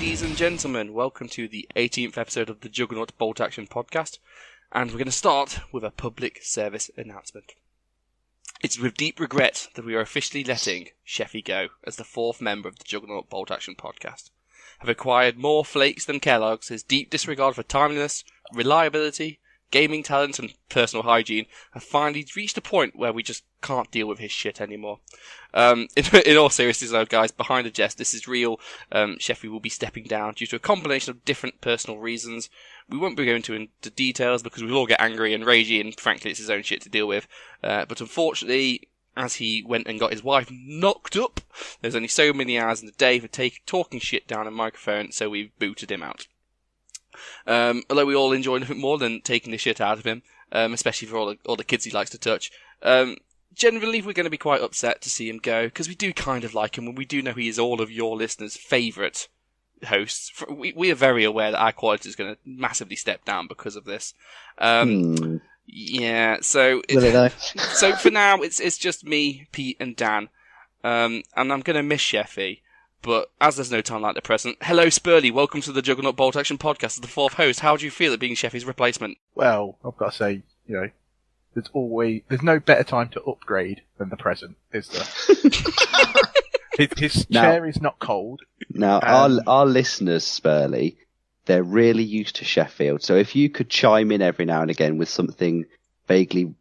Ladies and gentlemen, welcome to the 18th episode of the Juggernaut Bolt Action Podcast, and we're going to start with a public service announcement. It's with deep regret that we are officially letting Sheffy go as the fourth member of the Juggernaut Bolt Action Podcast. Have acquired more flakes than Kellogg's, his deep disregard for timeliness, reliability, gaming talent and personal hygiene have finally reached a point where we just can't deal with his shit anymore. In all seriousness though, guys, behind the jest, this is real. Sheffy will be stepping down due to a combination of different personal reasons. We won't be going into details because we'll all get angry and ragey, and frankly it's his own shit to deal with. But unfortunately, as he went and got his wife knocked up, there's only so many hours in the day for talking shit down a microphone, so we've booted him out. Although we all enjoy nothing more than taking the shit out of him, especially for all the kids he likes to touch. Generally, we're going to be quite upset to see him go, because we do kind of like him, and we do know he is all of your listeners' favourite hosts. We are very aware that our quality is going to massively step down because of this. Yeah, so so for now, it's just me, Pete, and Dan, and I'm going to miss Sheffy. But as there's no time like the present, hello Spurlie, welcome to the Juggernaut Bolt Action Podcast as the fourth host. How do you feel at being Sheffy's replacement? Well, I've got to say, there's no better time to upgrade than the present, is there? his chair is not cold. Now, our listeners, Spurlie, they're really used to Sheffield, so if you could chime in every now and again with something vaguely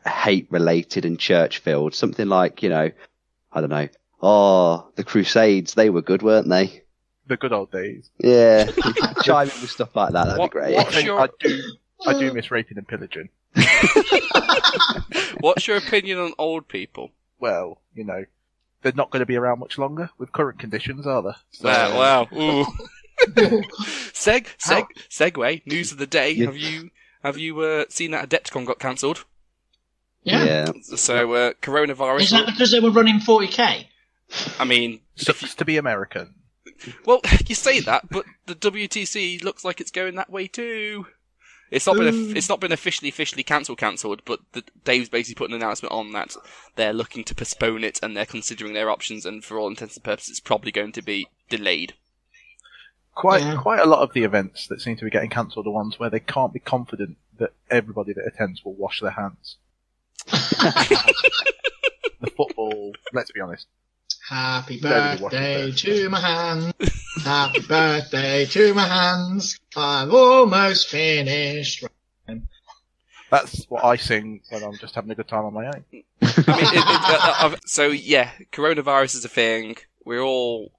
hate-related and church-filled, something like, I don't know, oh, the Crusades, they were good, weren't they? The good old days. Yeah, chime in with stuff like that, that'd be great. I do miss raping and pillaging. What's your opinion on old people? Well, they're not going to be around much longer with current conditions, are they? So, wow. Ooh. Segue, news of the day. Yeah. Have you seen that Adepticon got cancelled? Yeah. So, coronavirus... Is that because they were running 40k? I mean... Sucks to be American. Well, you say that, but the WTC looks like it's going that way too. It's not been officially cancelled, but Dave's basically put an announcement on that they're looking to postpone it and they're considering their options, and for all intents and purposes, it's probably going to be delayed. Quite a lot of the events that seem to be getting cancelled are ones where they can't be confident that everybody that attends will wash their hands. The football, let's be honest. Happy birthday to my hands. Happy birthday to my hands. I've almost finished. That's what I sing when I'm just having a good time on my own. I mean, so yeah, coronavirus is a thing. We're all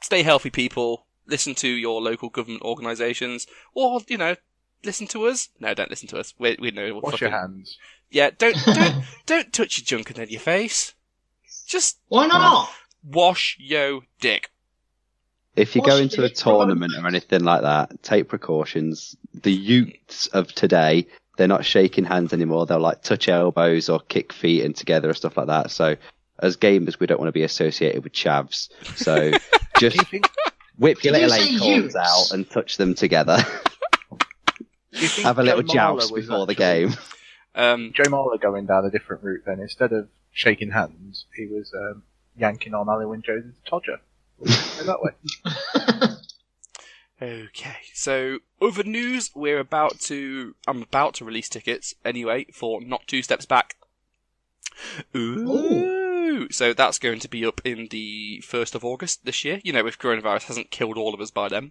stay healthy, people. Listen to your local government organisations, or listen to us. No, don't listen to us. We know. Wash your hands. Yeah, don't touch your junk and then your face. Just why not? Wash yo dick. If you go into a tournament or anything like that, take precautions. The youths of today, they're not shaking hands anymore. They'll touch elbows or kick feet in together or stuff like that. So as gamers, we don't want to be associated with chavs. So just whip your little acorns out and touch them together. Have a little joust before the game. Joe Marler going down a different route then. Instead of shaking hands, he was yanking on Ali Jones' Todger. That way. Okay, so other news, I'm about to release tickets anyway for Not Two Steps Back. Ooh. So that's going to be up in the 1st of August this year. If coronavirus hasn't killed all of us by then.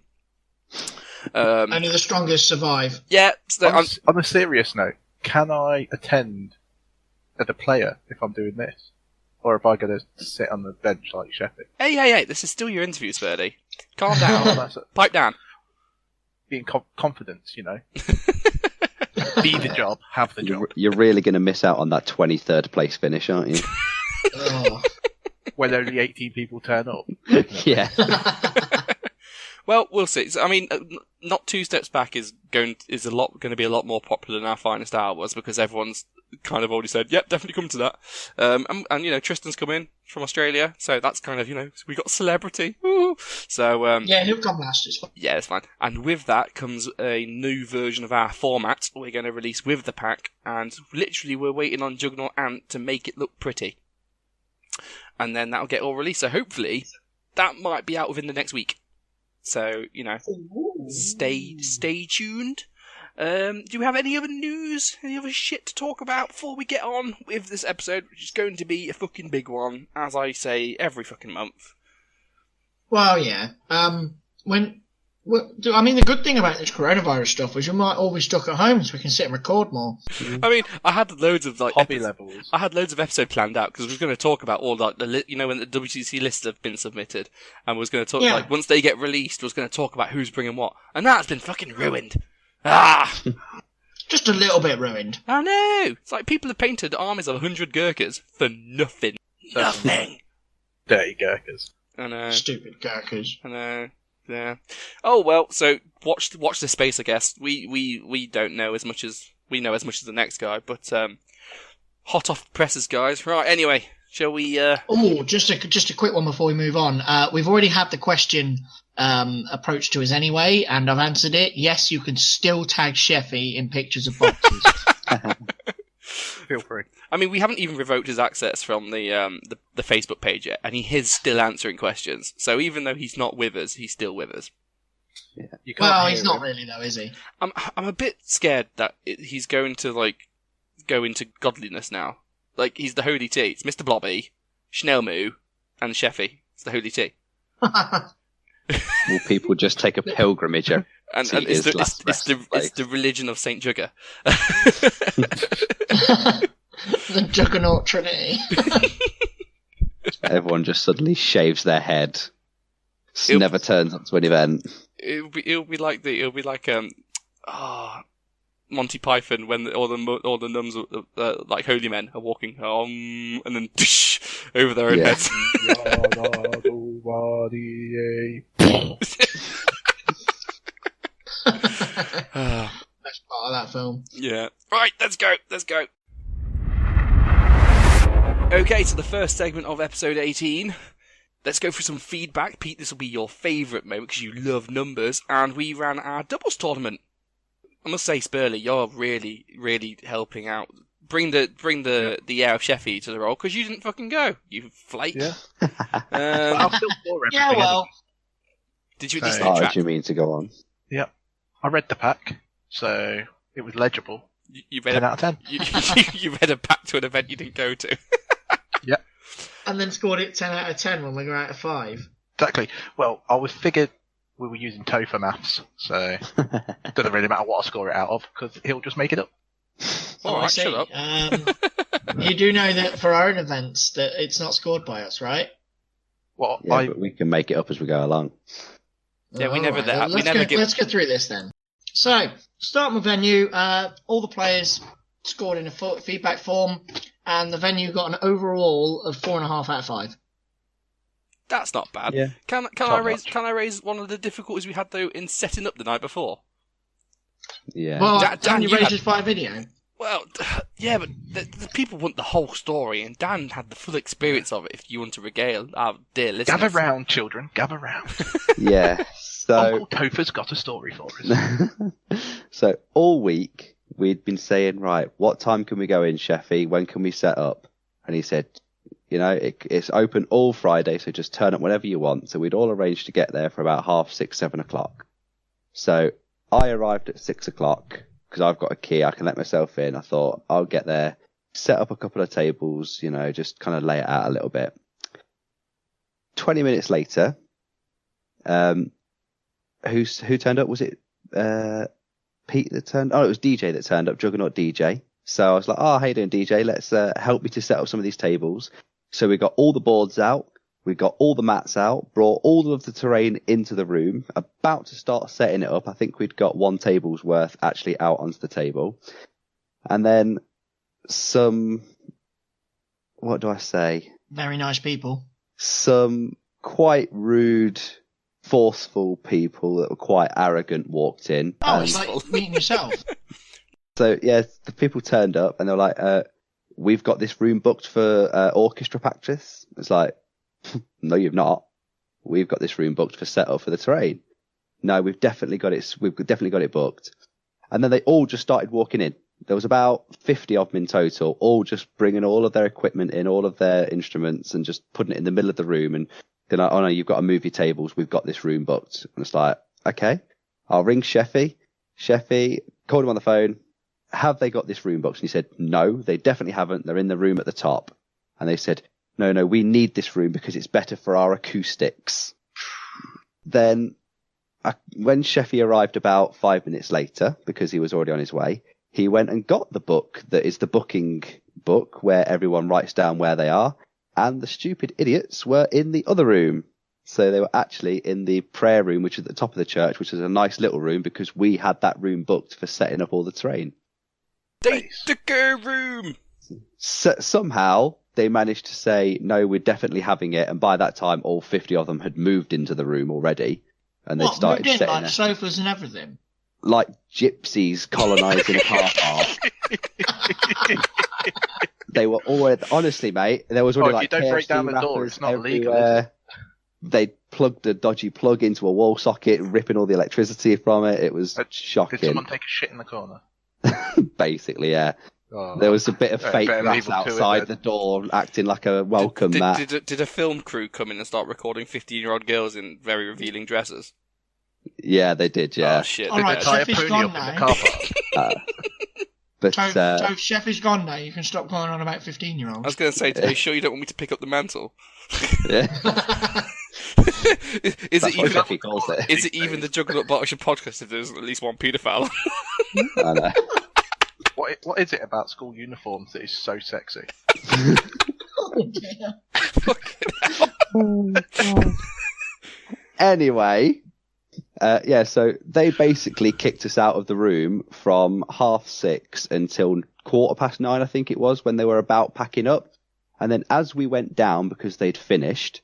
Only the strongest survive. Yeah. So on a serious note, can I attend as a player if I'm doing this? Or am I going to sit on the bench like Sheffy? Hey, this is still your interview, Spurlie. Calm down. Pipe down. Being confidence, Be the job, have the job. You're really going to miss out on that 23rd place finish, aren't you? When only 18 people turn up. Yeah. Well, we'll see. So, I mean, Not Two Steps Back is going to be a lot more popular than Our Finest Hour was, because everyone's kind of already said, yep, definitely come to that. And Tristan's come in from Australia, so that's kind of, we got celebrity. Woo! So, yeah, he'll come last, it's fine. Yeah, it's fine. And with that comes a new version of our format we're going to release with the pack, and literally we're waiting on Juggernaut Ant to make it look pretty. And then that'll get all released, so hopefully that might be out within the next week. So, stay tuned. Do you have any other news, any other shit to talk about before we get on with this episode, which is going to be a fucking big one, as I say every fucking month? Well, yeah. The good thing about this coronavirus stuff is we might all be stuck at home, so we can sit and record more. I mean, I had loads of hobby levels. I had loads of episodes planned out because we were going to talk about all when the WTC lists have been submitted, and we was going to talk once they get released, we was going to talk about who's bringing what, and that's been fucking ruined. Just a little bit ruined. I know. It's like people have painted armies of 100 Gurkhas for nothing. Nothing. Dirty Gurkhas. I know. Stupid Gurkhas. I know. Yeah. Oh well. So watch the space. I guess we don't know as much as the next guy, but hot off the presses, guys. Right. Anyway, shall we? Just a quick one before we move on. We've already had the question approached to us anyway, and I've answered it. Yes, you can still tag Sheffy in pictures of boxes. Feel free. I mean, we haven't even revoked his access from the Facebook page yet, and he is still answering questions. So even though he's not with us, he's still with us. Yeah. Well, he's not really though, is he? I'm a bit scared that he's going to go into godliness now. Like he's the holy tea. It's Mr. Blobby, Schnellmoo, and Sheffy. It's the holy tea. Will people just take a pilgrimage? And it's the religion of Saint Jugger. The Juggernaut Trinity. Everyone just suddenly shaves their head. Never turns up to an event. It'll be like Monty Python when all the nuns like holy men are walking and then over their own heads. That's part of that film. Yeah. Right, let's go. Okay, so the first segment of episode 18. Let's go through some feedback. Pete, this will be your favourite moment because you love numbers, and we ran our doubles tournament. I must say, Spurlie, you're really, really helping out. Bring the air of Sheffy to the role because you didn't fucking go. You flake. Yeah. I'll still score everything. Yeah, well. Did you at least Oh, track? do you mean to go on? Yep. I read the pack, so it was legible. You read 10 out of 10. You read a pack to an event you didn't go to. Yep. And then scored it 10 out of 10 when we were out of 5. Exactly. Well, I was figured we were using Topher maths, so it doesn't really matter what I score it out of, because he'll just make it up. All right, shut up. You do know that for our own events that it's not scored by us, right? Well, Yeah, but we can make it up as we go along. Yeah, we never Alright, let's get through this then. So, starting with venue, all the players scored in a feedback form, and the venue got an overall of 4.5 out of 5. That's not bad. Yeah. Can I raise one of the difficulties we had though in setting up the night before? Yeah. Well, Dan, you you raised had- it by video. Well, yeah, but the people want the whole story, and Dan had the full experience of it. If you want to regale our dear listeners, gather round, children, gather round. Yeah. So Uncle Topher's got a story for us. So all week we'd been saying, right, what time can we go in, Sheffy? When can we set up? And he said, it's open all Friday, so just turn up whenever you want. So we'd all arranged to get there for about 6:30, 7 o'clock. So I arrived at 6 o'clock because I've got a key. I can let myself in. I thought I'll get there, set up a couple of tables, just kind of lay it out a little bit. 20 minutes later, who turned up? Was it Pete that turned? Oh, it was DJ that turned up, Juggernaut DJ. So I was like, how you doing, DJ? Let's help me to set up some of these tables. So we got all the boards out, we got all the mats out, brought all of the terrain into the room, about to start setting it up. I think we'd got one table's worth actually out onto the table. And then what do I say? Very nice people. Some quite rude, forceful people that were quite arrogant walked in. Oh, it's like meeting yourself. So, yeah, the people turned up and they were like, we've got this room booked for orchestra practice. It's like, no, you've not. We've got this room booked for setup for the terrain. No, we've definitely got it booked. And then they all just started walking in. There was about 50 of them in total, all just bringing all of their equipment in, all of their instruments, and just putting it in the middle of the room and They're like, oh no, you've got to move your tables. We've got this room booked. And it's like, okay, I'll ring Sheffy. Sheffy, called him on the phone. Have they got this room booked? And he said, no, they definitely haven't. They're in the room at the top. And they said, no, we need this room because it's better for our acoustics. Then when Sheffy arrived about 5 minutes later, because he was already on his way, he went and got the book that is the booking book where everyone writes down where they are. And the stupid idiots were in the other room. So they were actually in the prayer room, which is at the top of the church, which is a nice little room because we had that room booked for setting up all the terrain. The go room! So, somehow they managed to say, no, we're definitely having it. And by that time, all 50 of them had moved into the room already. And they started moved in, setting like sofas and everything? like gypsies colonising a car park. They were already, honestly, mate, there was already if like you don't break KFC down the door, wrappers it's not illegal, is everywhere. They plugged a dodgy plug into a wall socket, ripping all the electricity from it. It was shocking. Did someone take a shit in the corner? Basically, yeah. Oh, There was a bit of fake better grass leave them to it outside then. the door, acting like a welcome mat. Did a film crew come in and start recording 15-year-old girls in very revealing dresses? Yeah, they did, yeah. Oh, shit. All right, Tie a Sheffy's pony gone up in the now. car park. But So Sheffy's gone now. You can stop going on about 15-year-olds. I was going to say, are you sure you don't want me to pick up the mantle? yeah, is that's it what even... Sheffy calls it. Is it even the Juggernaut Boxing podcast if there's at least one paedophile? I know. What is it about school uniforms that is so sexy? Oh, dear. Anyway, so they basically kicked us out of the room from 6:30 until 9:15, I think it was, when they were about packing up. And then as we went down, because they'd finished,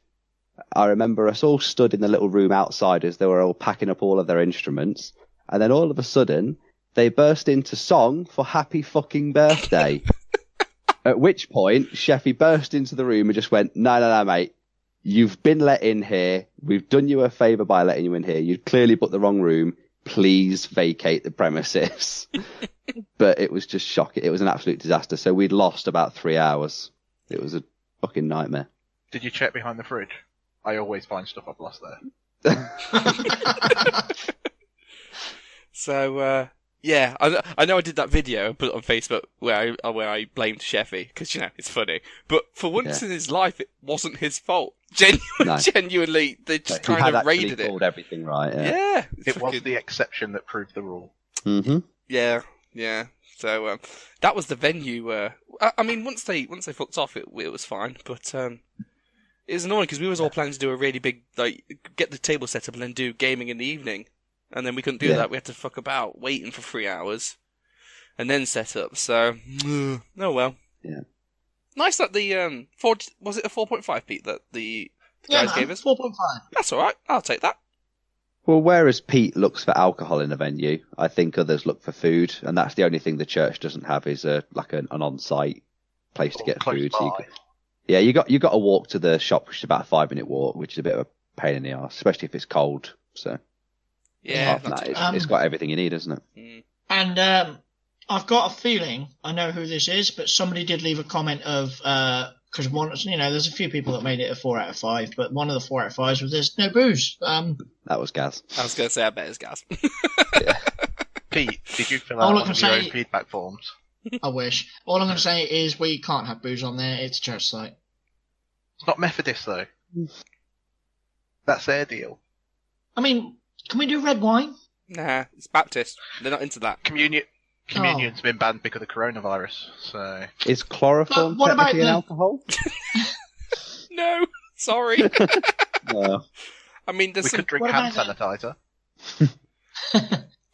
I remember us all stood in the little room outside as they were all packing up all of their instruments. And then all of a sudden, they burst into song for Happy Fucking Birthday. At which point, Sheffy burst into the room and just went, no, mate. You've been let in here. We've done you a favour by letting you in here. You clearly booked the wrong room. Please vacate the premises. But it was just shocking. It was an absolute disaster. So we'd lost about 3 hours. It was a fucking nightmare. Did you check behind the fridge? I always find stuff I've lost there. So, yeah, I know I did that video and put it on Facebook where I blamed Sheffy, because, it's funny. But for once in his life, it wasn't his fault. Genuinely, they just He kind had of actually raided it. called everything right, yeah. Yeah. It was the exception that proved the rule. Mm-hmm. Yeah. So, that was the venue. I mean, once they fucked off, it was fine. But it was annoying because we was all planning to do a really big, get the table set up and then do gaming in the evening. And then we couldn't do that. We had to fuck about waiting for 3 hours and then set up. So, oh well. Yeah. Nice that the was it a 4.5, Pete, that the guys gave us? 4.5. That's all right. I'll take that. Well, whereas Pete looks for alcohol in a venue, I think others look for food, and that's the only thing the church doesn't have is an on-site place to get Close food. by. So you got to walk to the shop, which is about a 5-minute walk, which is a bit of a pain in the arse, especially if it's cold. So Yeah. apart from that, it's got everything you need, isn't it? Mm. And I've got a feeling I know who this is, but somebody did leave a comment of because there's a few people that made it a 4 out of 5, but one of the 4 out of 5s was there's no booze. That was Gaz. I was going to say, I bet it's gas. Pete, did you fill All out I one can of your say- own feedback forms? I wish. All I'm going to say is we can't have booze on there. It's a church site. It's not Methodist, though. That's their deal. I mean, can we do red wine? Nah, it's Baptist. They're not into that. Communion's been banned because of coronavirus, so... Is chloroform But what about technically an the- alcohol? No, sorry. No. I mean, there's We some... could drink what hand about sanitizer.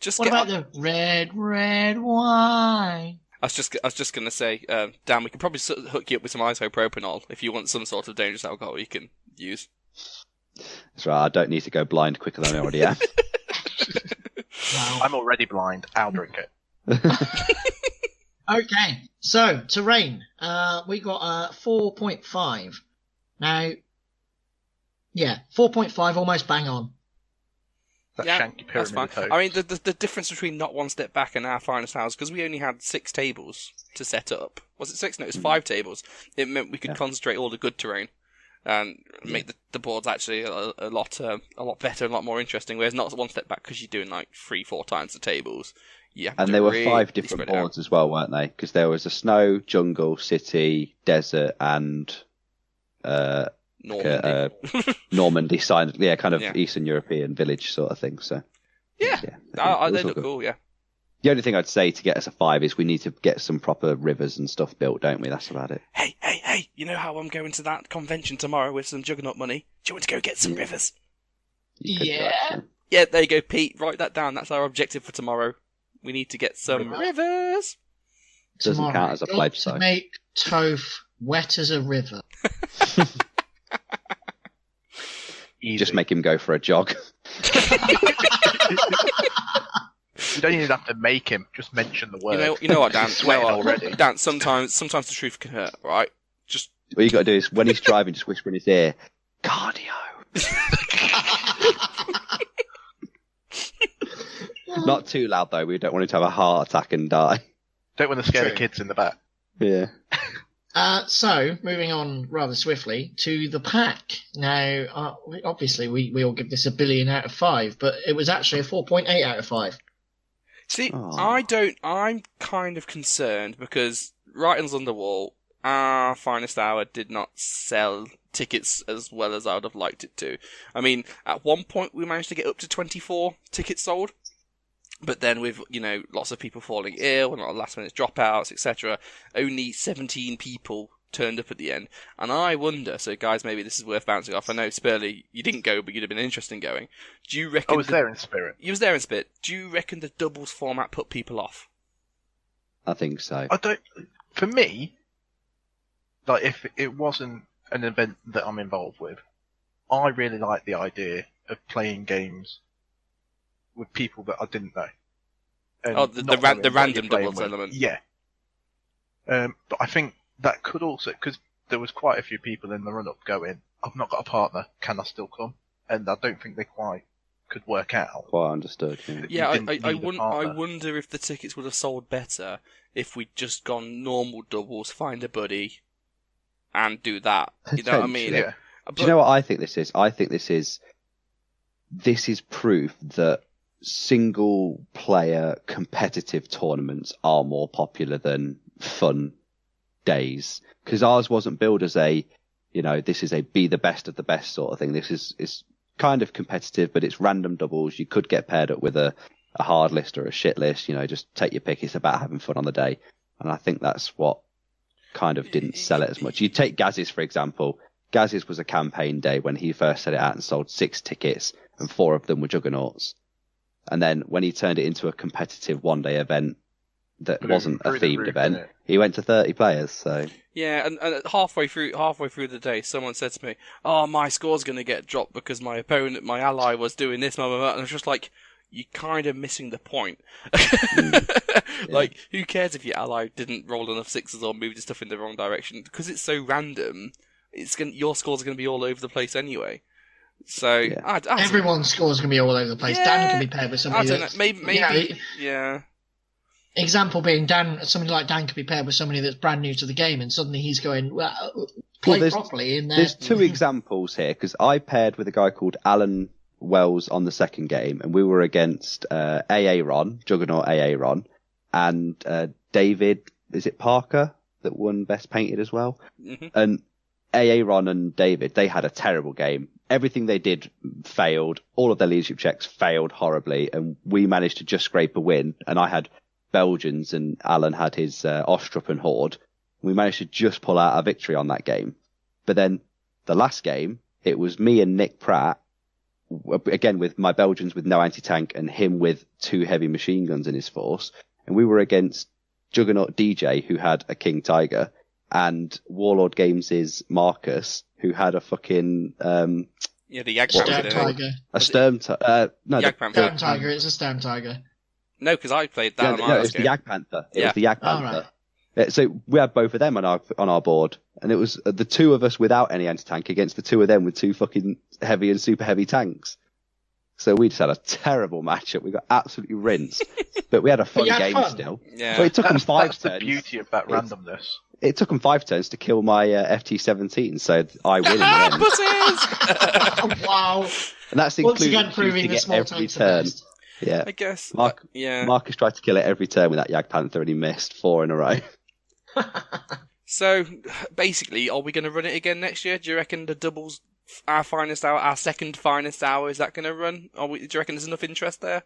Just What get about the red wine? I was just gonna say, Dan, we can probably hook you up with some isopropanol if you want some sort of dangerous alcohol you can use. That's right, I don't need to go blind quicker than I already am. Wow. I'm already blind. I'll drink it. Okay, so terrain. We got 4.5. Now, 4.5, almost bang on. That Yeah, shanky that's pyramid fine. of toads. I mean, the difference between not one step back and our finest house, because we only had 6 tables to set up. Was it 6? No, it was 5 tables. It meant we could concentrate all the good terrain. and make the boards actually a lot better and a lot more interesting. Whereas not one step back because you're doing like 3-4 times the tables. Yeah, and there were 5 different boards as well, weren't they? Because there was a snow, jungle, city, desert, and Normandy kind of Eastern European village sort of thing. So they look cool. Yeah. The only thing I'd say to get us a 5 is we need to get some proper rivers and stuff built, don't we? That's about it. Hey! You know how I'm going to that convention tomorrow with some Juggernaut money? Do you want to go get some rivers? Yeah. Yeah, there you go, Pete. Write that down. That's our objective for tomorrow. We need to get some rivers. Doesn't count as a pledge, to make Toph wet as a river. Just make him go for a jog. You don't even have to make him. Just mention the word. You know what, Dan? Already. Dan, sometimes the truth can hurt, right? Just what you got to do is when he's driving, just whisper in his ear, "Cardio." Not too loud though. We don't want him to have a heart attack and die. Don't want to scare the kids in the back. Yeah. So, moving on rather swiftly to the pack. Now, obviously, we all give this a billion out of 5, but it was actually a 4.8 out of 5. See, I'm kind of concerned because writings on the wall, our finest hour did not sell tickets as well as I would have liked it to. I mean, at one point we managed to get up to 24 tickets sold. But then with, lots of people falling ill and a lot of last minute dropouts, etc., only 17 people turned up at the end. And I wonder, so guys, maybe this is worth bouncing off. I know, Spurlie, you didn't go, but you'd have been interested in going. Do you reckon... I was there in spirit. You was there in spirit. Do you reckon the doubles format put people off? I think so. For me, like, if it wasn't an event that I'm involved with, I really like the idea of playing games with people that I didn't know. The random doubles element. Yeah. But I think that could also, because there was quite a few people in the run-up going, I've not got a partner, can I still come? And I don't think they quite could work out. Quite understood. Yeah, I wonder if the tickets would have sold better if we'd just gone normal doubles, find a buddy, and do that. You know what I mean? Yeah. Do you know what I think this is? I think this is proof that single player competitive tournaments are more popular than fun days, because ours wasn't billed as this is a be the best of the best sort of thing. This is kind of competitive, but it's random doubles. You could get paired up with a hard list or a shit list, just take your pick. It's about having fun on the day, and I think that's what kind of didn't sell it as much. You take Gaz's for example. Gaz's was a campaign day when he first set it out and sold 6 tickets, and 4 of them were Juggernauts. And then when he turned it into a competitive one-day event that wasn't a themed event, he went to 30 players. So yeah, and halfway through the day, someone said to me, "Oh, my score's going to get dropped because my opponent, my ally, was doing this." Blah, blah, blah. And I was just like, "You're kind of missing the point." Like, who cares if your ally didn't roll enough 6s or moved stuff in the wrong direction? Because it's so random, your scores are going to be all over the place anyway. So everyone's scores can be all over the place. Yeah, Dan can be paired with somebody. I don't know. Maybe. Yeah. Example being somebody like Dan could be paired with somebody that's brand new to the game, and suddenly he's going, play properly. In there. There's 2 examples here, because I paired with a guy called Alan Wells on the second game, and we were against AA Ron, Juggernaut AA Ron, and David, is it Parker, that won Best Painted as well? Mm-hmm. And AA Ron and David, they had a terrible game. Everything they did failed. All of their leadership checks failed horribly, and we managed to just scrape a win. And I had Belgians, and Alan had his Ostrup Horde. We managed to just pull out a victory on that game. But then the last game, it was me and Nick Pratt, again with my Belgians with no anti-tank and him with 2 heavy machine guns in his force. And we were against Juggernaut DJ, who had a King Tiger, and Warlord Games' Marcus, who had a fucking the Jagdpanther. Tiger. A Sturm Tiger. No, Sturm Tiger. It's a Sturm Tiger. No, because I played that. No, it was the Jagdpanther. It was the Jagdpanther. Right. So we had both of them on our board, and it was the 2 of us without any anti-tank against the 2 of them with 2 fucking heavy and super heavy tanks. So we just had a terrible matchup. We got absolutely rinsed, but we had a fun game still. Yeah. So it took them 5 turns. That's the beauty of that randomness. It took them 5 turns to kill my FT-17, so I win in the end. Pussies! Wow. And that's Once including again, proving shooting the it small every tanks are turn. best. Yeah. I guess. Yeah. Marcus tried to kill it every turn with that Jag Panther, and he missed 4 in a row. So, basically, are we going to run it again next year? Do you reckon the doubles, our finest hour, our second finest hour, is that going to run? Do you reckon there's enough interest there?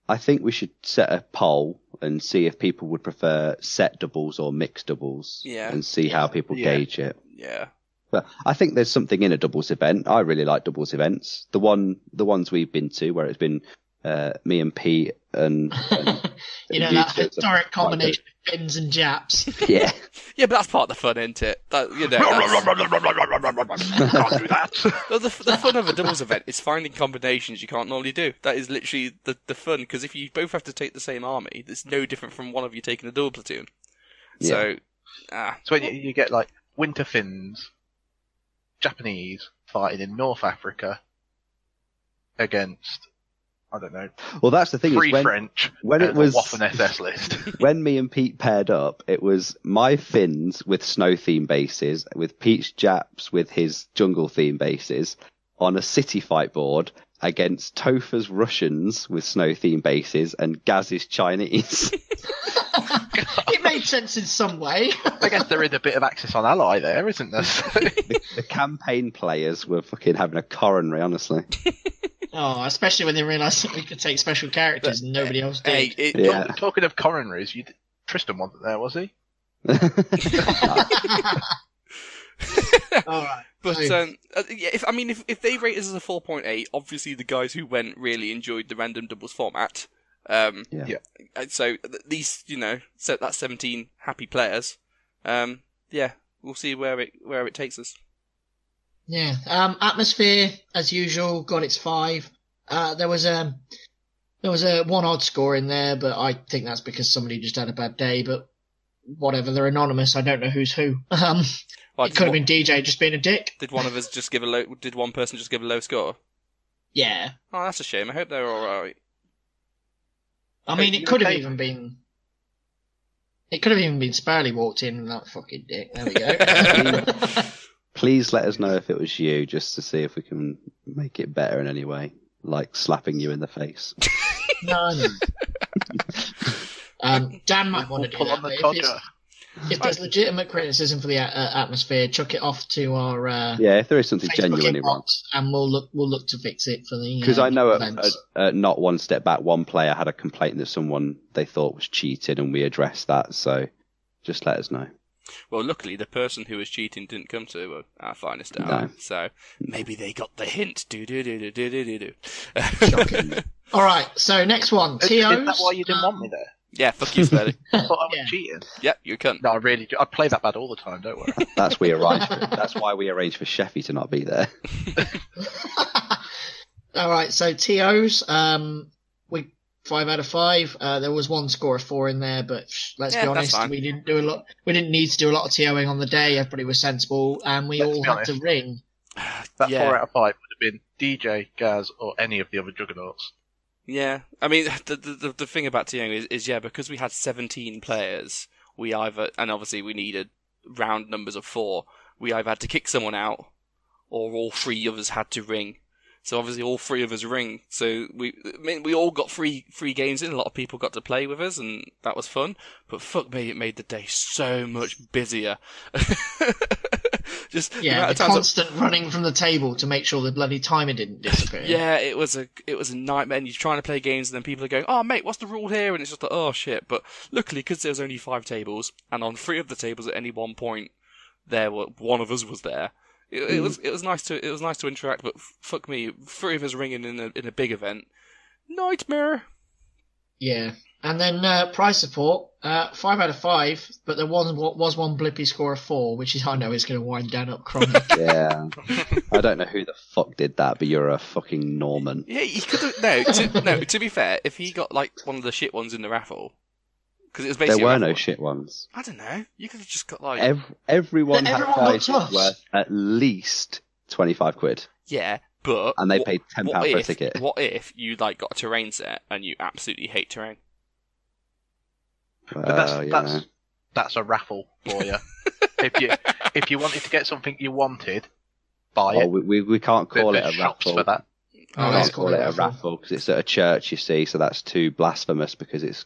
I think we should set a poll and see if people would prefer set doubles or mixed doubles, and see how people gauge it. Yeah. But I think there's something in a doubles event. I really like doubles events. The ones we've been to, where it's been me and Pete and you know, that historic combination of Finns and Japs. Yeah. Yeah, but that's part of the fun, isn't it? Can't do that. Well, the fun of a doubles event is finding combinations you can't normally do. That is literally the fun, because if you both have to take the same army, it's no different from one of you taking a double platoon. So, So when you get like Winter Finns, Japanese fighting in North Africa against, I don't know, well, that's the thing. Free is French when it and was a Waffen SS list. when me and Pete paired up, it was my Finns with snow theme bases, with Pete's Japs with his jungle theme bases on a city fight board against Topher's Russians with snow theme bases and Gaz's Chinese. It made sense in some way. I guess there is a bit of Axis on Ally there, isn't there? The campaign players were fucking having a coronary, honestly. Oh, especially when they realised that we could take special characters and nobody else did. Talking of coronaries, Tristan wasn't there, was he? All right. But if they rate us as a 4.8, obviously the guys who went really enjoyed the random doubles format. So these, so that's 17 happy players. We'll see where it takes us. Yeah. Atmosphere, as usual, got its 5. There was a one odd score in there, but I think that's because somebody just had a bad day. But whatever, they're anonymous. I don't know who's who. It could have been DJ just being a dick. Did one of us just give a low? Did one person just give a low score? Yeah. Oh, that's a shame. I hope they're all right. I mean, it could have even been. It could have even been Spurlie walked in and that fucking dick. There we go. Please let us know if it was you, just to see if we can make it better in any way, like slapping you in the face. No. Dan might want to do that. But if there's legitimate criticism for the atmosphere, chuck it off to our if there is something Facebook genuinely wrong, and we'll look to fix it for the because I know at not one step back, one player had a complaint that someone they thought was cheated, and we addressed that. So just let us know. Well, luckily the person who was cheating didn't come to our finest hour, so maybe they got the hint. All right, so next one, TOs. Is that why you didn't want me there? Yeah, fuck you, Spurlie. I thought I was cheating. Yeah, you cunt. No, I really do. I play that bad all the time, don't worry. That's why we arranged for Sheffy to not be there. All right, so TOs, we 5 out of 5. There was one score of 4 in there, but let's be honest, we didn't do a lot. We didn't need to do a lot of TOing on the day. Everybody was sensible, and we all had to ring. That 4 out of 5 would have been DJ, Gaz, or any of the other Juggernauts. Yeah, I mean, the thing about TOing is because we had 17 players, and obviously we needed round numbers of 4, we either had to kick someone out, or all 3 of us had to ring. So obviously all 3 of us ring. So we all got free games in. A lot of people got to play with us, and that was fun. But fuck me, it made the day so much busier. The constant running from the table to make sure the bloody timer didn't disappear. Yeah, it was a nightmare. And you're trying to play games, and then people are going, "Oh mate, what's the rule here?" And it's just like, "Oh shit!" But luckily, because there was only 5 tables, and on 3 of the tables at any one point, one of us was there. It was nice to interact, but fuck me, 3 of us ringing in a big event, nightmare. Yeah, and then prize support, 5 out of 5, but there was one blippy score of 4, which I know is going to wind down up chronic. Yeah, I don't know who the fuck did that, but you're a fucking Norman. Yeah, he could have. No, to be fair, if he got like one of the shit ones in the raffle. Because it was basically there were no shit ones. I don't know. You could have just got like everyone had prizes got worth at least 25 quid. Yeah, but and they paid £10 for a ticket. What if you got a terrain set and you absolutely hate terrain? But That's a raffle for you. if you wanted to get something you wanted, buy Oh, it. we can't call it There's a shops raffle. for that. We Oh, let's can't call it a raffle because it's at a church, you see. So that's too blasphemous because it's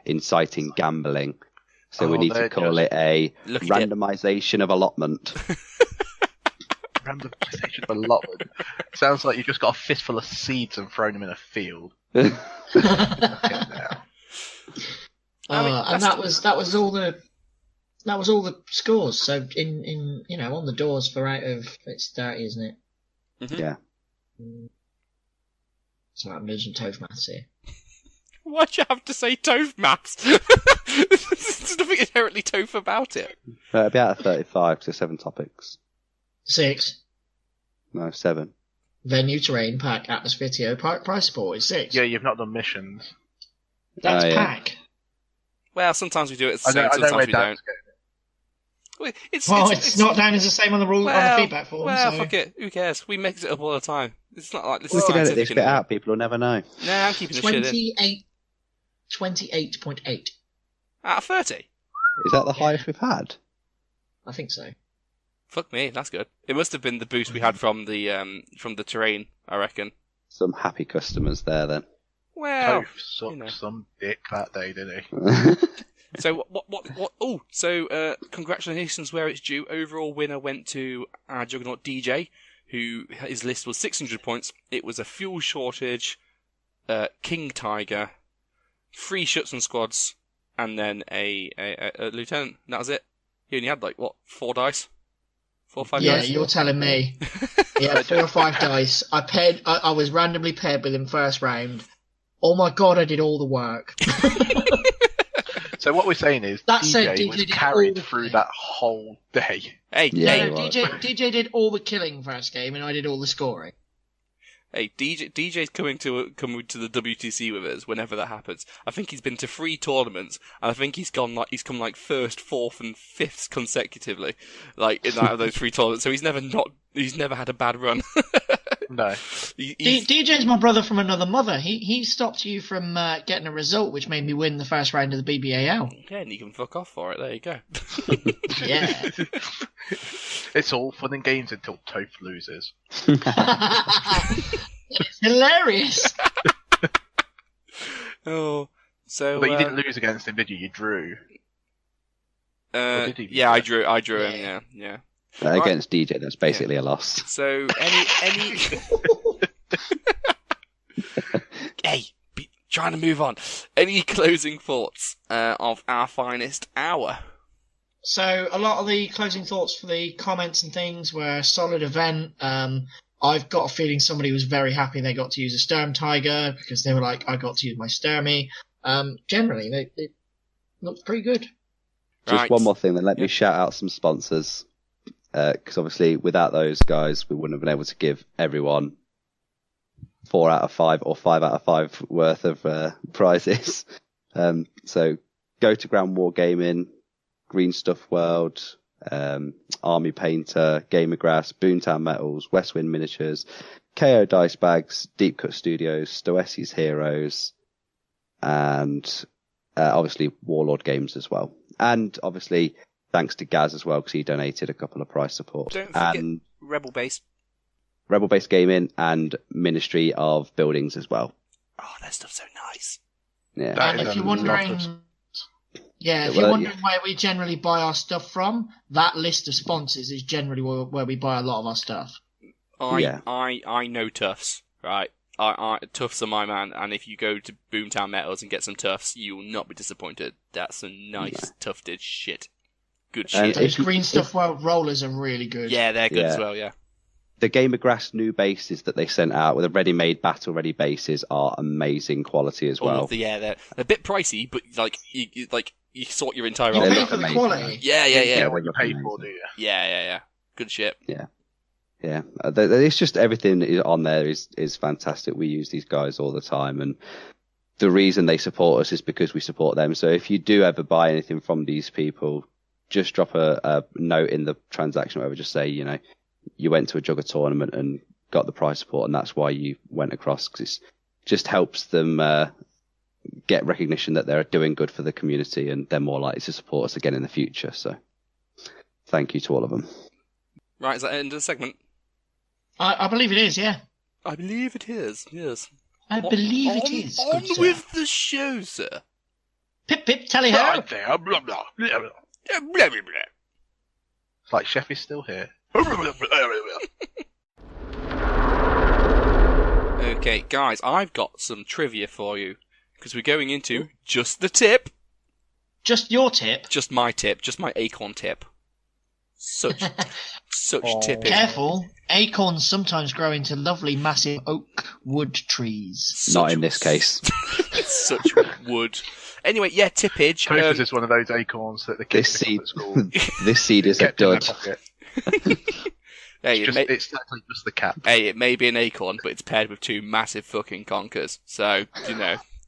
inciting gambling. So we Oh, need to they're call just- it a Look at it. randomization of allotment. Randomization of allotment. Sounds like you've just got a fistful of seeds and thrown them in a field. and I mean, that was all the scores. So in on the doors for out of it's 30, isn't it? Yeah. So I'm losing Topher maths here. Why'd you have to say Toph maths? There's nothing inherently Toph about it. It'll be out of 35 because there's 7 topics. 6. No, 7. Venue, terrain, pack, atmosphere, TO, price support is 6. Yeah, you've not done missions. That's yeah. pack. Well, sometimes we do it at the I same, know sometimes where we don't. Dan's going. It's not down as the same on the rule on the feedback form. Well, so. fuck it. Who cares? We mix it up all the time. It's not like this We is can edit scientific this bit anymore. out. People will never know. Nah, I'm keeping the shit in. 28.8. Out of 30? Is that the highest we've had? I think so. Fuck me, that's good. It must have been the boost we had from the terrain, I reckon. Some happy customers there then. Well, Toph sucked you know. some dick that day, didn't he? So what? Oh, so congratulations where it's due. Overall winner went to our Juggernaut DJ, who his list was 600 points. It was a fuel shortage, King Tiger, 3 shuts and squads, and then a lieutenant. That was it. He only had 4 dice, 4 or 5 Yeah, dice. you're telling me. He had 4 or 5 dice. I was randomly paired with him first round. Oh my god, I did all the work. So what we're saying is, That said, DJ DJ was did carried all through the- that whole day. Hey, Yeah, hey, he was. DJ did all the killing first game, and I did all the scoring. hey, DJ's coming to the WTC with us whenever that happens. I think he's been to 3 tournaments, and I think he's come first, 4th, and 5th consecutively, in out of those 3 tournaments. So he's never had a bad run. No. DJ's my brother from another mother. He stopped you from getting a result, which made me win the first round of the BBAL. Yeah, and you can fuck off for it. There you go. Yeah. It's all fun and games until Toph loses. It's hilarious. Oh, so But you didn't lose against him, did you? You drew. or did he? yeah, I drew him. Yeah. Against DJ, that's basically a loss. So any hey, trying to move on. Any closing thoughts of our finest hour? So a lot of the closing thoughts for the comments and things were a solid event. I've got a feeling somebody was very happy they got to use a Sturm Tiger because they were like, I got to use my Sturmy. Generally, it looked pretty good. Just Right. one more thing, then let me Yep. shout out some sponsors. Because obviously, without those guys, we wouldn't have been able to give everyone 4 out of 5 or 5 out of 5 worth of prizes. So go to Ground War Gaming, Green Stuff World, Army Painter, Gamer Grass, Boomtown Metals, Westwind Miniatures, KO Dice Bags, Deep Cut Studios, Stoessi's Heroes, and obviously Warlord Games as well. And obviously, thanks to Gaz as well, because he donated a couple of prize support. Don't forget And Rebel Base. Rebel Base Gaming and Ministry of Buildings as well. Oh, that stuff's so nice. Yeah. That And is if a you're lot wondering, of- if Well, you're wondering where we generally buy our stuff from, that list of sponsors is generally where we buy a lot of our stuff. I know Tufts, right? Tufts are my man, and if you go to Boomtown Metals and get some Tufts, you will not be disappointed. That's some nice tufted shit. Good And shit. Those If you- Green Stuff World rollers are really good. Yeah, they're good Yeah. as well, yeah. The Gamer Grass new bases that they sent out with the ready-made battle-ready bases are amazing quality as All well. of they're a bit pricey, but you sort your entire You They pay army. look for the amazing. quality. Yeah. You Yeah, get what they you look pay amazing. for, do you? Yeah. Good shit. Yeah, it's just everything on there is fantastic. We use these guys all the time, and the reason they support us is because we support them. So if you do ever buy anything from these people, just drop a note in the transaction, or whatever. Just say, you went to a Jugger tournament and got the prize support, and that's why you went across, because it just helps them get recognition that they're doing good for the community, and they're more likely to support us again in the future. So, thank you to all of them. Right, is that the end of the segment? I believe it is, yeah. I believe it is, yes. I believe it is. On good sir. with the show, sir. Pip, pip, tally ho. Right there, blah, blah, blah, blah. Blah, blah, blah. It's like Chef is still here. Okay, guys, I've got some trivia for you. Because we're going into just the tip. Just your tip. Just my tip. Just my acorn tip. Such tipping. Careful. Acorns sometimes grow into lovely, massive oak wood trees. Not in this case. Such wood. Anyway, yeah, tippage. Topher is one of those acorns that the kids This pick seed, up at school. this seed is a Kept in their dud. pocket. Hey, It's actually just the cap. hey, it may be an acorn, but it's paired with 2 massive fucking conkers. So,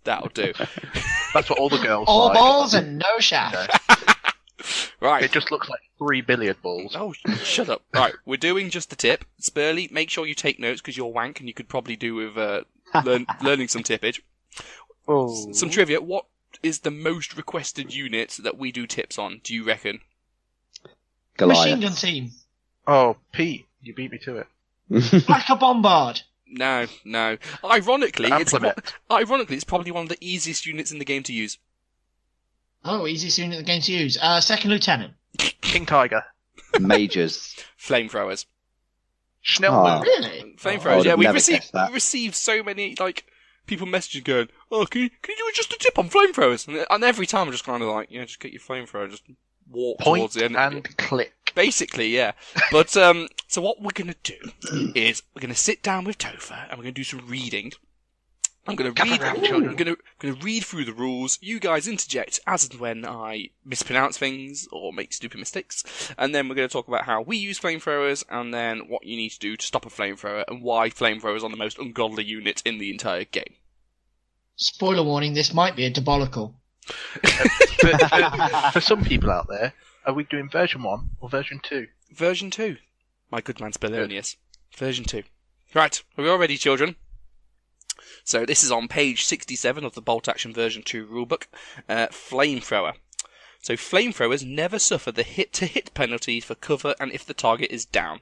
that'll do. That's what all the girls All like. balls and no shaft. Right. It just looks like 3 billiard balls. Oh, shut up. Right, we're doing just the tip. Spurlie, make sure you take notes because you're wank and you could probably do with learning some tippage. Oh. Some trivia. What is the most requested unit that we do tips on, do you reckon? Machine gun Goliath. team. Oh, Pete, you beat me to it. Like a bombard. No. Ironically, Implement. it's probably one of the easiest units in the game to use. Oh, easiest unit in the game to use. Second lieutenant. King Tiger. Majors. Flamethrowers. Schnellman. Really? I Flamethrowers, would yeah. have We never received guessed that. so many, people messaging going, oh, can you do just a tip on flamethrowers? And every time I'm just kind of like, just get your flamethrower, just walk towards Point the end. and click. Basically, yeah. But, so what we're going to do is we're going to sit down with Topher and we're going to do some reading. I'm going to read. Gather round, children. I'm going to read through the rules. You guys interject as and when I mispronounce things or make stupid mistakes, and then we're going to talk about how we use flamethrowers, and then what you need to do to stop a flamethrower, and why flamethrowers are the most ungodly unit in the entire game. Spoiler warning, this might be a diabolical. For some people out there, are we doing version 1 or version 2? Version 2. My good man Spurlionius. Version 2. Right, are we all ready, children? So this is on page 67 of the Bolt Action version 2 rulebook. Flamethrower. So flamethrowers never suffer the hit-to-hit penalty for cover and if the target is down.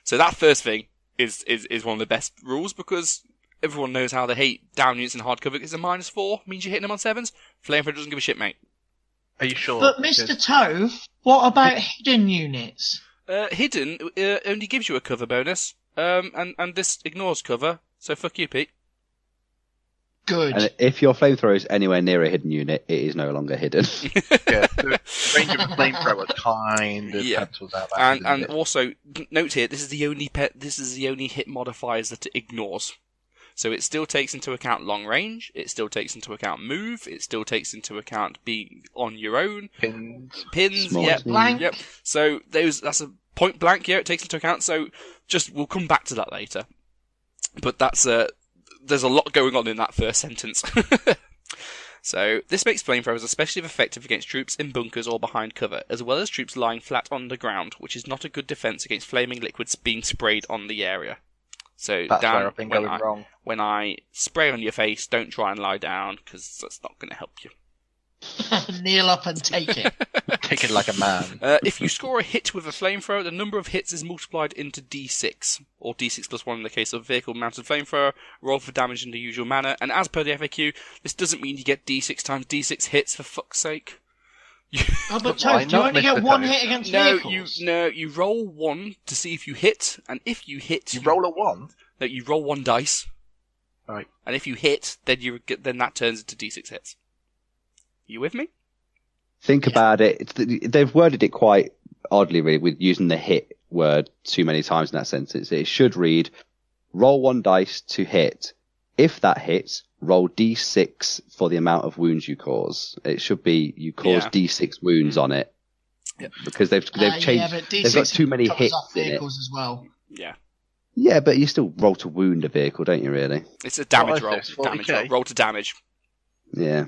So that first thing is one of the best rules because everyone knows how they hate down units in hard cover because a -4 means you're hitting them on 7s. Flamethrower doesn't give a shit, mate. Are you sure? But Mr. Toe, what about hidden units? Hidden only gives you a cover bonus, and this ignores cover, so fuck you, Pete. Good. And if your flamethrower is anywhere near a hidden unit, it is no longer hidden. Yeah, the range of flamethrower kind of pencils out that. And also note here, this is the only hit modifiers that it ignores. So it still takes into account long range, it still takes into account move, it still takes into account being on your own. Pins, Small yeah, team. Blank. yep. So that's a point blank, yeah, it takes into account. So we'll come back to that later. But there's a lot going on in that first sentence. So, this makes flamethrowers especially effective against troops in bunkers or behind cover, as well as troops lying flat on the ground, which is not a good defense against flaming liquids being sprayed on the area. So, That's down, where I've been going wrong. when I spray on your face, don't try and lie down, because that's not going to help you. Kneel up and take it. Take it like a man. If you score a hit with a flamethrower, the number of hits is multiplied into D6, or D6 plus 1 in the case of vehicle-mounted flamethrower. Roll for damage in the usual manner, and as per the FAQ, this doesn't mean you get D6 times D6 hits, for fuck's sake. Oh, but Why Toad, do you not, only Mr. get one Toad? hit against vehicles? You roll 1 to see if you hit, and if you hit... You roll a 1? No, you roll 1 dice. Right. And if you hit, then that turns into D6 hits. You with me? Think about it. They've worded it quite oddly, really, with using the hit word too many times in that sentence. It should read, roll 1 dice to hit. If that hits, roll D6 for the amount of wounds you cause. It should be you cause D6 wounds on it. Yep. Because they've changed. Yeah, but D6 they've got too many covers hits off in it. vehicles as well. Yeah. Yeah, but you still roll to wound a vehicle, don't you, really? It's a damage What roll. is this, Damage 40K? roll. Roll to damage. Yeah.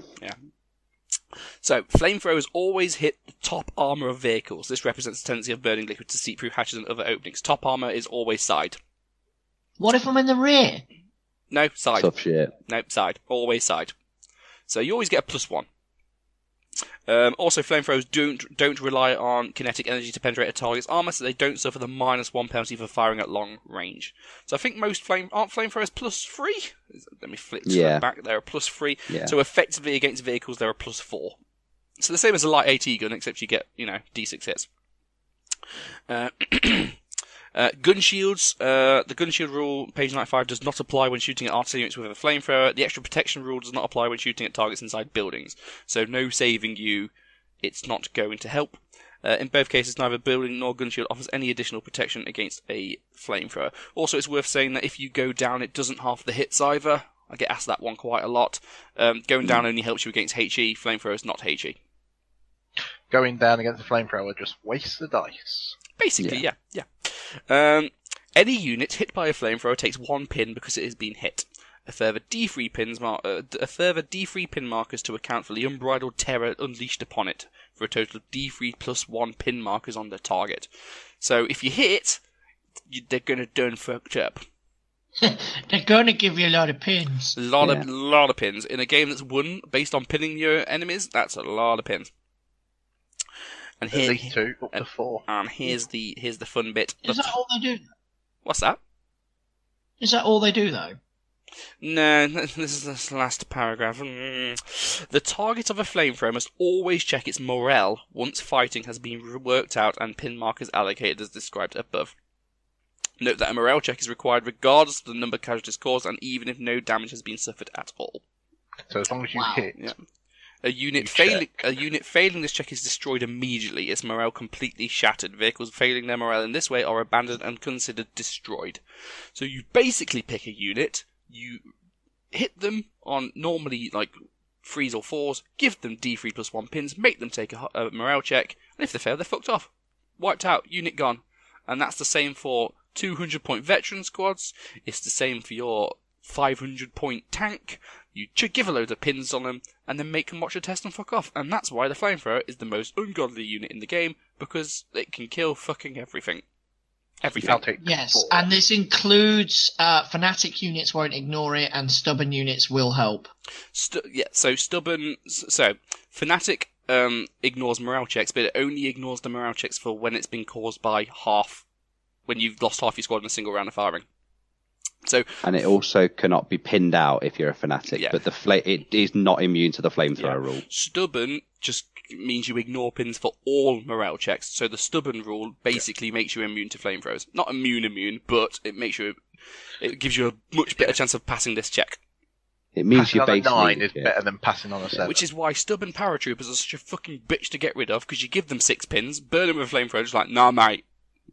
So, flamethrowers always hit the top armour of vehicles. This represents the tendency of burning liquid to seep through hatches and other openings. Top armour is always side. What if I'm in the rear? No, side. Tough shit. No, side. Always side. So you always get a +1. Also, flamethrowers don't rely on kinetic energy to penetrate a target's armor, so they don't suffer the -1 penalty for firing at long range. So I think most aren't flamethrowers +3? Let me flip back. They're a +3. Yeah. So effectively against vehicles, they're a +4. So the same as a light AT gun, except you get D6 hits. Gun shields. The gun shield rule, page 95, does not apply when shooting at artillery units with a flamethrower. The extra protection rule does not apply when shooting at targets inside buildings. So no saving you. It's not going to help. In both cases, neither building nor gun shield offers any additional protection against a flamethrower. Also, it's worth saying that if you go down, it doesn't halve the hits either. I get asked that one quite a lot. Going down only helps you against HE. Flamethrower is not HE. Going down against the flamethrower just wastes the dice. Basically, yeah. Any unit hit by a flamethrower takes 1 pin because it has been hit. A further D3 pin markers to account for the unbridled terror unleashed upon it, for a total of D3 + 1 pin markers on the target. So if you hit, they're going to done fucked up. They're going to give you a lot of pins. A lot of pins. In a game that's won based on pinning your enemies, that's a lot of pins. And At least 2, up to 4. And here's the fun bit. Is that all they do? What's that? Is that all they do, though? No, this is the last paragraph. The target of a flamethrower must always check its morale once fighting has been worked out and pin markers allocated as described above. Note that a morale check is required regardless of the number of casualties caused and even if no damage has been suffered at all. So as long as you hit... Yeah. A unit failing this check is destroyed immediately. Its morale completely shattered. Vehicles failing their morale in this way are abandoned and considered destroyed. So you basically pick a unit, you hit them on normally like 3s or 4s, give them D3 + 1 pins, make them take a morale check, and if they fail, they're fucked off. Wiped out, unit gone. And that's the same for 200-point veteran squads. It's the same for your 500-point tank. You give a load of pins on them, and then make them watch a test and fuck off. And that's why the flamethrower is the most ungodly unit in the game, because it can kill fucking everything. Everything. Yes, and this includes fanatic units won't ignore it, and stubborn units will help. So fanatic ignores morale checks, but it only ignores the morale checks for when it's been caused by when you've lost half your squad in a single round of firing. And it also cannot be pinned out if you're a fanatic, but it is not immune to the flamethrower rule. Stubborn just means you ignore pins for all morale checks. So the stubborn rule basically makes you immune to flamethrowers. Not immune, but it gives you a much better chance of passing this check. It means passing you on basically a 9 is better than passing on a 7. Which is why stubborn paratroopers are such a fucking bitch to get rid of, because you give them 6 pins, burn them with a flamethrower, just like, nah mate,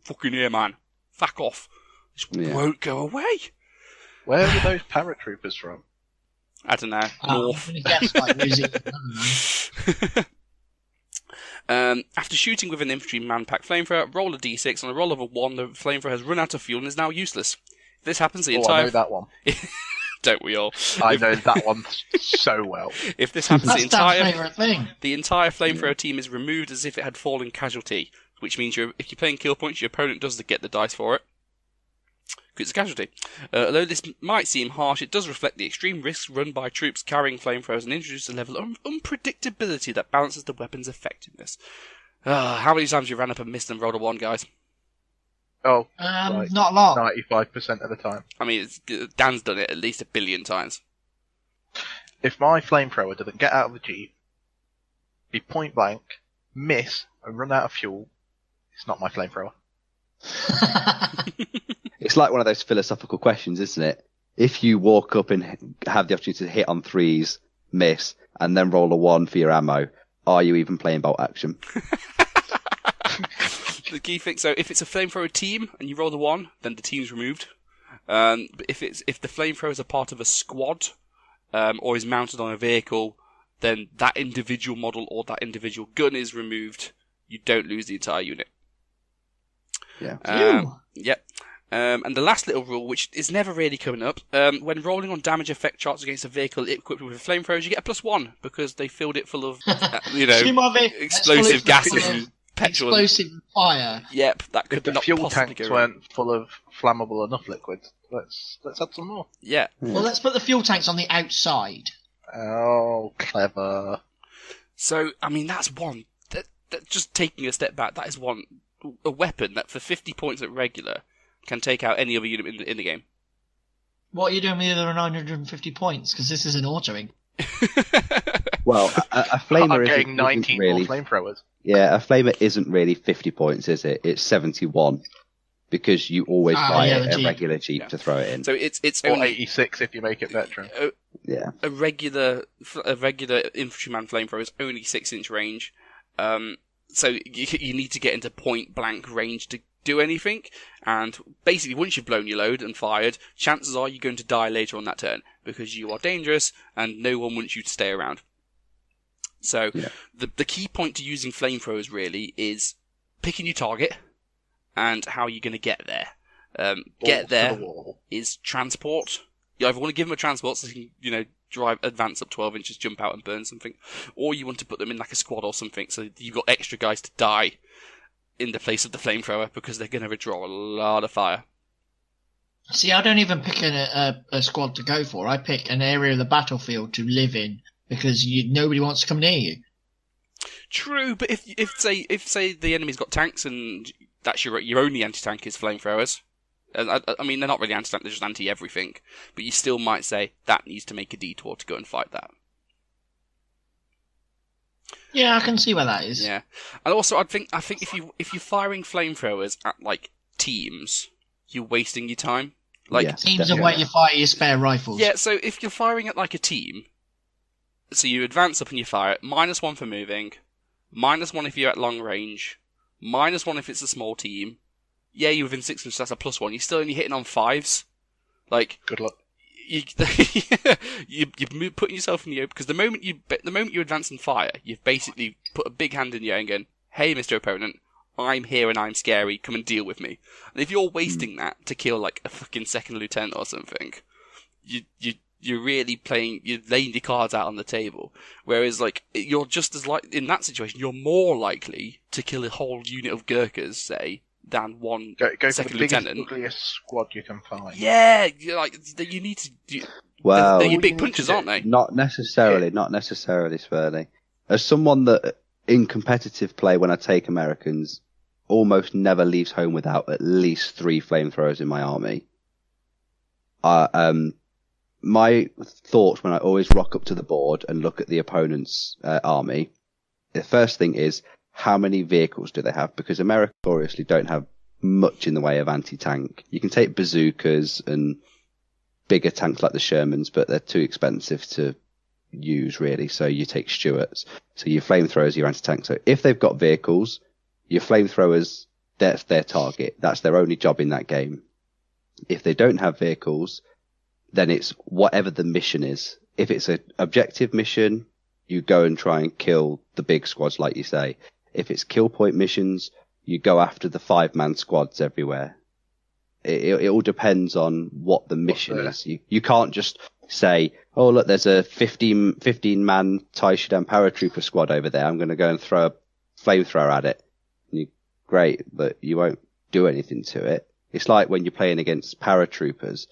fucking here man, fuck off. This won't go away. Where were those paratroopers from? I don't know. North. I'm gonna guess like New Zealand. After shooting with an infantry man-pack flamethrower, roll a d6. On a roll of a 1, the flamethrower has run out of fuel and is now useless. If this happens, the entire... I know that one. Don't we all? I know that one so well. If this happens, That's Dan's favourite thing. The entire flamethrower team is removed as if it had fallen casualty, which means if you're playing kill points, your opponent does get the dice for it. It's a casualty. Although this might seem harsh, it does reflect the extreme risks run by troops carrying flamethrowers and introduce a level of unpredictability that balances the weapon's effectiveness. How many times you ran up and missed and rolled a 1, guys? Oh, not a lot. 95% of the time. I mean, Dan's done it at least 1 billion times. If my flamethrower doesn't get out of the Jeep, be point blank, miss, and run out of fuel, it's not my flamethrower. It's like one of those philosophical questions, isn't it? If you walk up and have the opportunity to hit on 3s, miss, and then roll a 1 for your ammo, are you even playing bolt action? The key thing, so if it's a flamethrower team and you roll the 1, then the team's removed. But if the flamethrower is a part of a squad or is mounted on a vehicle, then that individual model or that individual gun is removed. You don't lose the entire unit. Yeah. Yep. And the last little rule, which is never really coming up, when rolling on damage effect charts against a vehicle equipped with flamethrowers, you get a +1 because they filled it full of, explosive gases and petrol. Explosive fire. Yep, that could If the not fuel possibly tanks go wrong. weren't full of flammable enough liquids, let's add some more. Yeah. Well, let's put the fuel tanks on the outside. Oh, clever. So, I mean, that's one. Just taking a step back, that is a weapon that for 50 points at regular can take out any other unit in the game. What are you doing with the other 950 points? Because this is an autoing. Well, a flamer I'm isn't, getting 19 isn't really. more flamethrowers. Yeah, a flamer isn't really 50 points, is it? It's 71 because you always buy yeah, a the Jeep. regular Jeep to throw it in. So it's Or only 86 if you make it veteran. Yeah. a regular infantryman flamethrower is only 6-inch range. So you need to get into point blank range to do anything, and basically once you've blown your load and fired, chances are you're going to die later on that turn because you are dangerous and no one wants you to stay around. So the key point to using flamethrowers really is picking your target and how you're going to get there. Get there is transport. You either want to give them a transport so they can, advance up 12 inches, jump out and burn something, or you want to put them in like a squad or something so you've got extra guys to die in the place of the flamethrower because they're going to withdraw a lot of fire. See, I don't even pick a squad to go for. I pick an area of the battlefield to live in because nobody wants to come near you. True, but if say the enemy's got tanks and that's your only anti-tank is flamethrowers, and I mean they're not really anti-tank, they're just anti-everything, but you still might say that needs to make a detour to go and fight that. Yeah, I can see where that is. Yeah, and also I think if you're firing flamethrowers at like teams, you're wasting your time. Like Yes, Teams of definitely. where you fire your spare rifles. Yeah, so if you're firing at like a team, so you advance up and you fire it, -1 for moving, -1 if you're at long range, -1 if it's a small team. Yeah, you're within 6 inches, that's a +1. You're still only hitting on 5s. Like, Good luck. you're putting yourself in the open because the moment you advance and fire, you've basically put a big hand in the air and going, "Hey, Mr. Opponent, I'm here and I'm scary. Come and deal with me." And if you're wasting that to kill like a fucking second lieutenant or something, you're really you're laying your cards out on the table. Whereas like you're just as like in that situation, you're more likely to kill a whole unit of Gurkhas, say, than one Go for second the biggest, lieutenant. ugliest squad you can find. Yeah, you need to. Well, they're your all big you need punches, to do- aren't they? not necessarily, Spurlie. As someone that in competitive play, when I take Americans, almost never leaves home without at least 3 flamethrowers in my army. My thought when I always rock up to the board and look at the opponent's army, the first thing is how many vehicles do they have? Because America notoriously don't have much in the way of anti-tank. You can take bazookas and bigger tanks like the Shermans, but they're too expensive to use really. So you take Stuarts. So your flamethrowers, your anti-tank. So if they've got vehicles, your flamethrowers, that's their target. That's their only job in that game. If they don't have vehicles, then it's whatever the mission is. If it's an objective mission, you go and try and kill the big squads, like you say. If it's kill point missions, you go after the 5-man squads everywhere. It all depends on what the mission is. You can't just say, oh, look, there's a 15-man TIE Shidan paratrooper squad over there. I'm going to go and throw a flamethrower at it. Great, but you won't do anything to it. It's like when you're playing against paratroopers.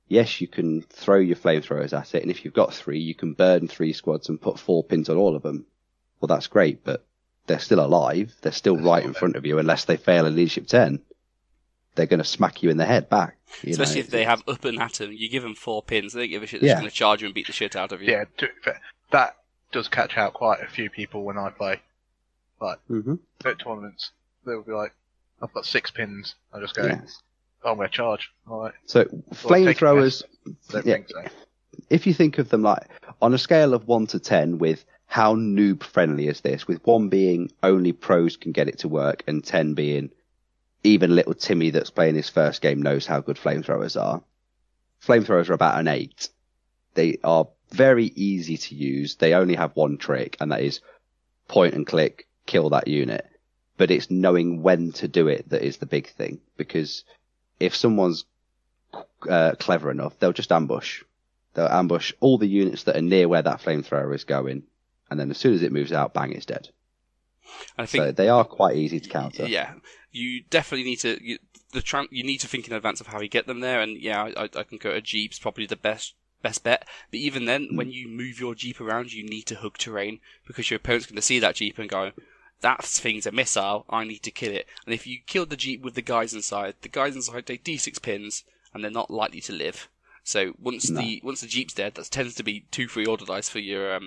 Yes, you can throw your flamethrowers at it, and if you've got 3, you can burn 3 squads and put 4 pins on all of them. Well, that's great, but they're still alive. They're still right in front of you unless they fail a leadership 10. They're going to smack you in the head back. Especially if they have up and at them. You give them 4 pins, they don't give a shit. They're just going to charge you and beat the shit out of you. Yeah, to be fair, that does catch out quite a few people when I play. Like, at tournaments, they'll be like, I've got 6 pins. I just go, I'm going to charge. All right. So flamethrowers, Think so. if you think of them like on a scale of 1 to 10 with how noob friendly is this, with 1 being only pros can get it to work and 10 being even little Timmy that's playing his first game knows how good flamethrowers are. Flamethrowers are about an 8. They are very easy to use. They only have 1 trick, and that is point and click, kill that unit. But it's knowing when to do it that is the big thing, because if someone's clever enough, they'll just ambush. They'll ambush all the units that are near where that flamethrower is going, and then as soon as it moves out, bang, it's dead. I think, so they are quite easy to counter. Yeah, you definitely need to you need to think in advance of how you get them there, and yeah, I concur. A Jeep's probably the best best bet. But even then, when you move your Jeep around, you need to hug terrain because your opponent's going to see that Jeep and go, that thing's a missile, I need to kill it. And if you kill the Jeep with the guys inside take D6 pins and they're not likely to live. So once the Jeep's dead, that tends to be 2 free order dice for your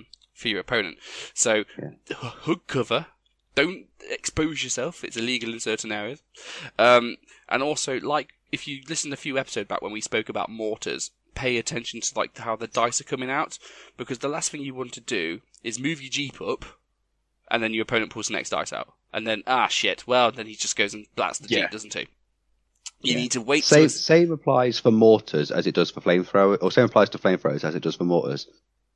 opponent. So hug cover. Don't expose yourself. It's illegal in certain areas. And also, like, if you listen a few episodes back when we spoke about mortars, pay attention to like how the dice are coming out, because the last thing you want to do is move your Jeep up, and then your opponent pulls the next dice out, and then then he just goes and blats the Jeep, doesn't he? You need to wait. Same applies for mortars as it does for flamethrower, or same applies to flamethrowers as it does for mortars.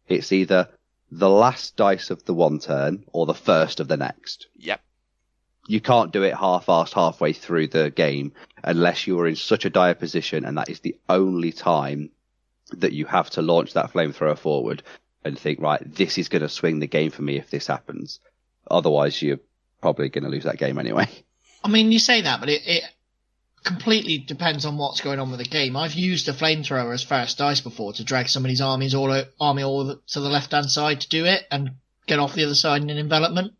It's either the last dice of the one turn or the first of the next. Yep. You can't do it half-assed halfway through the game unless you are in such a dire position, and that is the only time that you have to launch that flamethrower forward and think, right, this is going to swing the game for me if this happens. Otherwise, you're probably going to lose that game anyway. I mean, you say that, but it completely depends on what's going on with the game. I've used a flamethrower as first dice before to drag somebody's army all to the left-hand side to do it and get off the other side in an envelopment.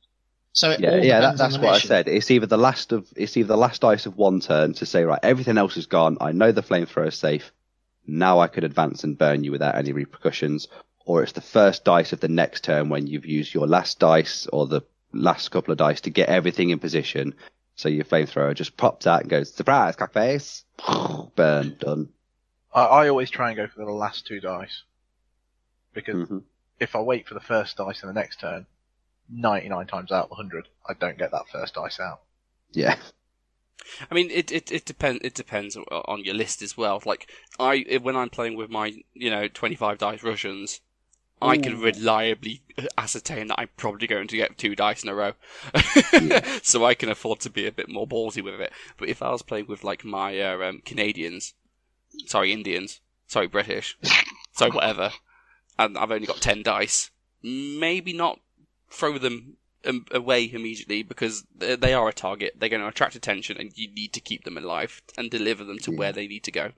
So that's what I said. It's either the last dice of one turn to say, right, everything else is gone. I know the flamethrower is safe. Now I could advance and burn you without any repercussions. Or it's the first dice of the next turn when you've used your last dice or the last couple of dice to get everything in position. So your flamethrower just pops out and goes, surprise, cockface. Burn, done. I always try and go for the last 2 dice. Because if I wait for the first dice in the next turn, 99 times out of 100, I don't get that first dice out. Yeah. I mean, it depends. It depends on your list as well. Like when I'm playing with my 25 dice Russians, I can reliably ascertain that I'm probably going to get 2 dice in a row, so I can afford to be a bit more ballsy with it. But if I was playing with like my Indians, British, whatever, and I've only got 10 dice, maybe not throw them away immediately because they are a target. They're going to attract attention, and you need to keep them alive and deliver them to where they need to go.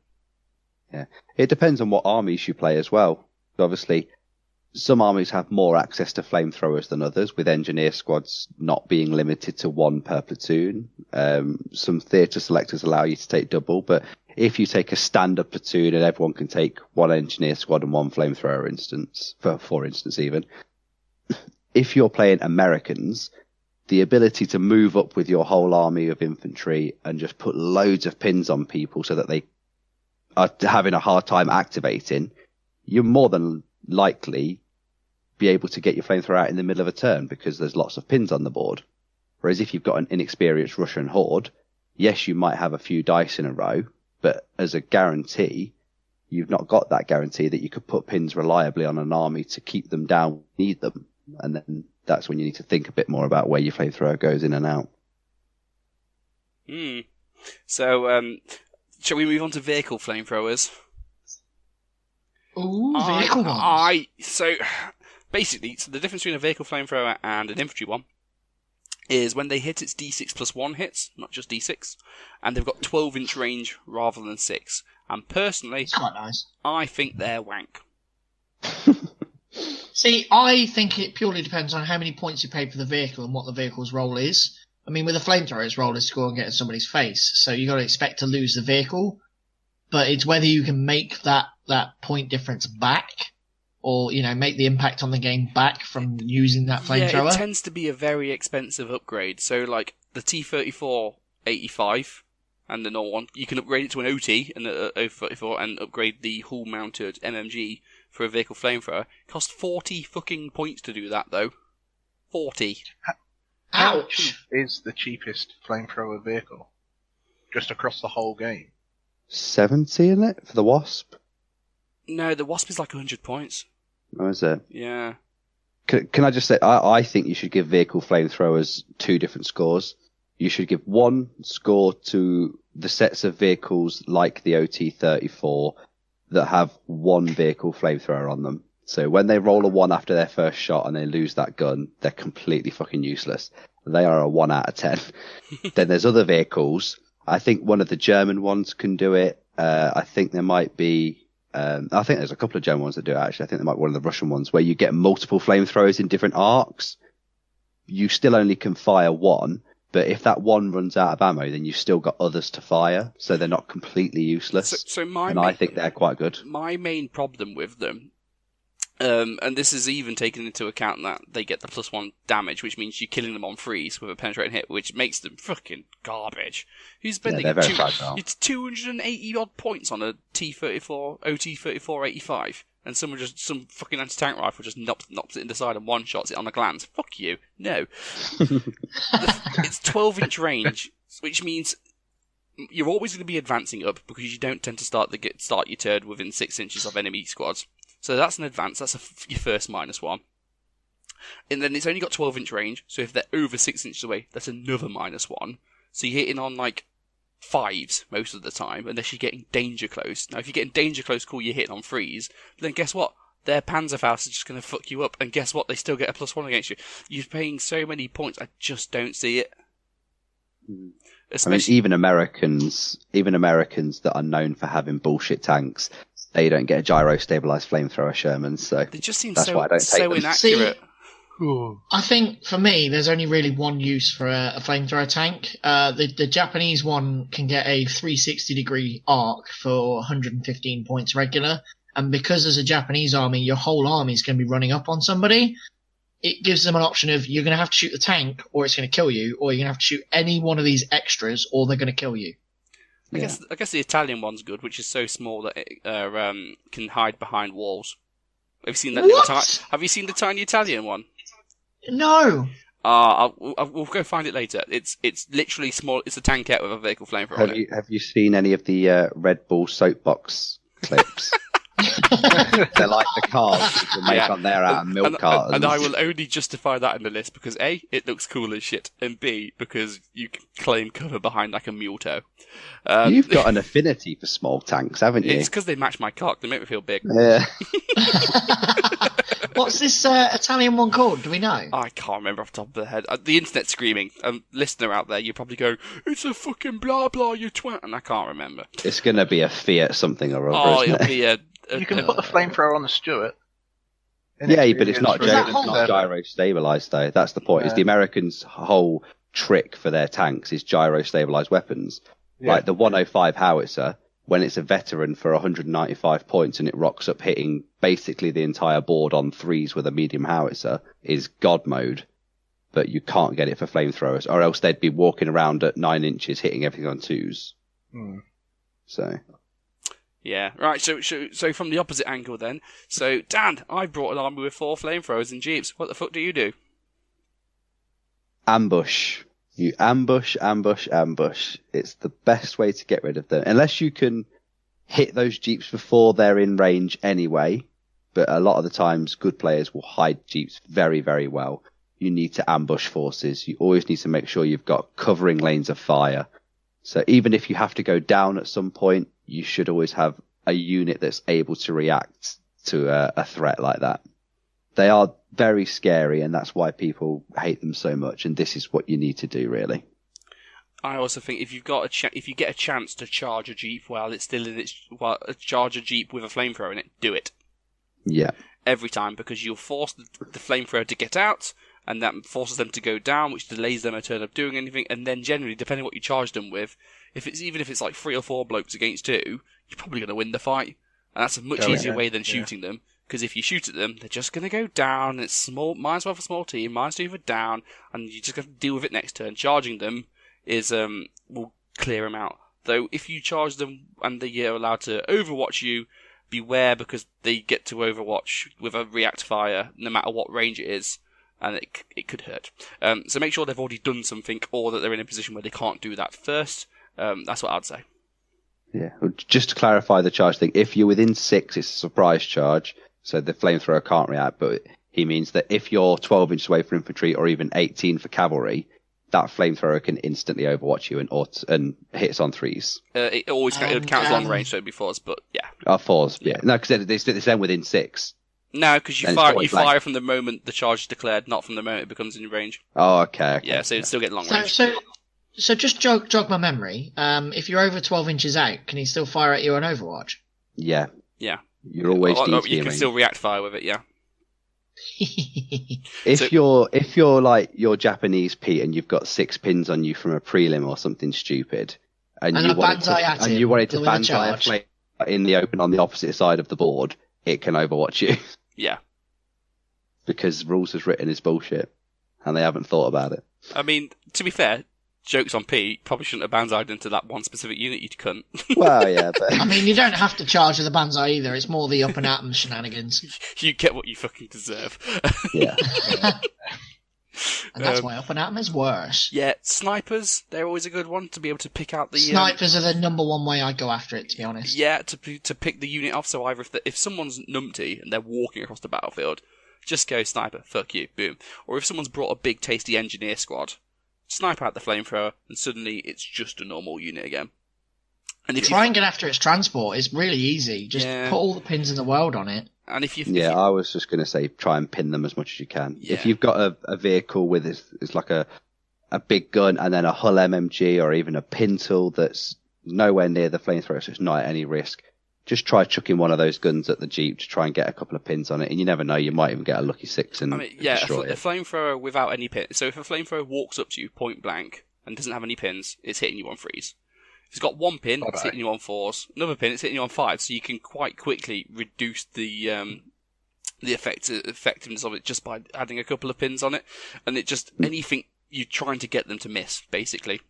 Yeah, it depends on what armies you play as well. Obviously, some armies have more access to flamethrowers than others, with engineer squads not being limited to 1 per platoon. Some theatre selectors allow you to take double, but if you take a standard platoon and everyone can take 1 engineer squad and 1 flamethrower instance, for instance even, if you're playing Americans, the ability to move up with your whole army of infantry and just put loads of pins on people so that they are having a hard time activating, you're more than likely be able to get your flamethrower out in the middle of a turn because there's lots of pins on the board. Whereas if you've got an inexperienced Russian horde, yes, you might have a few dice in a row, but as a guarantee, you've not got that guarantee that you could put pins reliably on an army to keep them down when you need them. And then that's when you need to think a bit more about where your flamethrower goes in and out. So, shall we move on to vehicle flamethrowers? Ooh, vehicle ones. So, basically, the difference between a vehicle flamethrower and an infantry one is when they hit, it's D6 plus 1 hits, not just D6, and they've got 12-inch range rather than 6. And personally, it's quite nice. I think they're wank. See, I think it purely depends on how many points you pay for the vehicle and what the vehicle's role is. I mean, with a flamethrower, its role is to go and get in somebody's face, so you got to expect to lose the vehicle. But it's whether you can make that point difference back, or make the impact on the game back from using that flamethrower. Yeah, it tends to be a very expensive upgrade. So, like the T-34-85 and the normal one, you can upgrade it to an OT and the 034 and upgrade the hull-mounted MMG for a vehicle flamethrower. It costs 40 fucking points to do that, though. 40. How cheap is the cheapest flamethrower vehicle? Just across the whole game? 70 in it for the Wasp? No, the Wasp is like 100 points. Oh, is it? Yeah. Can I just say, I think you should give vehicle flamethrowers 2 different scores. You should give 1 score to the sets of vehicles like the OT-34 that have 1 vehicle flamethrower on them. So when they roll a 1 after their first shot and they lose that gun, they're completely fucking useless. They are a 1 out of 10. Then there's other vehicles. I think one of the German ones can do it. I think there might be I think there's a couple of German ones that do it, actually. I think there might be one of the Russian ones where you get multiple flamethrowers in different arcs. You still only can fire one, but if that one runs out of ammo, then you've still got others to fire, so they're not completely useless. I think they're quite good. My main problem with them, and this is even taken into account that they get the +1 damage, which means you're killing them on freeze with a penetrating hit, which makes them fucking garbage. Who's spending they're very fragile. It's 280 odd points on a T34 OT3485, and some fucking anti-tank rifle just knocks it in the side and one-shots it on a glance. Fuck you. No. It's 12-inch range, which means you're always going to be advancing up because you don't tend to start your turn within 6 inches of enemy squads. So that's an advance. That's your first -1. And then it's only got 12-inch range, so if they're over 6 inches away, that's another -1. So you're hitting on like 5s most of the time, unless you're getting danger close. Now, if you're getting danger close, cool, you're hitting on freeze. But then guess what? Their Panzerfaust is just going to fuck you up, and guess what? They still get a +1 against you. You're paying so many points, I just don't see it. Especially, even Americans that are known for having bullshit tanks, they don't get a gyro-stabilized flamethrower Sherman, so they just seem that's why I don't take them. inaccurate. I think, for me, there's only really one use for a flamethrower tank. The Japanese one can get a 360-degree arc for 115 points regular, and because there's a Japanese army, your whole army is going to be running up on somebody. It gives them an option of you're going to have to shoot the tank, or it's going to kill you, or you're going to have to shoot any one of these extras, or they're going to kill you. I guess the Italian one's good, which is so small that it can hide behind walls. Have you seen that? Have you seen the tiny Italian one? No. We'll go find it later. It's literally small. It's a tankette with a vehicle flamethrower on it. Have you seen any of the Red Bull soapbox clips? They're like the cars people make on there out of milk cartons. And I will only justify that in the list because A, it looks cool as shit, and B, because you can claim cover behind like a mule toe. You've got an affinity for small tanks, haven't you? It's because they match my cock. They make me feel big. Yeah. What's this Italian one called? Do we know? I can't remember off the top of the head. The internet's screaming. Listener out there, you're probably going, "It's a fucking blah blah, you twat," and I can't remember. It's going to be a Fiat something or other. Oh, it'll be a. You can put the flamethrower on the Stuart. Yeah, but it's not gyro stabilized though. That's the point. Is the Americans' whole trick for their tanks is gyro stabilized weapons. Yeah. Like the 105 howitzer, when it's a veteran for 195 points and it rocks up hitting basically the entire board on 3s with a medium howitzer, is God mode. But you can't get it for flamethrowers, or else they'd be walking around at 9 inches hitting everything on 2s. So. Yeah, right, so from the opposite angle then. So, Dan, I brought an army with 4 flamethrowers and jeeps. What the fuck do you do? Ambush. You ambush. It's the best way to get rid of them. Unless you can hit those jeeps before they're in range anyway. But a lot of the times, good players will hide jeeps very, very well. You need to ambush forces. You always need to make sure you've got covering lanes of fire. So even if you have to go down at some point, you should always have a unit that's able to react to a threat like that. They are very scary, and that's why people hate them so much, and this is what you need to do, really. I also think if you get a chance to charge a jeep while it's still in charge a jeep with a flamethrower in it, do it. Yeah. Every time, because you'll force the flamethrower to get out, and that forces them to go down, which delays them a turn of doing anything, and then generally, depending on what you charge them with, even if it's like 3 or 4 blokes against 2, you're probably going to win the fight. And that's a much easier way than shooting them, because if you shoot at them, they're just going to go down, and it's small, -1 for small team, -2 for down, and you just got to deal with it next turn. Charging them will clear them out. Though, if you charge them and they're allowed to overwatch you, beware, because they get to overwatch with a react fire, no matter what range it is, and it could hurt. So make sure they've already done something, or that they're in a position where they can't do that first. That's what I'd say. Yeah, just to clarify the charge thing, if you're within 6, it's a surprise charge, so the flamethrower can't react, but he means that if you're 12 inches away for infantry, or even 18 for cavalry, that flamethrower can instantly overwatch you and hits on 3s. It always counts long range, so it'd be 4s, but yeah. 4s, yeah. No, because it's then within 6. No, because you fire from the moment the charge is declared, not from the moment it becomes in range. Oh, okay. Yeah, so you still get long range. So just jog my memory. If you're over 12 inches out, can he still fire at you on Overwatch? Yeah. Yeah. You're always you DTing. can still react fire with it, yeah. If you're like you're Japanese Pete and you've got 6 pins on you from a prelim or something stupid, and you wanted to banzai a flame in the open on the opposite side of the board, it can overwatch you. Yeah. Because rules as written is bullshit, and they haven't thought about it. I mean, to be fair, jokes on Pete, probably shouldn't have banzai'd into that one specific unit, you'd cunt. Well, yeah, but I mean, you don't have to charge with the banzai either. It's more the up and atom shenanigans. You get what you fucking deserve. yeah. And that's why up and atom is worse. Yeah, snipers, they're always a good one to be able to pick out the... Snipers are the number one way I go after it, to be honest. Yeah, to pick the unit off, so either if someone's numpty and they're walking across the battlefield, just go sniper, fuck you, boom. Or if someone's brought a big tasty engineer squad, snipe out the flamethrower, and suddenly it's just a normal unit again. And if Try and get after its transport. It's really easy. Just put all the pins in the world on it. And I was just going to say, try and pin them as much as you can. Yeah. If you've got a vehicle with it's like a big gun and then a Hull MMG or even a pin tool that's nowhere near the flamethrower, so it's not at any risk, just try chucking one of those guns at the Jeep to try and get a couple of pins on it, and you never know, you might even get a lucky 6 and destroy it. A flamethrower without any pins. So if a flamethrower walks up to you point blank and doesn't have any pins, it's hitting you on 3s. If it's got 1 pin, it's hitting you on 4s. Another pin, it's hitting you on 5s. So you can quite quickly reduce the effectiveness of it just by adding a couple of pins on it. And it just anything you're trying to get them to miss, basically.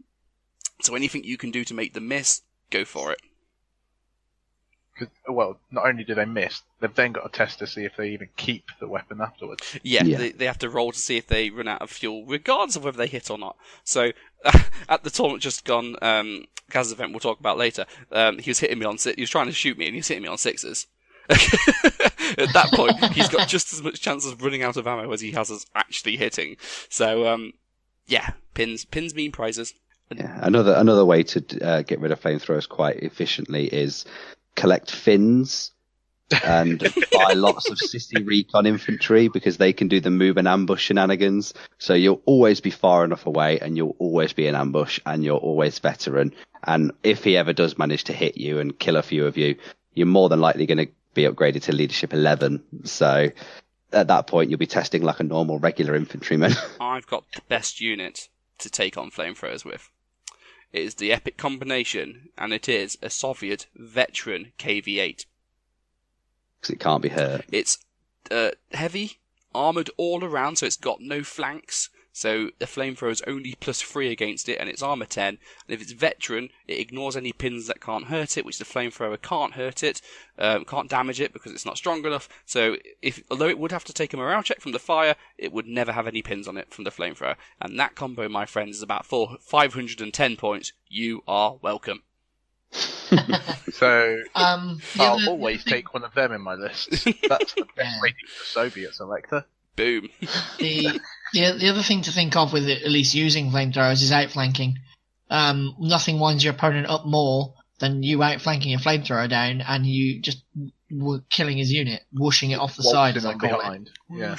So anything you can do to make them miss, go for it. Well, not only do they miss, they've then got to test to see if they even keep the weapon afterwards. Yeah. They have to roll to see if they run out of fuel, regardless of whether they hit or not. So, at the tournament just gone, Gaz's event we'll talk about later, he was hitting me on he was trying to shoot me and he was hitting me on 6s. At that point, he's got just as much chance of running out of ammo as he has as actually hitting. So, pins mean prizes. Yeah, another way to get rid of flamethrowers quite efficiently is collect fins and buy lots of sissy recon infantry, because they can do the move and ambush shenanigans. So you'll always be far enough away and you'll always be in ambush and you're always veteran. And if he ever does manage to hit you and kill a few of you, you're more than likely going to be upgraded to leadership 11. So at that point, you'll be testing like a normal regular infantryman. I've got the best unit to take on flamethrowers with. It is the epic combination, and it is a Soviet veteran KV-8. Because it can't be hurt. It's heavy, armoured all around, so it's got no flanks. So the flamethrower is only +3 against it, and it's armour 10. And if it's veteran, it ignores any pins that can't hurt it, which the flamethrower can't hurt it, can't damage it because it's not strong enough. So although it would have to take a morale check from the fire, it would never have any pins on it from the flamethrower. And that combo, my friends, is about 510 points. You are welcome. So I'll always take one of them in my list. That's the best rating for Soviet selector. Boom. The other thing to think of with it, at least using flamethrowers, is outflanking. Nothing winds your opponent up more than you outflanking a flamethrower down and you just killing his unit, whooshing it off the side, as I call it. Yeah.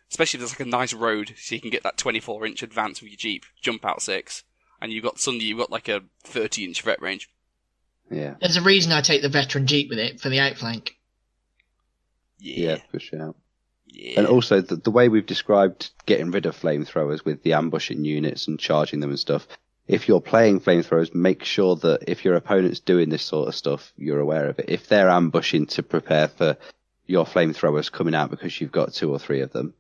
Especially if there's like a nice road, so you can get that 24-inch advance with your Jeep, jump out 6, and you've got like a 30-inch threat range. Yeah. There's a reason I take the veteran Jeep with it, for the outflank. Yeah, for sure. Yeah. And also, the way we've described getting rid of flamethrowers with the ambushing units and charging them and stuff, if you're playing flamethrowers, make sure that if your opponent's doing this sort of stuff, you're aware of it. If they're ambushing to prepare for your flamethrowers coming out because you've got 2 or 3 of them,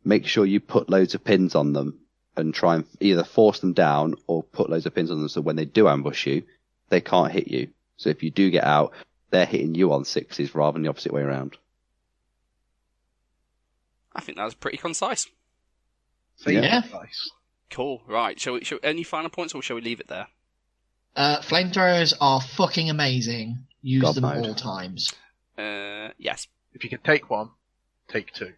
make sure you put loads of pins on them and try and either force them down or put loads of pins on them so when they do ambush you, they can't hit you. So if you do get out, they're hitting you on 6s rather than the opposite way around. I think that was pretty concise. So Yeah. Nice. Cool. Right. Shall we? Any final points, or shall we leave it there? Flamethrowers are fucking amazing. Use God them mode. all times. Yes. If you can take one, take 2.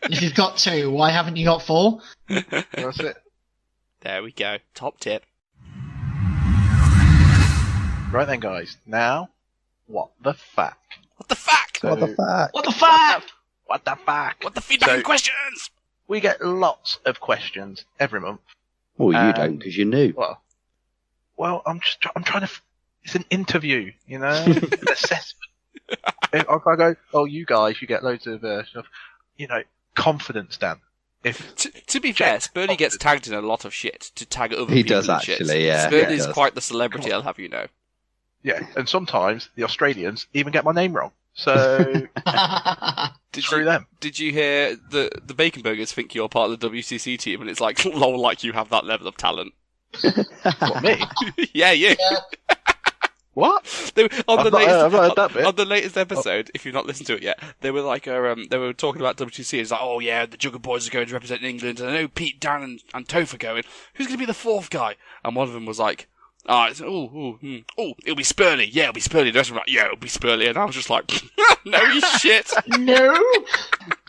If you've got 2, why haven't you got 4? That's it. There we go. Top tip. Right then, guys. Now, what the fuck? What the fuck? So- What the fuck? What the fuck? What the fuck? What the feedback So- and questions? We get lots of questions every month. Well, you don't because you're new. Well, I'm trying to It's an interview, you know, an assessment. If I go, oh, you guys, you get loads of stuff, you know, confidence, Dan. If To be fair, Spurlie gets tagged in a lot of shit to tag other He people does in shit. actually, yeah. Spurlie's he does. quite the celebrity, I'll have you know. yeah, and sometimes the Australians even get my name wrong. So screw them. Did you hear the Bacon Burgers think you're part of the WCC team, and it's like, lol, like you have that level of talent. What, me? Yeah, you. What? They were, I've not heard that bit. on the latest episode, if you've not listened to it yet, they were like, they were talking about WTC. It's like, oh yeah, the Jugger boys are going to represent England, and I know Pete, Dan, and Topher going. Who's going to be the fourth guy? And one of them was like, it'll be Spurlie. Yeah, it'll be Spurlie. The rest of them were like, yeah, it'll be Spurlie. And I was just like, no, you shit. No.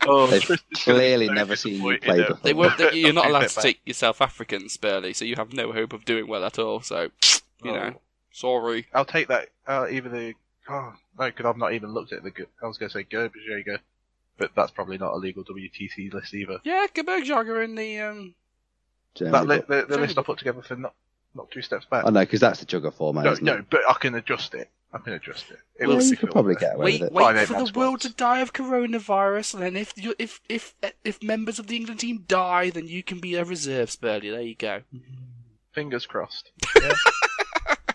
Oh, They've Tris is clearly gonna be never so seen you disappointed play in before. They won't. You're not allowed to Bit take your South African Spurlie, so you have no hope of doing well at all. So, you know, sorry. I'll take that. Either the. Oh, no, because I've not even looked at the. I was going to say Gerbjäger, but that's probably not a legal WTC list either. Yeah, Gebergjager in the Germany, That the list I put together for not 2 steps back. Oh no, because that's the Jugger format, isn't it? But I can adjust it. It Well, will you be could filled probably there. get away with it. Wait Fine, for the everyone's world fault. to die of coronavirus, and then if members of the England team die, then you can be a reserve Spurlie. There you go. Fingers crossed. Yeah.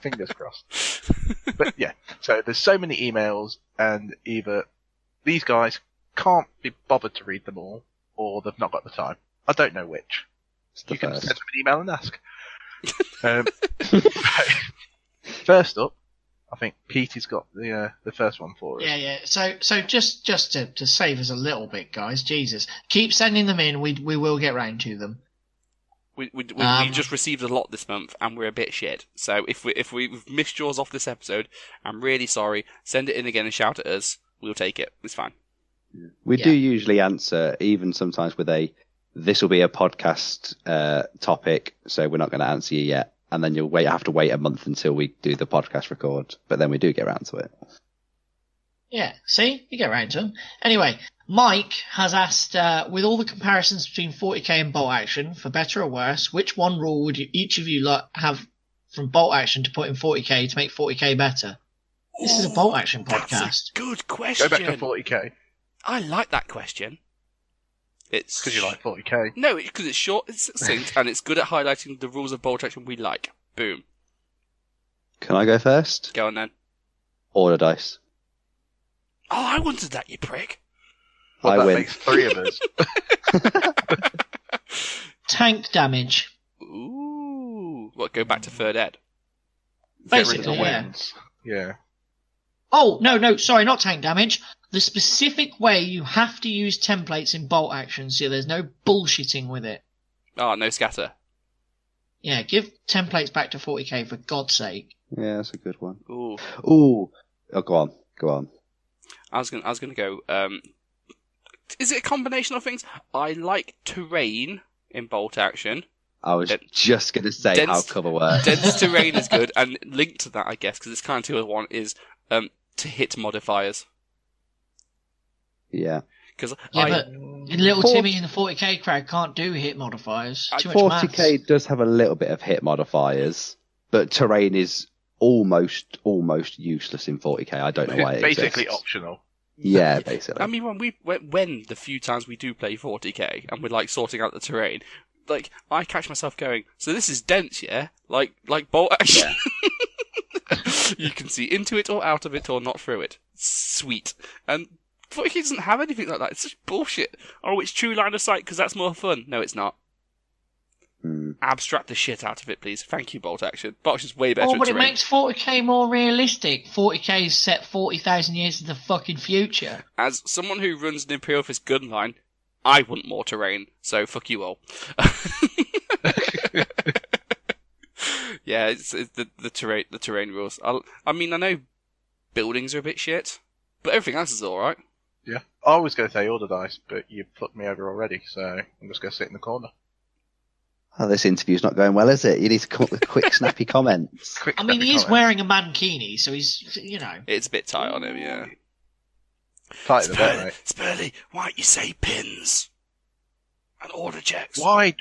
Fingers crossed. But yeah, so there's so many emails, and either these guys can't be bothered to read them all, or they've not got the time. I don't know which. It's the You can first. send them an email and ask. First up, I think Petey's got the first one for us. Yeah. So just to save us a little bit, guys. Jesus, keep sending them in. We will get round to them. We just received a lot this month, and we're a bit shit. So if we've missed yours off this episode, I'm really sorry. Send it in again and shout at us. We'll take it. It's fine. We Yeah. do usually answer, even sometimes with this will be a podcast topic, so we're not going to answer you yet. And then you'll have to wait a month until we do the podcast record. But then we do get around to it. Yeah, see? You get round to them. Anyway, Mike has asked, with all the comparisons between 40k and bolt action, for better or worse, which one rule would each of you have from bolt action to put in 40k to make 40k better? This is a bolt action podcast. That's a good question. Go back to 40k, I like that question. It's because you like 40k. No, because it's short, it's succinct, and it's good at highlighting the rules of bolt action we like. Boom. Can I go first? Go on then. Order dice. Oh, I wanted that, you prick. Well, I that win. makes 3 of us. Tank damage. Ooh. What, go back to third ed? Get rid of Basically, the yeah. wins. Yeah. Oh, no, sorry, not tank damage. The specific way you have to use templates in bolt action, so there's no bullshitting with it. Oh, no scatter. Yeah, give templates back to 40k for God's sake. Yeah, that's a good one. Ooh. Ooh. Oh, go on. I was gonna go. Is it a combination of things? I like terrain in bolt action. I was just going to say dense- how cover works. Dense terrain is good, and linked to that, I guess, because it's kind of 2-1 is to hit modifiers. Yeah. Because Yeah, but little Timmy in the 40k crowd can't do hit modifiers. Too much 40k maths. does have a little bit of hit modifiers, but terrain is almost useless in 40k. I don't know why it Basically exists. optional. Yeah, basically. I mean, when the few times we do play 40k and we're like sorting out the terrain, like I catch myself going, so this is dense, yeah, like bolt action. You can see into it or out of it or not through it. Sweet. And 40k doesn't have anything like that. It's just bullshit. Oh, it's true line of sight because that's more fun. No, it's not. Abstract the shit out of it, please. Thank you, bolt action. Bolt action's way better Oh, at but it terrain. makes 40k more realistic. 40k is set 40,000 years into the fucking future. As someone who runs an Imperial Fist gun line, I want more terrain, so fuck you all. Yeah, it's the terrain rules. I mean, I know buildings are a bit shit, but everything else is alright. Yeah. I was going to say order dice, but you put me over already, so I'm just going to sit in the corner. Oh, this interview's not going well, is it? You need to come up with quick, snappy comments. Quick, I mean, snappy he is comment. wearing a mankini, so he's, you know. It's a bit tight on him, yeah. Tight the bit, mate. Spurlie, why don't you say pins? And order checks. Why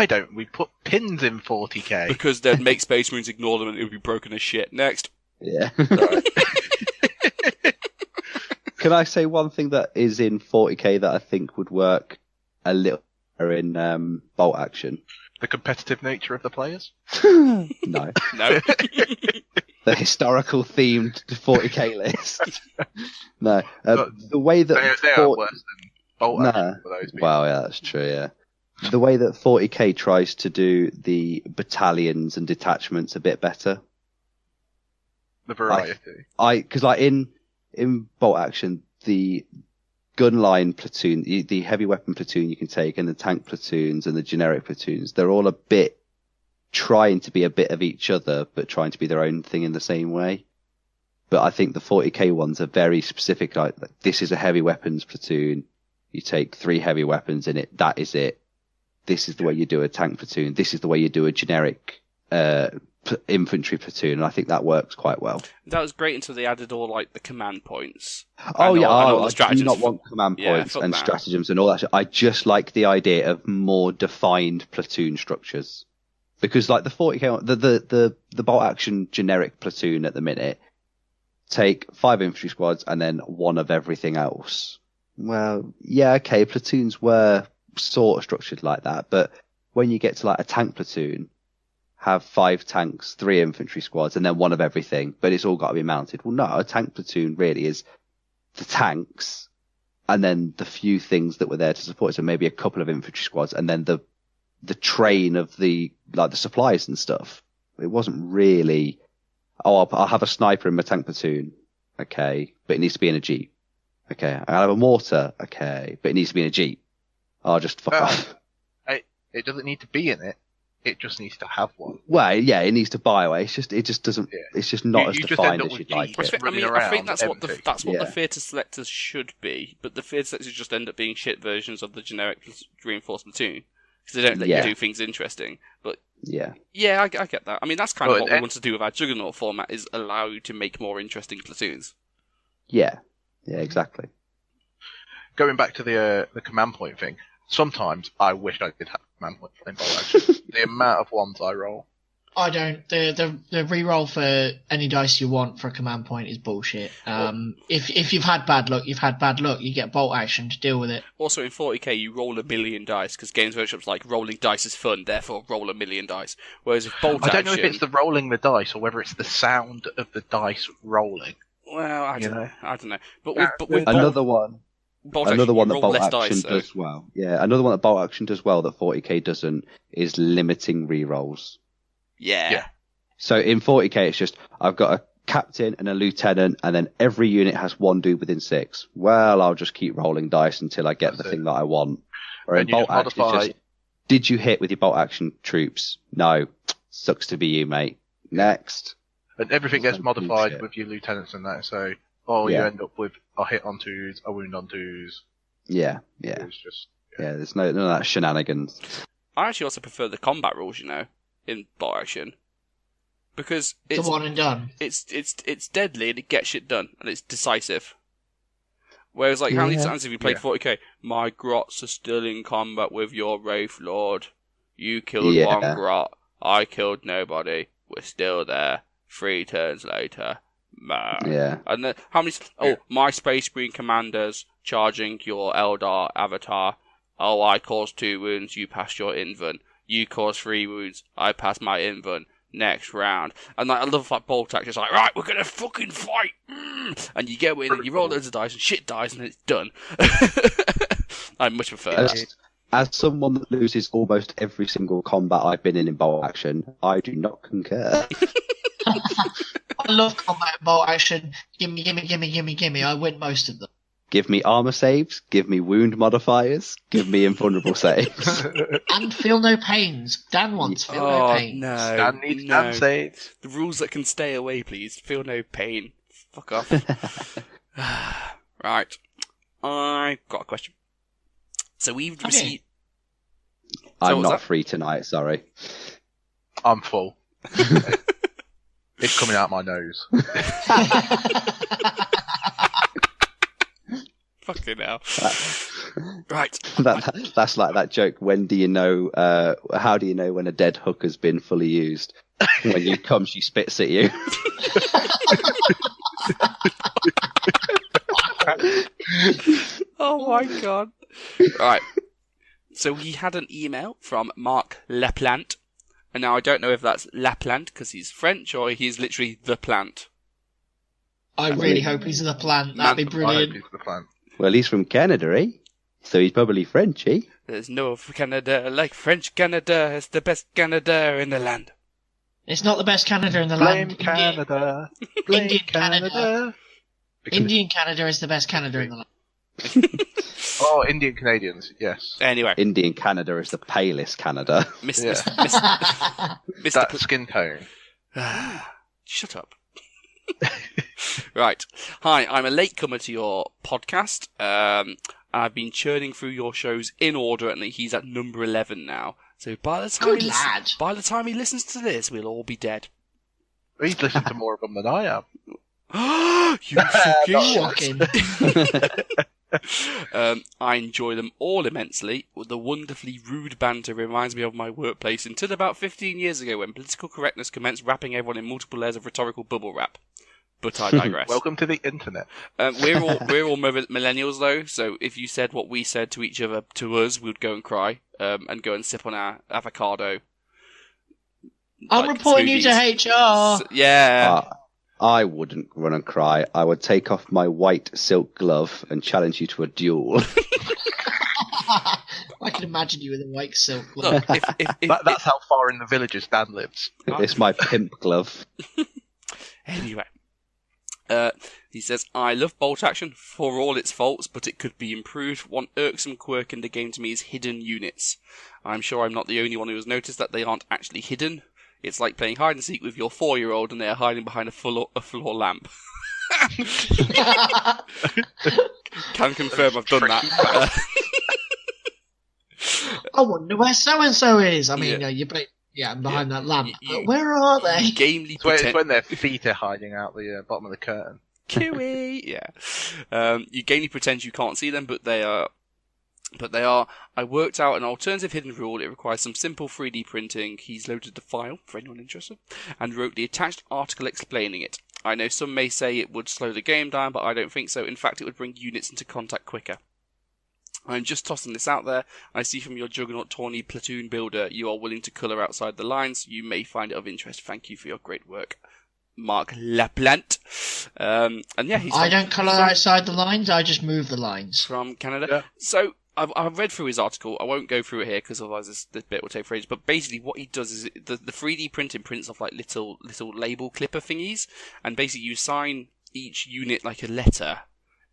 don't we put pins in 40k? Because they'd make Space Marines ignore them and it would be broken as shit. Next. Yeah. Right. Can I say one thing that is in 40k that I think would work a little better in bolt action? The competitive nature of the players? No. No. The historical themed 40k list. No. But The way that they are worse than bolt action for those people. Well, yeah, that's true, yeah. The way that 40k tries to do the battalions and detachments a bit better. The variety. Because like in bolt action, the gun line platoon, the heavy weapon platoon you can take, and the tank platoons and the generic platoons, they're all a bit trying to be a bit of each other, but trying to be their own thing in the same way. But I think the 40k ones are very specific. Like this is a heavy weapons platoon. You take 3 heavy weapons in it. That is it. This is the way you do a tank platoon. This is the way you do a generic infantry platoon. And I think that works quite well. That was great until they added all like the command points. Oh yeah, all the I do stratagems. not want command points and that. stratagems and all that shit. I just like the idea of more defined platoon structures. Because like the 40k, the bolt action generic platoon at the minute, take 5 infantry squads and then 1 of everything else. Well, yeah, okay, platoons were sort of structured like that, but when you get to like a tank platoon, have 5 tanks, 3 infantry squads, and then 1 of everything, but it's all got to be mounted. Well, no, a tank platoon really is the tanks, and then the few things that were there to support it, so maybe a couple of infantry squads, and then the train of the supplies and stuff. It wasn't really, I'll have a sniper in my tank platoon, okay, but it needs to be in a jeep. Okay, I'll have a mortar, okay, but it needs to be in a jeep. I'll just fuck off. It doesn't need to be in it. It just needs to have one. Well, yeah, it needs to buy away. It just doesn't. Yeah. It's just not as defined as you'd like it. I think that's what the theatre selectors should be, but the theatre selectors just end up being shit versions of the generic reinforced platoon because they don't let you do things interesting. But yeah, I get that. I mean, that's kind of what we want to do with our Juggernaut format: is allow you to make more interesting platoons. Yeah, exactly. Going back to the command point thing. Sometimes I wish I did have a command point in bolt action. The amount of ones I roll. I don't. The reroll for any dice you want for a command point is bullshit. If you've had bad luck, you've had bad luck. You get bolt action to deal with it. Also in 40k, you roll 1,000,000 dice because Games Workshop's like rolling dice is fun, therefore roll 1,000,000 dice. Whereas with bolt action, I don't know if it's the rolling the dice or whether it's the sound of the dice rolling. Well, I don't know. But with another one. Another one that bolt action does well. Yeah, another one that bolt action does well that 40k doesn't is limiting rerolls. Yeah. So in 40k, it's just I've got a captain and a lieutenant, and then every unit has 1 dude within 6. Well, I'll just keep rolling dice until I get the thing that I want. Or in bolt action, it's just, did you hit with your bolt action troops? No. Sucks to be you, mate. Next. And everything gets modified with your lieutenants and that, so... you end up with a hit on 2s, a wound on 2s. Yeah. It's just, there's none of that shenanigans. I actually also prefer the combat rules, in bolt action. Because it's... the one and done. It's deadly and it gets shit done, and it's decisive. Whereas, like, how many times have you played 40k? My grots are still in combat with your Wraith Lord. You killed 1 grot. I killed nobody. We're still there. 3 turns later. Yeah. And then, how many... my Space Marine commanders charging your Eldar avatar. Oh, I caused 2 wounds, you passed your invuln. You caused 3 wounds, I passed my invuln. Next round. And I love like bolt action. It's like, right, we're gonna fucking fight. And you go in and you roll loads of dice and shit dies and it's done. I much prefer that. As someone that loses almost every single combat I've been in bolt action, I do not concur. I love combat bolt action. Gimme. I win most of them. Give me armor saves, give me wound modifiers, give me invulnerable saves. And feel no pains. Dan wants feel no pains. No, Dan needs Dan saves. The rules that can stay away, please. Feel no pain. Fuck off. Right. I've got a question. So we've received... I'm not free tonight, sorry. I'm full. It's coming out my nose. Fucking hell. Right. That's like that joke. When do you know? How do you know when a dead hook has been fully used? When you come, she spits at you. Oh my god. Right. So he had an email from Mark Laplant. And now I don't know if that's Laplant because he's French or he's literally the plant. I really hope he's the plant. That'd be I hope brilliant. he's the plant. Well, he's from Canada, eh? So he's probably French, eh? There's no Canada like French Canada. It's the best Canada in the land. It's not the best Canada in the Blame land. Canada. Blame Indian Canada. Canada. Because- Indian Canada is the best Canada in the land. Oh, Indian Canadians, yes. Anyway, Indian Canada is the palest Canada. Mr. Yeah. Mr. That skin tone. Shut up. Right. Hi, I'm a latecomer to your podcast. I've been churning through your shows in order, and he's at number 11 now. So by the time Good lad. by the time he listens to this, we'll all be dead. He's listened to more of them than I have. You fucking Shocking. I enjoy them all immensely. The wonderfully rude banter reminds me of my workplace until about 15 years ago when political correctness commenced wrapping everyone in multiple layers of rhetorical bubble wrap. But I digress. Welcome to the internet. We're all millennials though, so if you said what we said to each other to us, we'd go and cry and go and sip on our avocado. I'm like reporting you to smoothies. HR. Yeah. I wouldn't run and cry. I would take off my white silk glove and challenge you to a duel. I can imagine you with a white silk glove. Look, That's how far in the villages Dad lives. It's my pimp glove. Anyway. He says, I love bolt action for all its faults, but it could be improved. One irksome quirk in the game to me is hidden units. I'm sure I'm not the only one who has noticed that they aren't actually hidden. It's like playing hide and seek with your 4-year-old and they are hiding behind a floor lamp. Can confirm I've done that. I wonder where so-and-so is. I mean, Yeah. I'm behind that lamp. You- But where are they? Gamely It's when their feet are hiding out the bottom of the curtain. Kiwi, yeah. You gamely pretend you can't see them, but they are. I worked out an alternative hidden rule. It requires some simple 3D printing. He's loaded the file for anyone interested, and wrote the attached article explaining it. I know some may say it would slow the game down, but I don't think so. In fact, it would bring units into contact quicker. I'm just tossing this out there. I see from your Juggernaut Tourney platoon builder you are willing to colour outside the lines. You may find it of interest. Thank you for your great work. Mark Laplant. And yeah, he's I don't colour outside the lines, I just move the lines. from Canada. Yeah. So I've read through his article. I won't go through it here because otherwise this bit will take for ages. But basically, what he does is the 3D printing prints off like little label clipper thingies, and basically you sign each unit like a letter,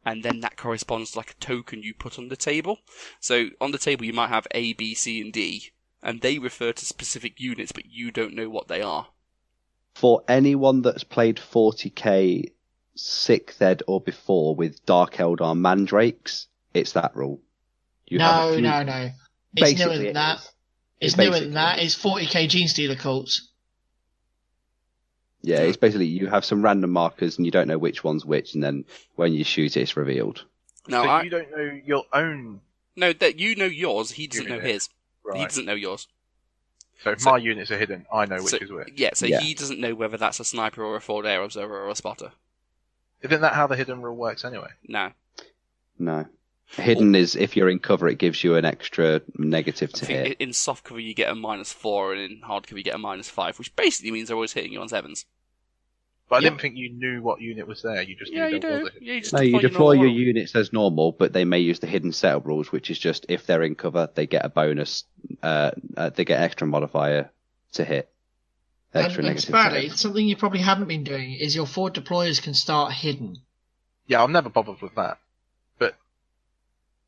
and then that corresponds to like a token you put on the table. So on the table you might have A, B, C, and D, and they refer to specific units, but you don't know what they are. For anyone that's played 40k 6th Ed or before with Dark Eldar Mandrakes, it's that rule. No. It's Basically, newer than it that. is. It's Basically newer than that. it It's 40k Gene Stealer cults. Yeah, it's basically you have some random markers and you don't know which one's which, and then when you shoot it, it's revealed. No, So you don't know your own. no, that you know yours. He doesn't know Unit. his. He Right. doesn't know yours. So if So- my units are hidden, I know which is which. Yeah, so Yeah. he doesn't know whether that's a sniper or a forward air observer or a spotter. Isn't that how the hidden rule works anyway? No. No. Hidden is if you're in cover, it gives you an extra negative I to think hit. in soft cover you get a -4, and in hard cover you get a -5, which basically means they're always hitting you on 7s. But I Yeah. didn't think you knew what unit was there. You just Yeah, knew you there do. was a hidden. Yeah, you just No, you your deploy your normal- units as normal, but they may use the hidden setup rules, which is just if they're in cover, they get a bonus. They get extra modifier to hit. Extra And negative. Spurlie, to hit. something you probably haven't been doing is your forward deployers can start hidden. Yeah, I'm never bothered with that. But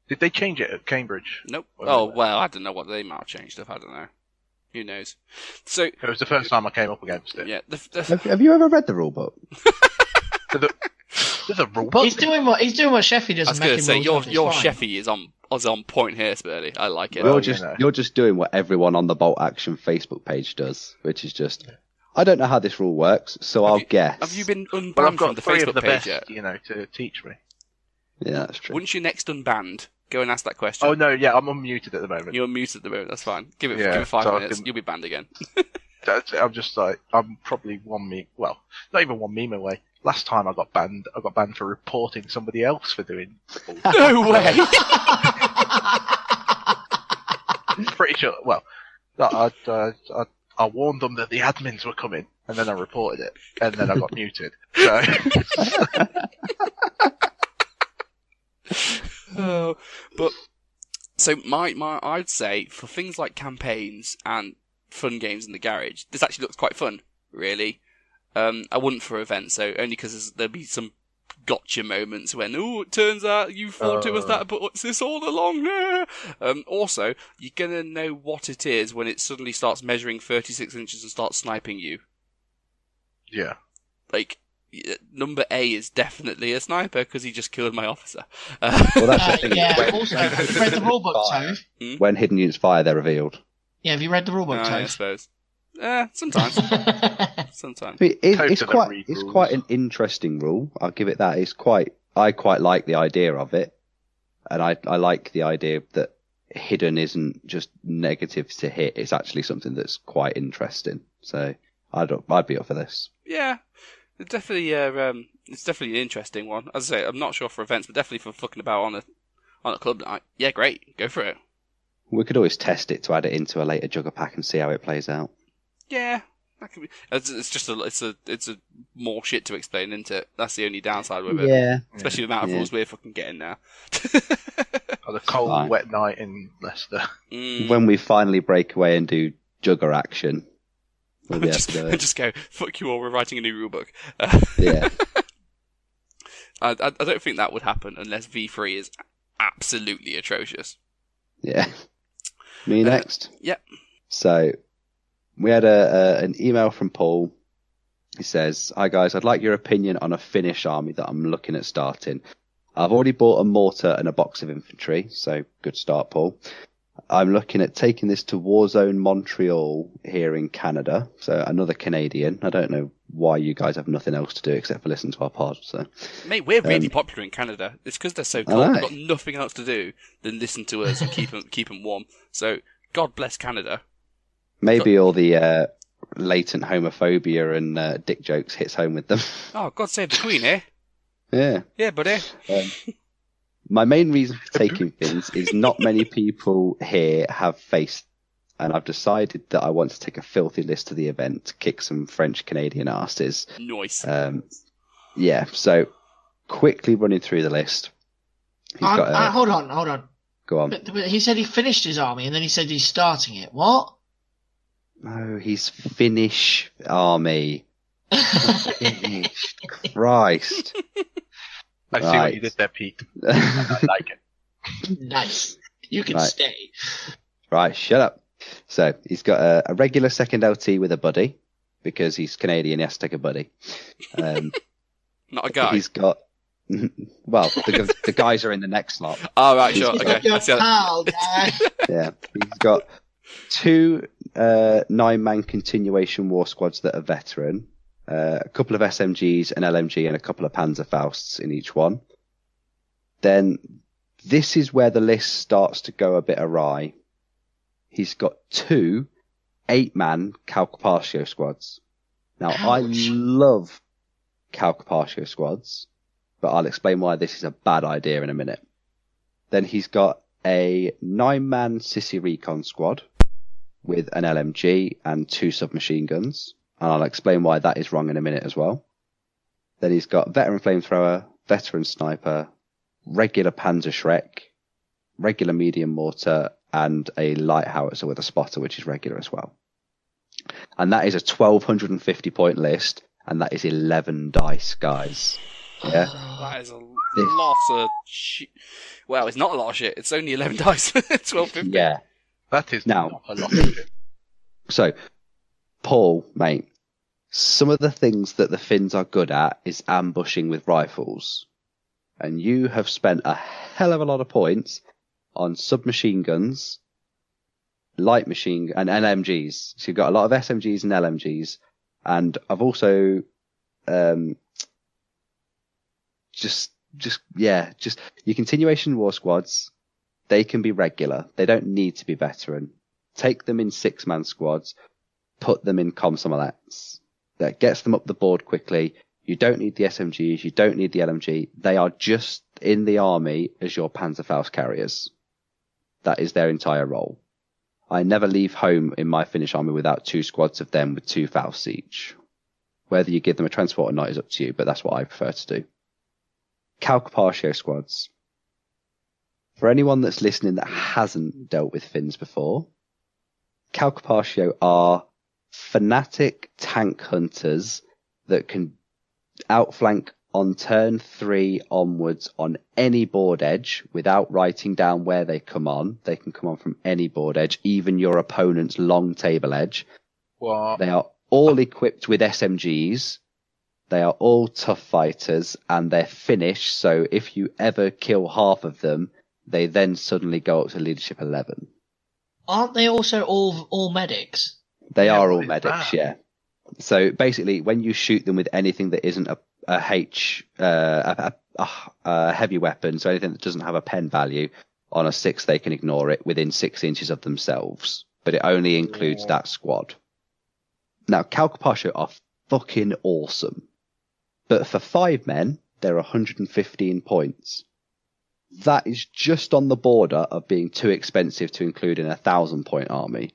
did they change it at Cambridge? Nope. Or Oh, did they? well, I don't know what they might have changed stuff. I don't know. Who knows? So, It was the first time I came up against it. yeah, Have you ever read the rule book? There's a rule book. He's doing what Sheffy does. I was and going to making say, rules your up, it's fine. Sheffy is on point here, Spurlie. I like it. Well, You're just doing what everyone on the Bolt Action Facebook page does, which is just I don't know how this rule works, so I'll guess. Have you been Well, I've unbanned got from the three Facebook of the page best, yet? to teach me. Yeah, that's true. Once you're next unbanned, Go and ask that question. Oh no, yeah, I'm unmuted at the moment. You're muted at the moment. That's fine. Give it 5 so minutes. You'll be banned again. I'm just like, I'm probably one meme. Well, not even one meme away. Last time I got banned for reporting somebody else for doing. No way. Pretty sure. Well, I warned them that the admins were coming, and then I reported it, and then I got muted. So. Oh, but so my I'd say for things like campaigns and fun games in the garage, this actually looks quite fun, really. I wouldn't for events, so only because there'll be some gotcha moments when, it turns out you thought it was that, but what's this all along? Also, you're gonna know what it is when it suddenly starts measuring 36 inches and starts sniping you. Yeah. Like, number A is definitely a sniper because he just killed my officer. Well, that's the thing. Yeah, When- also, have you read the rulebook, Tove? When hidden units fire, they're revealed. Yeah, have you read the rulebook, I Tove? suppose. Sometimes. Sometimes. I mean, it's Totes don't read it's rules. quite an interesting rule. I'll give it that. I quite like the idea of it, and I like the idea that hidden isn't just negative to hit. It's actually something that's quite interesting. So I'd be up for this. Yeah, it's definitely an interesting one. As I say, I'm not sure for events, but definitely for fucking about on a club night. Yeah, great, go for it. We could always test it to add it into a later Jugger pack and see how it plays out. Yeah, that could be. It's just it's a more shit to explain, isn't it? That's the only downside with it. Yeah. Especially the amount of Yeah. rules we're fucking getting now. On a cold, Fine. wet night in Leicester. When we finally break away and do Jugger action, we'll be able to do it. just go, fuck you all, we're writing a new rulebook. Yeah. I don't think that would happen unless V3 is absolutely atrocious. Yeah. Me next? Yep. So, we had an email from Paul. He says, "Hi guys, I'd like your opinion on a Finnish army that I'm looking at starting. I've already bought a mortar and a box of infantry, so good start, Paul. I'm looking at taking this to Warzone Montreal here in Canada, so another Canadian. I don't know why you guys have nothing else to do except for listen to our pod. So, Mate, we're really popular in Canada. It's because they're so cold. They've got nothing else to do than listen to us and keep them warm. So, God bless Canada. maybe all the latent homophobia and dick jokes hits home with them. Oh, God save the Queen, eh? Yeah. Yeah, buddy. My main reason for taking things is not many people here have faced, and I've decided that I want to take a filthy list to the event to kick some French Canadian asses. Nice. Yeah, so quickly running through the list. He's got Hold on. Go on. But he said he finished his army, and then he said he's starting it. What? No, he's Finnish army. Finnish. Christ. I see what you did there, Pete. I like it. Nice. You can Right. stay. Right, shut up. So he's got a regular second LT with a buddy because he's Canadian. He has to take a buddy. Not a guy. He's got. Well, the guys are in the next slot. Oh, right, sure. He's Okay. not your I see that. pal, guy. Yeah, he's got 2 9-man continuation war squads that are veteran, a couple of SMGs, an LMG, and a couple of Panzerfausts in each one. Then this is where the list starts to go a bit awry. He's got 2 8-man Calcapatio squads. Now, I love Calcapatio squads, but I'll explain why this is a bad idea in a minute. Then he's got a 9-man Sissy Recon squad with an LMG and 2 submachine guns, and I'll explain why that is wrong in a minute as well. Then he's got veteran flamethrower, veteran sniper, regular Panzer Shrek, regular medium mortar, and a light howitzer with a spotter, which is regular as well. And that is a 1,250 point list, and that is 11 dice, guys. Yeah. That is a lot of shit. Well, it's not a lot of shit. It's only 11 dice. 1250. Yeah. That is Now- not a lot of it. So, Paul, mate, some of the things that the Finns are good at is ambushing with rifles. And you have spent a hell of a lot of points on submachine guns, light machine, and LMGs. So you've got a lot of SMGs and LMGs. And I've also, just your continuation war squads They can be regular. They don't need to be veteran. Take them in 6-man squads, put them in Komsomolets. That gets them up the board quickly. You don't need the SMGs, you don't need the LMG. They are just in the army as your Panzerfaust carriers. That is their entire role. I never leave home in my Finnish army without 2 squads of them with 2 Fausts each. Whether you give them a transport or not is up to you, but that's what I prefer to do. Calcapatio squads. For anyone that's listening that hasn't dealt with Finns before, Calcapatio are fanatic tank hunters that can outflank on turn 3 onwards on any board edge without writing down where they come on. They can come on from any board edge, even your opponent's long table edge. What? They are all equipped with SMGs. They are all tough fighters, and they're Finnish, so if you ever kill half of them, they then suddenly go up to leadership 11. Aren't they also all medics? They Yeah, are what all is medics, that? yeah. So basically, when you shoot them with anything that isn't a heavy weapon, so anything that doesn't have a pen value, on a 6 they can ignore it within 6 inches of themselves. But it only includes that squad. Now, Calcapatio are fucking awesome. But for 5 men, they're 115 points. That is just on the border of being too expensive to include in a 1,000-point army.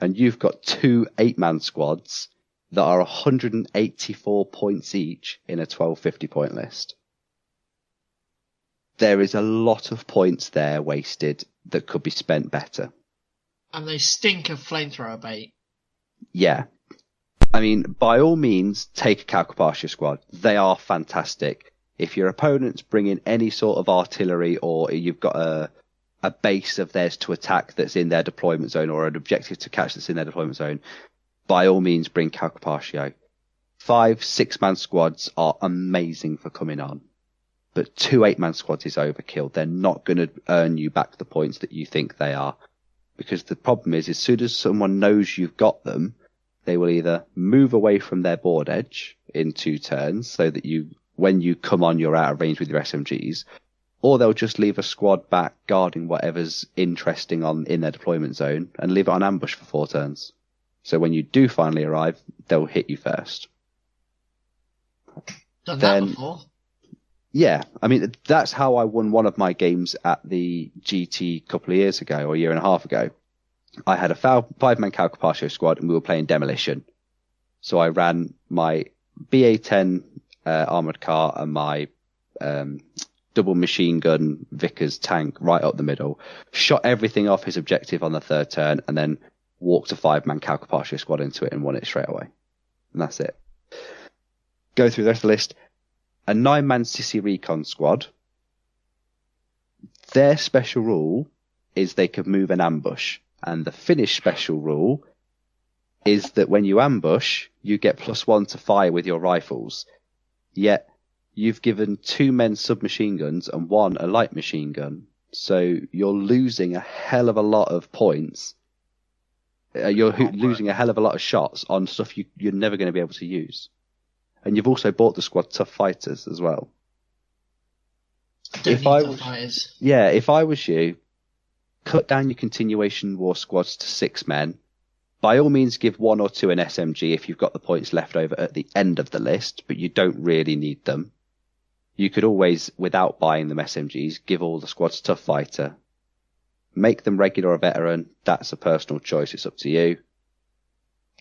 And you've got 2 8-man squads that are 184 points each in a 1250-point list. There is a lot of points there wasted that could be spent better. And they stink of flamethrower bait. Yeah. I mean, by all means, take a Calcapatio squad. They are fantastic. If your opponent's bringing any sort of artillery, or you've got a base of theirs to attack that's in their deployment zone, or an objective to catch that's in their deployment zone, by all means bring Calcapatio. 5 6-man squads are amazing for coming on. But 2 8-man squads is overkill. They're not going to earn you back the points that you think they are. Because the problem is, as soon as someone knows you've got them, they will either move away from their board edge in 2 turns, so that when you come on, you're out of range with your SMGs, or they'll just leave a squad back guarding whatever's interesting in their deployment zone and leave it on ambush for 4 turns. So when you do finally arrive, they'll hit you first. Done that before. Yeah, I mean, that's how I won one of my games at the GT a couple of years ago, or a year and a half ago. I had a 5-man Calcapatio squad, and we were playing Demolition. So I ran my BA-10 armoured car and my double machine gun Vickers tank right up the middle, shot everything off his objective on the 3rd turn, and then walked a 5-man Calcapatio squad into it and won it straight away. And that's it. Go through the rest of the list. A 9-man Sissy Recon squad. Their special rule is they can move an ambush. And the Finnish special rule is that when you ambush, you get +1 to fire with your rifles. Yet, you've given 2 men submachine guns and 1 a light machine gun. So you're losing a hell of a lot of points. You're losing a hell of a lot of shots on stuff you're never going to be able to use. And you've also bought the squad tough fighters as well. If I was you, cut down your continuation war squads to 6 men. By all means, give 1 or 2 an SMG if you've got the points left over at the end of the list, but you don't really need them. You could always, without buying them SMGs, give all the squads tough fighter. Make them regular or veteran. That's a personal choice. It's up to you.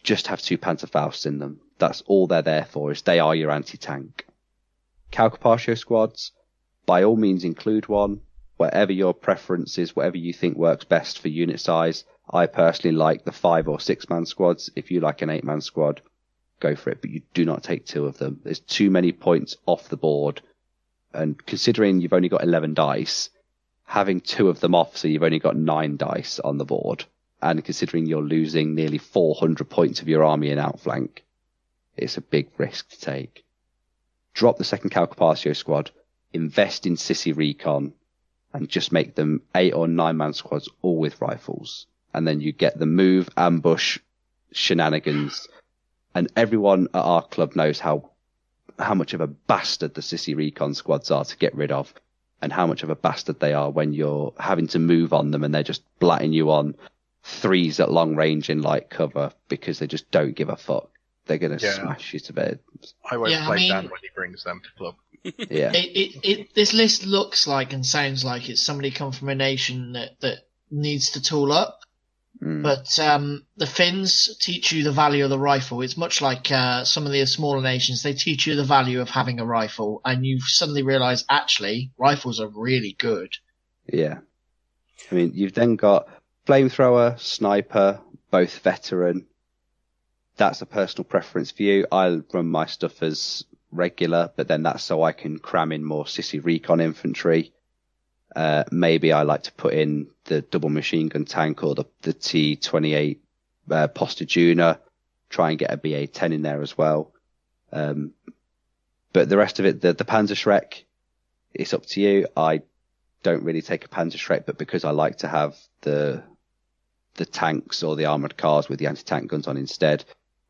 Just have 2 Panzerfausts in them. That's all they're there for, is they are your anti-tank. Calcapatio squads, by all means include 1. Whatever your preference is, whatever you think works best for unit size. I personally like the 5 or 6-man squads. If you like an 8-man squad, go for it. But you do not take 2 of them. There's too many points off the board. And considering you've only got 11 dice, having 2 of them off, so you've only got 9 dice on the board, and considering you're losing nearly 400 points of your army in outflank, it's a big risk to take. Drop the 2nd Calcapatio squad, invest in Sissy Recon, and just make them 8 or 9-man squads, all with rifles. And then you get the move, ambush, shenanigans. And everyone at our club knows how much of a bastard the Sissy Recon squads are to get rid of. and how much of a bastard they are when you're having to move on them and they're just blatting you on 3s at long range in light cover because they just don't give a fuck. They're going to smash you to bed. I won't play Dan when he brings them to club. Yeah. This list looks like and sounds like it's somebody come from a nation that needs to tool up. But the Finns teach you the value of the rifle. It's much like some of the smaller nations. They teach you the value of having a rifle, and you suddenly realise, actually, rifles are really good. Yeah. I mean, you've then got flamethrower, sniper, both veteran. That's a personal preference for you. I run my stuff as regular, but then that's so I can cram in more sissy recon infantry. Maybe I like to put in the double machine gun tank or the T-28 Postaguna, try and get a BA-10 in there as well. But the rest of it, the Panzerschreck, it's up to you. I don't really take a Panzerschreck, but because I like to have the tanks or the armoured cars with the anti-tank guns on instead.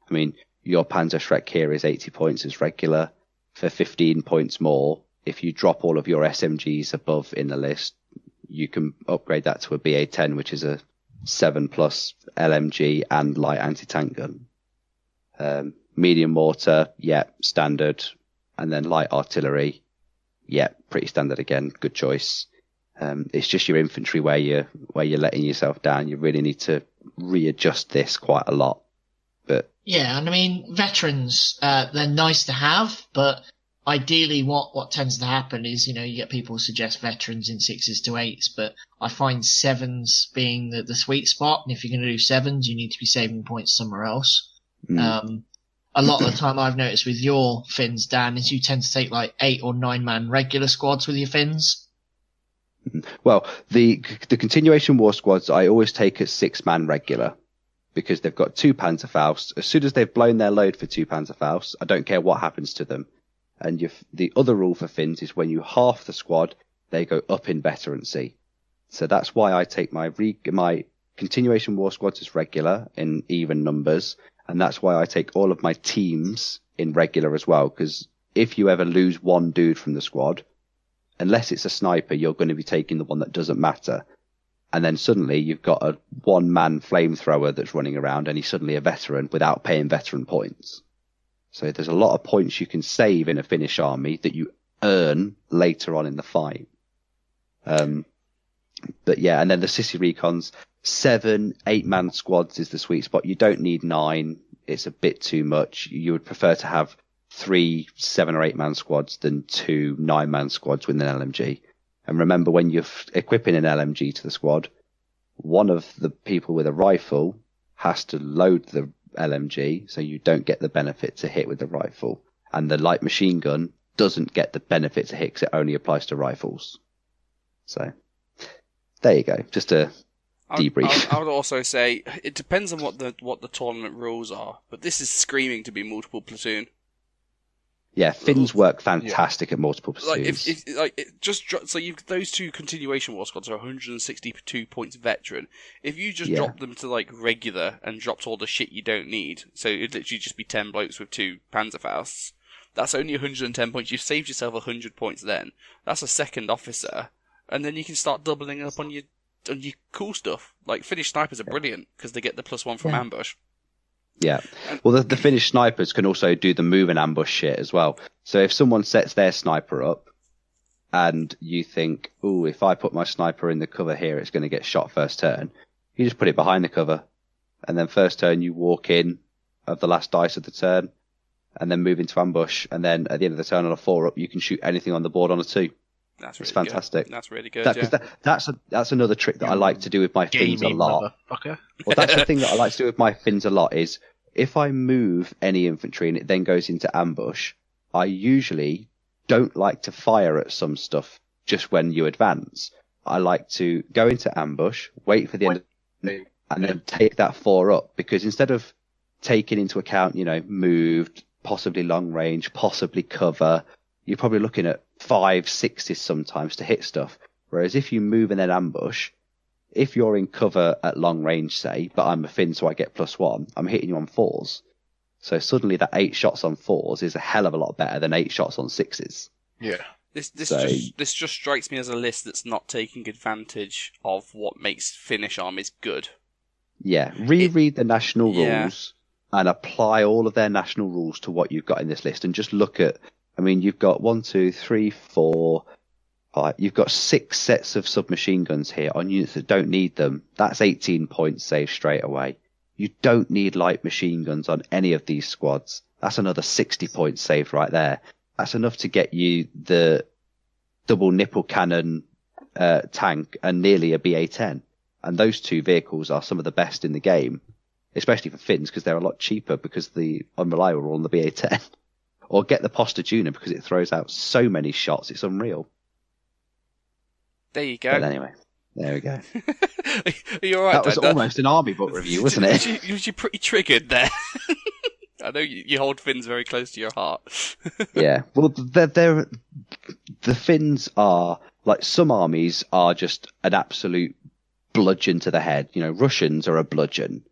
I mean, your Panzerschreck here is 80 points as regular. For 15 points more, if you drop all of your SMGs above in the list, you can upgrade that to a BA-10, which is a 7+ LMG and light anti-tank gun. Medium mortar, standard. And then light artillery, pretty standard again, good choice. It's just your infantry where you're letting yourself down. You really need to readjust this quite a lot. But yeah, and I mean, veterans, they're nice to have, but ideally what tends to happen is, you get people suggest veterans in 6s to 8s, but I find 7s being the sweet spot. And if you're going to do 7s, you need to be saving points somewhere else. A lot of the time I've noticed with your Finns, Dan, is you tend to take like 8 or 9 man regular squads with your Finns. Well, the continuation war squads I always take as 6-man regular because they've got 2 Panzerfausts. As soon as they've blown their load for 2 Panzerfausts, I don't care what happens to them. And the other rule for Finns is when you half the squad, they go up in veterancy. So that's why I take my continuation war squads as regular in even numbers. And that's why I take all of my teams in regular as well. Because if you ever lose one dude from the squad, unless it's a sniper, you're going to be taking the one that doesn't matter. And then suddenly you've got a 1-man flamethrower that's running around and he's suddenly a veteran without paying veteran points. So there's a lot of points you can save in a Finnish army that you earn later on in the fight. But yeah, and then the sissy recons, 7, 8-man squads is the sweet spot. You don't need 9. It's a bit too much. You would prefer to have 3 7 or 8-man squads than 2 9-man squads with an LMG. And remember, when you're equipping an LMG to the squad, one of the people with a rifle has to load the LMG, so you don't get the benefit to hit with the rifle. And the light machine gun doesn't get the benefit to hit because it only applies to rifles. So, there you go. Just a debrief. I would also say it depends on what the tournament rules are, but this is screaming to be multiple platoon. Yeah, Finns work fantastic at multiple platoons. So you've those 2 continuation war squads are 162 points veteran. If you just drop them to like regular and dropped all the shit you don't need, so it'd literally just be 10 blokes with 2 Panzerfausts, that's only 110 points. You've saved yourself 100 points then. That's a second officer, and then you can start doubling up on your cool stuff. Like Finnish snipers are brilliant because they get the +1 from ambush. Yeah. Well, the Finnish snipers can also do the move and ambush shit as well. So if someone sets their sniper up and you think, ooh, if I put my sniper in the cover here, it's going to get shot first turn, you just put it behind the cover. And then first turn, you walk in of the last dice of the turn and then move into ambush. And then at the end of the turn on a 4-up, you can shoot anything on the board on a 2. It's fantastic. Good. That's really good. That's another trick that I like to do with my Finns a lot. Motherfucker. Well, that's the thing that I like to do with my Finns a lot is if I move any infantry and it then goes into ambush, I usually don't like to fire at some stuff just when you advance. I like to go into ambush, wait for the end, and then take that 4-up because instead of taking into account, moved, possibly long range, possibly cover, you're probably looking at 5, 6s sometimes to hit stuff. Whereas if you move and then ambush, if you're in cover at long range, say, but I'm a Finn, so I get +1, I'm hitting you on 4s. So suddenly that 8 shots on 4s is a hell of a lot better than 8 shots on 6s. Yeah. This So- just strikes me as a list that's not taking advantage of what makes Finnish armies good. Yeah, reread the national Yeah. rules and apply all of their national rules to what you've got in this list, and just look at. I mean, you've got 1, 2, 3, 4, 5. You've got 6 sets of submachine guns here on units that don't need them. That's 18 points saved straight away. You don't need light machine guns on any of these squads. That's another 60 points saved right there. That's enough to get you the double nipple cannon tank and nearly a BA-10. And those 2 vehicles are some of the best in the game, especially for Finns, because they're a lot cheaper because the unreliable are on the BA-10. Or get the Posta Juna because it throws out so many shots, it's unreal. There you go. But anyway, there we go. Are you alright, That was Dan? almost an army book review, wasn't it? Was you pretty triggered there? I know you hold Finns very close to your heart. Yeah. Well, the Finns are, like, some armies are just an absolute bludgeon to the head. You know, Russians are a bludgeon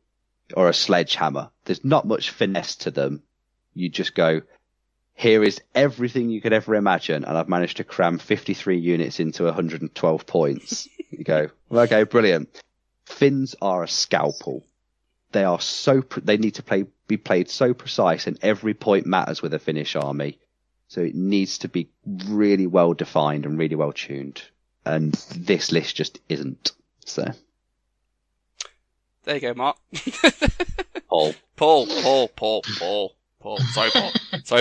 or a sledgehammer. There's not much finesse to them. You just go, here is everything you could ever imagine, and I've managed to cram 53 units into 112 points. You go, well, okay, brilliant. Finns are a scalpel. They are they need to be played so precise, and every point matters with a Finnish army. So it needs to be really well defined and really well tuned. And this list just isn't. So There you go, Mark. Paul. Paul. Sorry,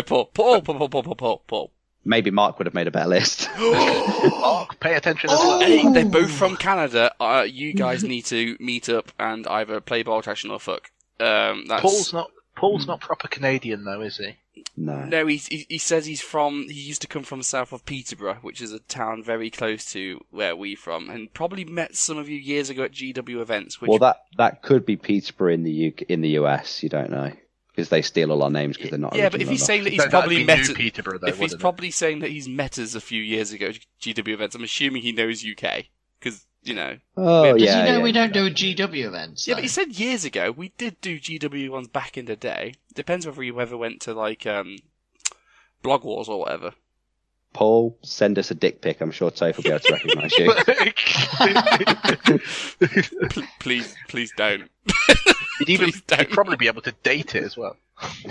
Paul. Maybe Mark would have made a better list. Mark, pay attention as well. Hey, they're both from Canada. You guys need to meet up and either play Bolt Action or fuck. Paul's not proper Canadian though, is he? No. He says he used to come from south of Peterborough, which is a town very close to where we're from, and probably met some of you years ago at GW events. Which, Well, that could be Peterborough in the US. You don't know, because they steal all our names because they're not. Yeah, but if he's saying that he's That'd probably be met New Peterborough, though, if he's wouldn't it? probably saying that he's met us a few years ago at GW events, I'm assuming he knows UK because you know. Oh Does yeah. he know yeah. we don't do a GW event? So. Yeah, but he said years ago we did do GW ones back in the day. Depends whether you ever went to like Blog Wars or whatever. Paul, send us a dick pic. I'm sure Topher will be able to recognise you. Please don't. You'd probably be able to date it as well.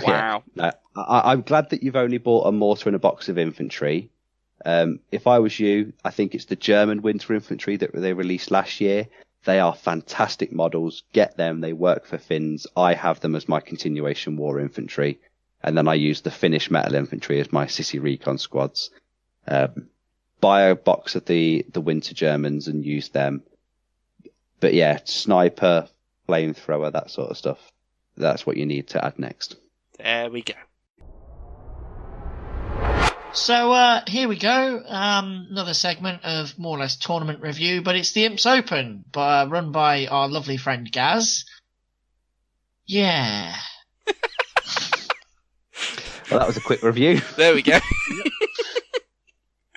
Wow. No, I'm glad that you've only bought a mortar and a box of infantry. If I was you, I think it's the German winter infantry that they released last year. They are fantastic models. Get them. They work for Finns. I have them as my continuation war infantry. And then I use the Finnish metal infantry as my Sissy Recon squads. Buy a box of the winter Germans and use them. But yeah, sniper, flamethrower, that sort of stuff. That's what you need to add next. There we go. So here we go. Another segment of more or less tournament review, but it's the Imps Open, run by our lovely friend Gaz. Yeah. Well, that was a quick review. There we go.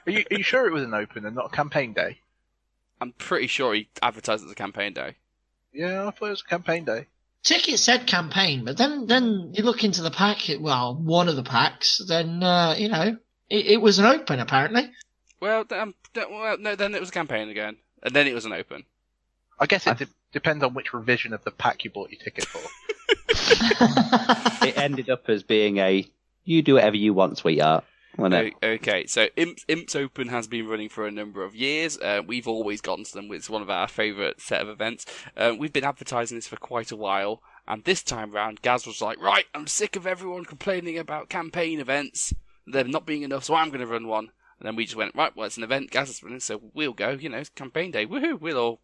Are you sure it was an open and not a campaign day? I'm pretty sure he advertised it as a campaign day. Yeah, I thought it was a campaign day. Ticket said campaign, but then you look into the pack, one of the packs, then, it was an open, apparently. Well, no, then it was a campaign again. And then it was an open. I guess it depends on which revision of the pack you bought your ticket for. It ended up as being you do whatever you want, sweetheart. Okay, so Imps Open has been running for a number of years. We've always gone to them. It's one of our favourite set of events. We've been advertising this for quite a while, and this time round, Gaz was like, right, I'm sick of everyone complaining about campaign events. There not being enough, so I'm going to run one. And then we just went, right, well, it's an event, Gaz is running, so we'll go, it's campaign day, woohoo, we'll all,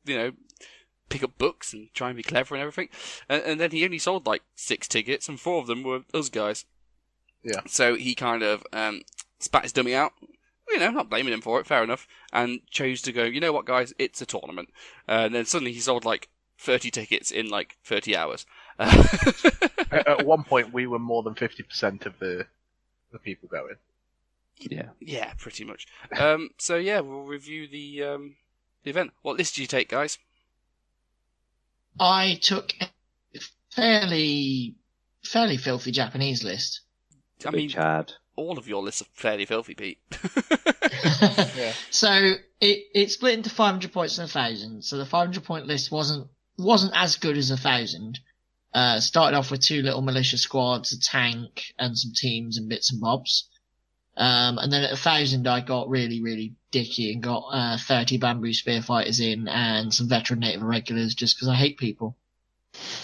pick up books and try and be clever and everything. And then he only sold like 6 tickets, and 4 of them were us guys. Yeah. So he kind of spat his dummy out, not blaming him for it, fair enough, and chose to go, you know what, guys, it's a tournament. And then suddenly he sold like 30 tickets in like 30 hours. At one point, we were more than 50% of the people going. Yeah, pretty much. So yeah, we'll review the event. What list did you take, guys? I took a fairly filthy Japanese list. I mean, Chad. all of your lists are fairly filthy, Pete. Yeah. So it split into 500 points and 1,000. So the 500 point list wasn't as good as 1,000. Started off with 2 little militia squads, a tank, and some teams and bits and bobs. And then at 1,000, I got really, really dicky and got 30 bamboo spear fighters in and some veteran native irregulars just because I hate people.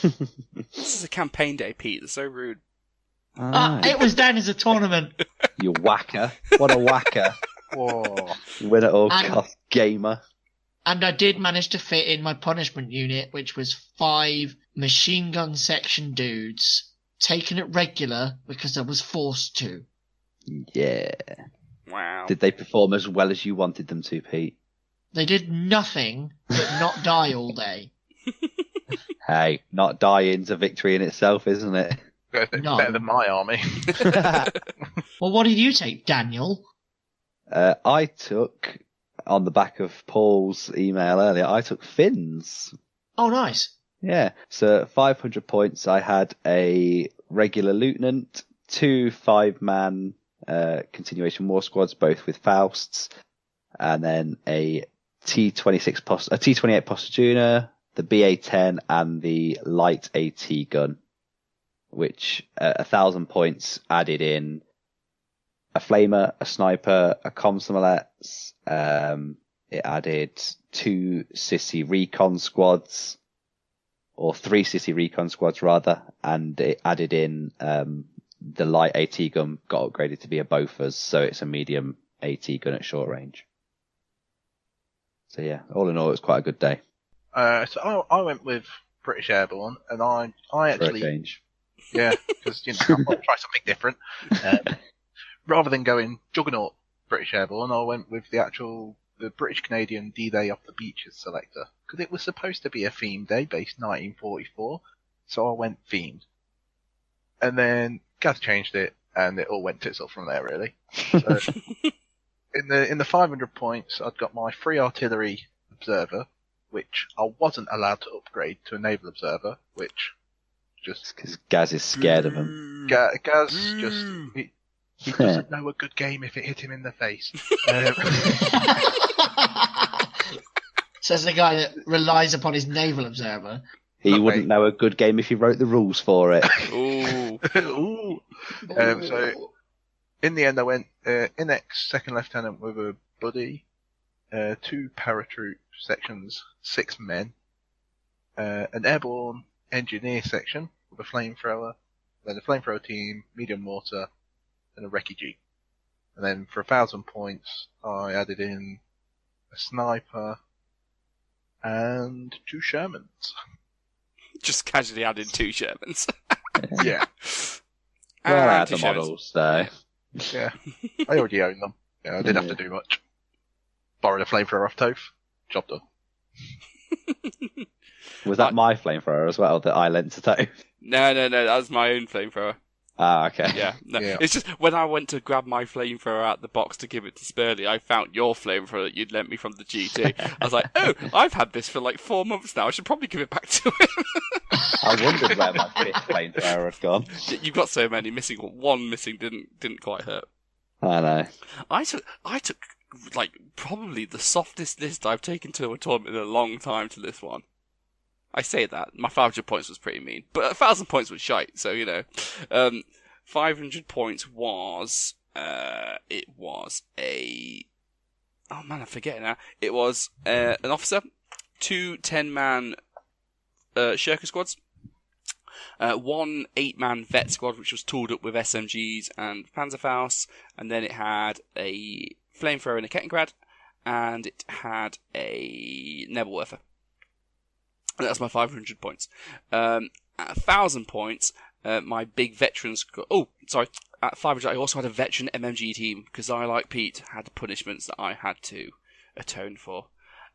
This is a campaign day, Pete. That's so rude. It was down as a tournament. You whacker. What a whacker. Whoa. Win at all And- cost gamer. And I did manage to fit in my punishment unit, which was 5 machine gun section dudes, taken at regular because I was forced to. Yeah. Wow. Did they perform as well as you wanted them to, Pete? They did nothing but not die all day. Hey, not dying's a victory in itself, isn't it? No. Better than my army. Well, what did you take, Daniel? I took, on the back of Paul's email earlier, I took Finns. Oh, nice. Yeah, so 500 points. I had a regular lieutenant, 2 5-man continuation war squads, both with Fausts, and then a T28 Postajuna, the BA-10, and the light AT gun, which 1,000 points added in a flamer, a sniper, a comsomolets. It added 2 sissy recon squads, or 3 sissy recon squads rather, and it added in the light AT gun got upgraded to be a Bofors, so it's a medium AT gun at short range. So yeah, all in all, it was quite a good day. So I went with British Airborne, and I For a actually, change. yeah, because I want to try something different. Rather than going Juggernaut British Airborne, I went with the British Canadian D-Day off the beaches selector, because it was supposed to be a theme day based 1944, so I went themed. And then Gaz changed it, and it all went tits up from there, really. So, in the 500 points, I'd got my free artillery observer, which I wasn't allowed to upgrade to a naval observer, which just Because Gaz is scared of him. Gaz just he doesn't know a good game if it hit him in the face. Says the guy that relies upon his naval observer. He Okay. wouldn't know a good game if he wrote the rules for it. Ooh. Ooh. So in the end, I went Inex second lieutenant with a buddy, 2 paratroop sections, 6 men, an airborne engineer section with a flamethrower, then a flamethrower team, medium mortar, and a recce jeep. And then for 1,000 points, I added in a sniper and 2 Shermans. Just casually added 2 Shermans. Yeah, Well, I And had 2 the Shermans. models, so. yeah. I already own them. Yeah, I didn't have to do much. Borrowed a flamethrower off Topher. Job done. Was that my flamethrower as well that I lent to Tope? No, that was my own flamethrower. Ah, okay. Yeah, no. Yeah. It's just when I went to grab my flamethrower out the box to give it to Spurlie, I found your flamethrower that you'd lent me from the GT. I was like, oh, I've had this for like 4 months now. I should probably give it back to him. I wondered where my 5th flamethrower had gone. You've got so many missing. One missing didn't quite hurt. I know. I took like probably the softest list I've taken to a tournament in a long time to this one. I say that my 500 points was pretty mean, but 1,000 points was shite. So 500 points was it was a oh man, I forget now. It was an officer, 2 10-man Shirker squads, 1 8-man vet squad which was tooled up with SMGs and Panzerfaust, and then it had a flamethrower and a Kettengrad, and it had a Nebelwerfer. And that's my 500 points. At 1,000 points, my big veteran squad. Oh, sorry. At 500, I also had a veteran MMG team because I, like Pete, had punishments that I had to atone for.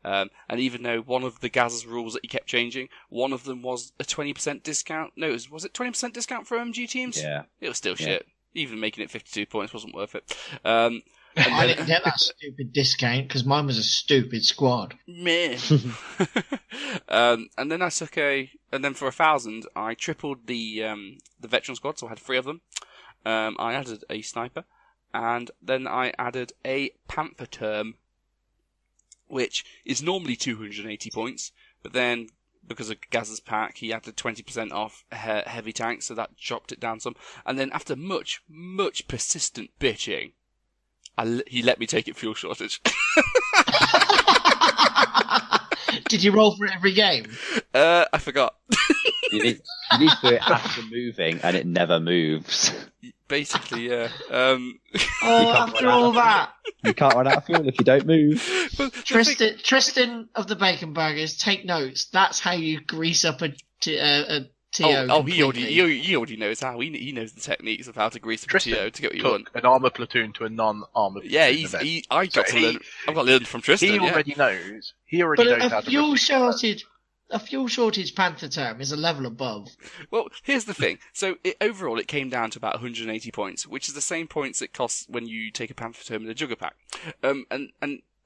And even though one of the Gaz's rules that he kept changing, one of them was a 20% discount. No, was it 20% discount for MG teams? Yeah. It was still Yeah. shit. Even making it 52 points wasn't worth it. I didn't get that stupid discount because mine was a stupid squad. Meh. And then I took and then for 1,000, I tripled the veteran squad, so I had 3 of them. I added a sniper, and then I added a Panther term, which is normally 280 points, but then because of Gaz's pack, he added 20% off heavy tanks, so that dropped it down some. And then after much persistent bitching, he let me take it fuel shortage. Did you roll for it every game? I forgot. You need to do it after moving, and it never moves. Basically, yeah. After all that. You can't run out of fuel if you don't move. But Tristan of the Bacon Burgers, take notes. That's how you grease up a TO. He already knows how. He knows the techniques of how to grease up a TO to get what you want. An armour platoon to a non-armour platoon. Yeah, I've got to learn from Tristan. He already knows. He already knows how to. A fuel shortage Panther term is a level above. Well, here's the thing. So overall, it came down to about 180 points, which is the same points it costs when you take a Panther term in a Jugger pack. And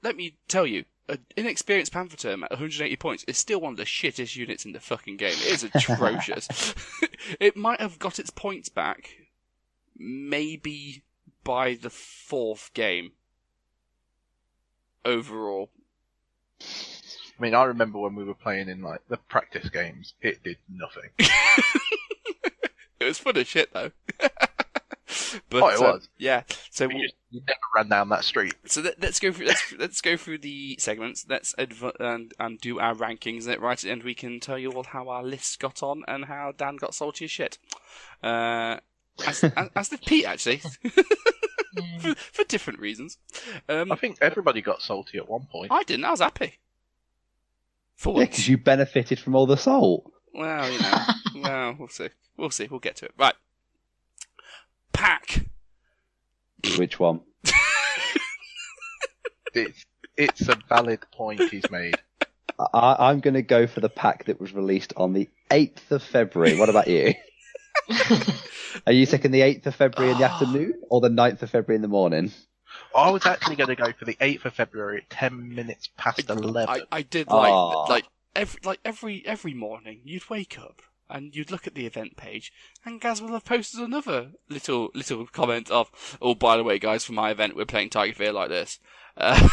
let me tell you, an inexperienced Panther term at 180 points is still one of the shittest units in the fucking game. It is atrocious. It might have got its points back maybe by the 4th game overall. I mean, I remember when we were playing in like the practice games, it did nothing. It was fun as shit though. But, it was. Yeah. So you never ran down that street. So let's go through the segments. Let's and do our rankings. And right at the end, we can tell you all how our lists got on and how Dan got salty as shit. As did Pete actually, for different reasons. I think everybody got salty at one point. I didn't. I was happy. For Yeah, once. because you benefited from all the salt. Well, well, we'll see. We'll get to it. Right. Pack. Which one? It's a valid point he's made. I'm going to go for the pack that was released on the 8th of February. What about you? Are you taking the 8th of February in the afternoon or the 9th of February in the morning? I was actually going to go for the 8th of February at 10 minutes past 11. I did every morning you'd wake up and you'd look at the event page and Gaz will have posted another little comment of, oh, by the way, guys, for my event we're playing Tiger Fear like this. And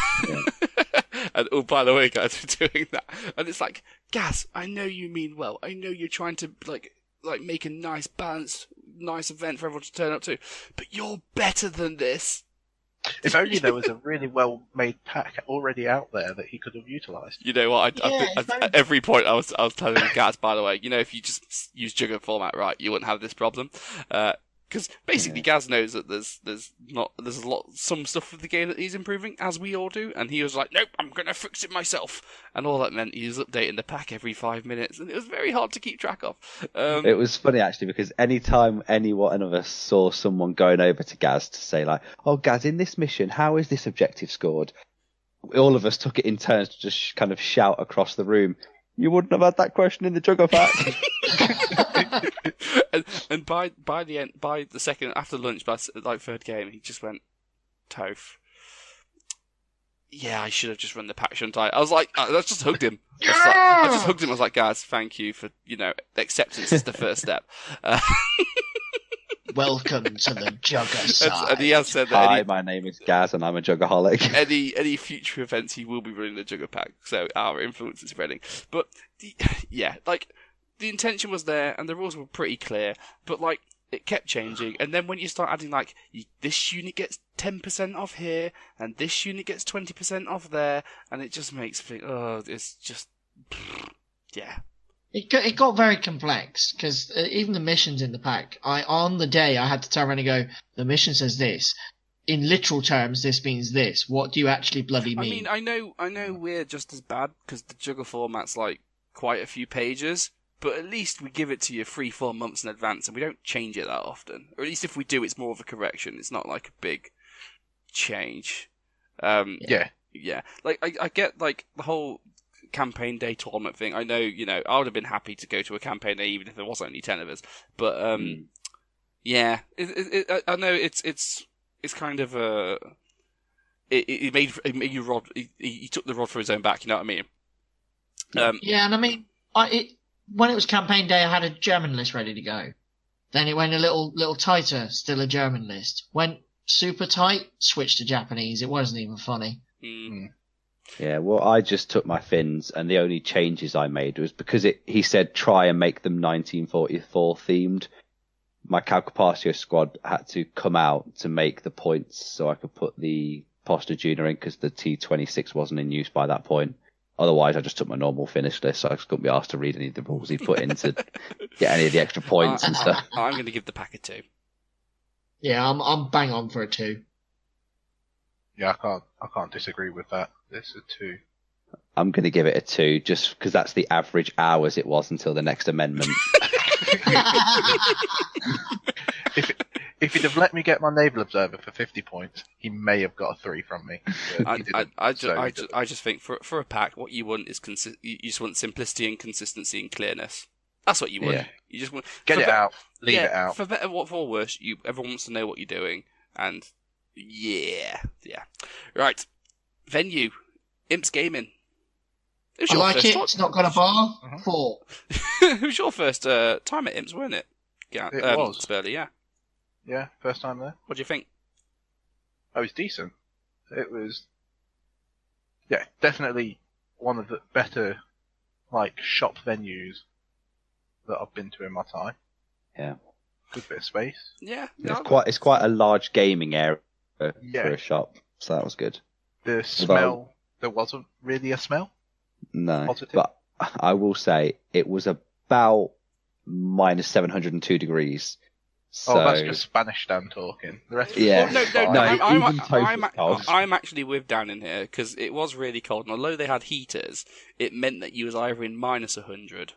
oh, by the way, guys, we're doing that. And it's like, Gaz, I know you mean well. I know you're trying to like make a nice, balanced, nice event for everyone to turn up to, but you're better than this. If only there was a really well-made pack already out there that he could have utilised. You know what? At every point I was telling Gaz, by the way, if you just use Jugger format right, you wouldn't have this problem. Because basically Gaz knows that there's some stuff with the game that he's improving, as we all do, and he was like, nope, I'm gonna fix it myself, and all that meant he was updating the pack every 5 minutes, and it was very hard to keep track of. It was funny actually, because anytime any one of us saw someone going over to Gaz to say like, oh Gaz, in this mission, how is this objective scored? All of us took it in turns to just kind of shout across the room, you wouldn't have had that question in the Jugger pack. and by the second, after lunch, by like 3rd game, he just went, Toph, yeah, I should have just run the pack, shouldn't I? I was like, I just hugged him. I just hugged him. I was like, guys, thank you for, acceptance is the first step. Welcome to the Jugger side. And he has said that. Hi, my name is Gaz, and I'm a Juggerholic. Any future events, he will be running the Jugger pack, so our influence is spreading. But the intention was there, and the rules were pretty clear. But it kept changing, and then when you start adding this unit gets 10% off here, and this unit gets 20% off there, and it just makes me think, oh, it's just, yeah. It got very complex, because even the missions in the pack, on the day I had to turn around and go, the mission says this. In literal terms, this means this. What do you actually bloody mean? I mean, I know we're just as bad, because the Jugger format's quite a few pages, but at least we give it to you 3-4 months in advance, and we don't change it that often. Or at least if we do, it's more of a correction. It's not like a big change. Yeah. Yeah. I get the whole campaign day tournament thing. I know, I would have been happy to go to a campaign day even if there was only 10 of us. But yeah, I know it's kind of a. It made you rod. He took the rod for his own back. You know what I mean? Yeah, and I mean, when it was campaign day, I had a German list ready to go. Then it went a little tighter, still a German list. Went super tight, switch to Japanese. It wasn't even funny. Yeah, well, I just took my fins, and the only changes I made was because he said try and make them 1944 themed. My Calcapaccio squad had to come out to make the points so I could put the Poster Junior in because the T26 wasn't in use by that point. Otherwise, I just took my normal finish list, so I couldn't be asked to read any of the rules he'd put in to get any of the extra points and stuff. I'm going to give the pack a 2. Yeah, I'm bang on for a 2. Yeah, I can't disagree with that. It's a 2. I'm going to give it a 2 just because that's the average hours it was until the next amendment. If he'd have let me get my naval observer for 50 points, he may have got a 3 from me. I just think for a pack, what you want is you just want simplicity and consistency and clearness. That's what you want. Yeah. You just want Get it out, leave it out. For better or for worse, everyone wants to know what you're doing, and yeah. Right, venue, Imps Gaming. I like it. It's not got a bar. 4. It was your first time at Imps, weren't it? Yeah, it was. Spurlie, yeah. Yeah, first time there. What do you think? Oh, it was decent. It was, yeah, definitely one of the better, shop venues that I've been to in my time. Yeah. Good bit of space. Yeah. It's quite a large gaming area for a shop, so that was good. The smell, there wasn't really a smell. No, positive. But I will say it was about minus 702 degrees. So... Oh, that's just Spanish Dan talking. The rest yeah. I'm actually with Dan in here because it was really cold, and although they had heaters, it meant that you was either in minus 100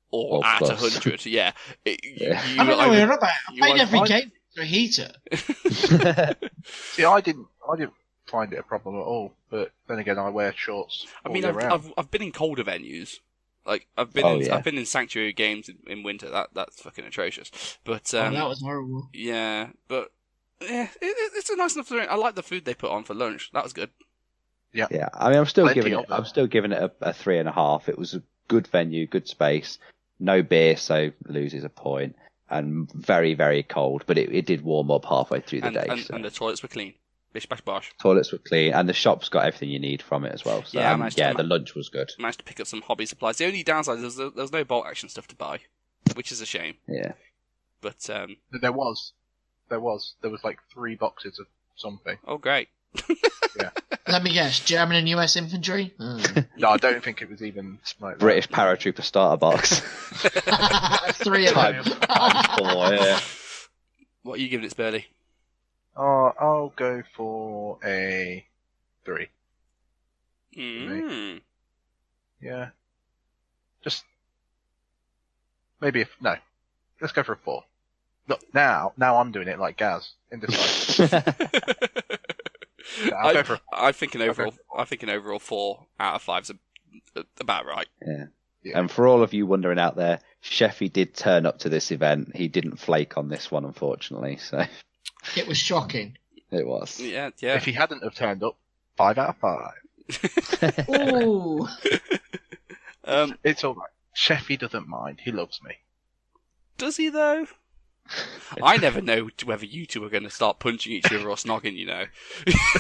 or at plus. 100. Yeah. I don't know what you're about. I played every game through a heater. See, I didn't find it a problem at all. But then again, I wear shorts. I mean, I've been in colder venues. I've been in Sanctuary games in winter. That's fucking atrocious. But that was horrible. Yeah, but it's a nice enough. I like the food they put on for lunch. That was good. Yeah. Yeah. I mean, I'm still giving it a 3.5. It was a good venue, good space, no beer, so loses a point, and very, very cold. But it did warm up halfway through the day. And the toilets were clean. Bish bash bosh. Toilets were clean, and the shop's got everything you need from it as well. So, the lunch was good. Managed to pick up some hobby supplies. The only downside is there was no bolt action stuff to buy, which is a shame. Yeah. But there was 3 boxes of something. Oh, great. Yeah. Let me guess, German and US infantry? No, I don't think it was even like British paratrooper starter box. 3 of them. Times 4, yeah. What are you giving it, Spurlie? I'll go for a 3. Yeah. Just maybe let's go for a 4. Look, now I'm doing it like Gaz. Indecisive. I think an overall 4 out of 5 is about right. Yeah. And for all of you wondering out there, Sheffy did turn up to this event. He didn't flake on this one, unfortunately. So it was shocking. It was. Yeah. If he hadn't have turned up, 5 out of 5. Ooh. It's all right. Sheffy doesn't mind. He loves me. Does he though? I never know whether you two are going to start punching each other or snogging, you know.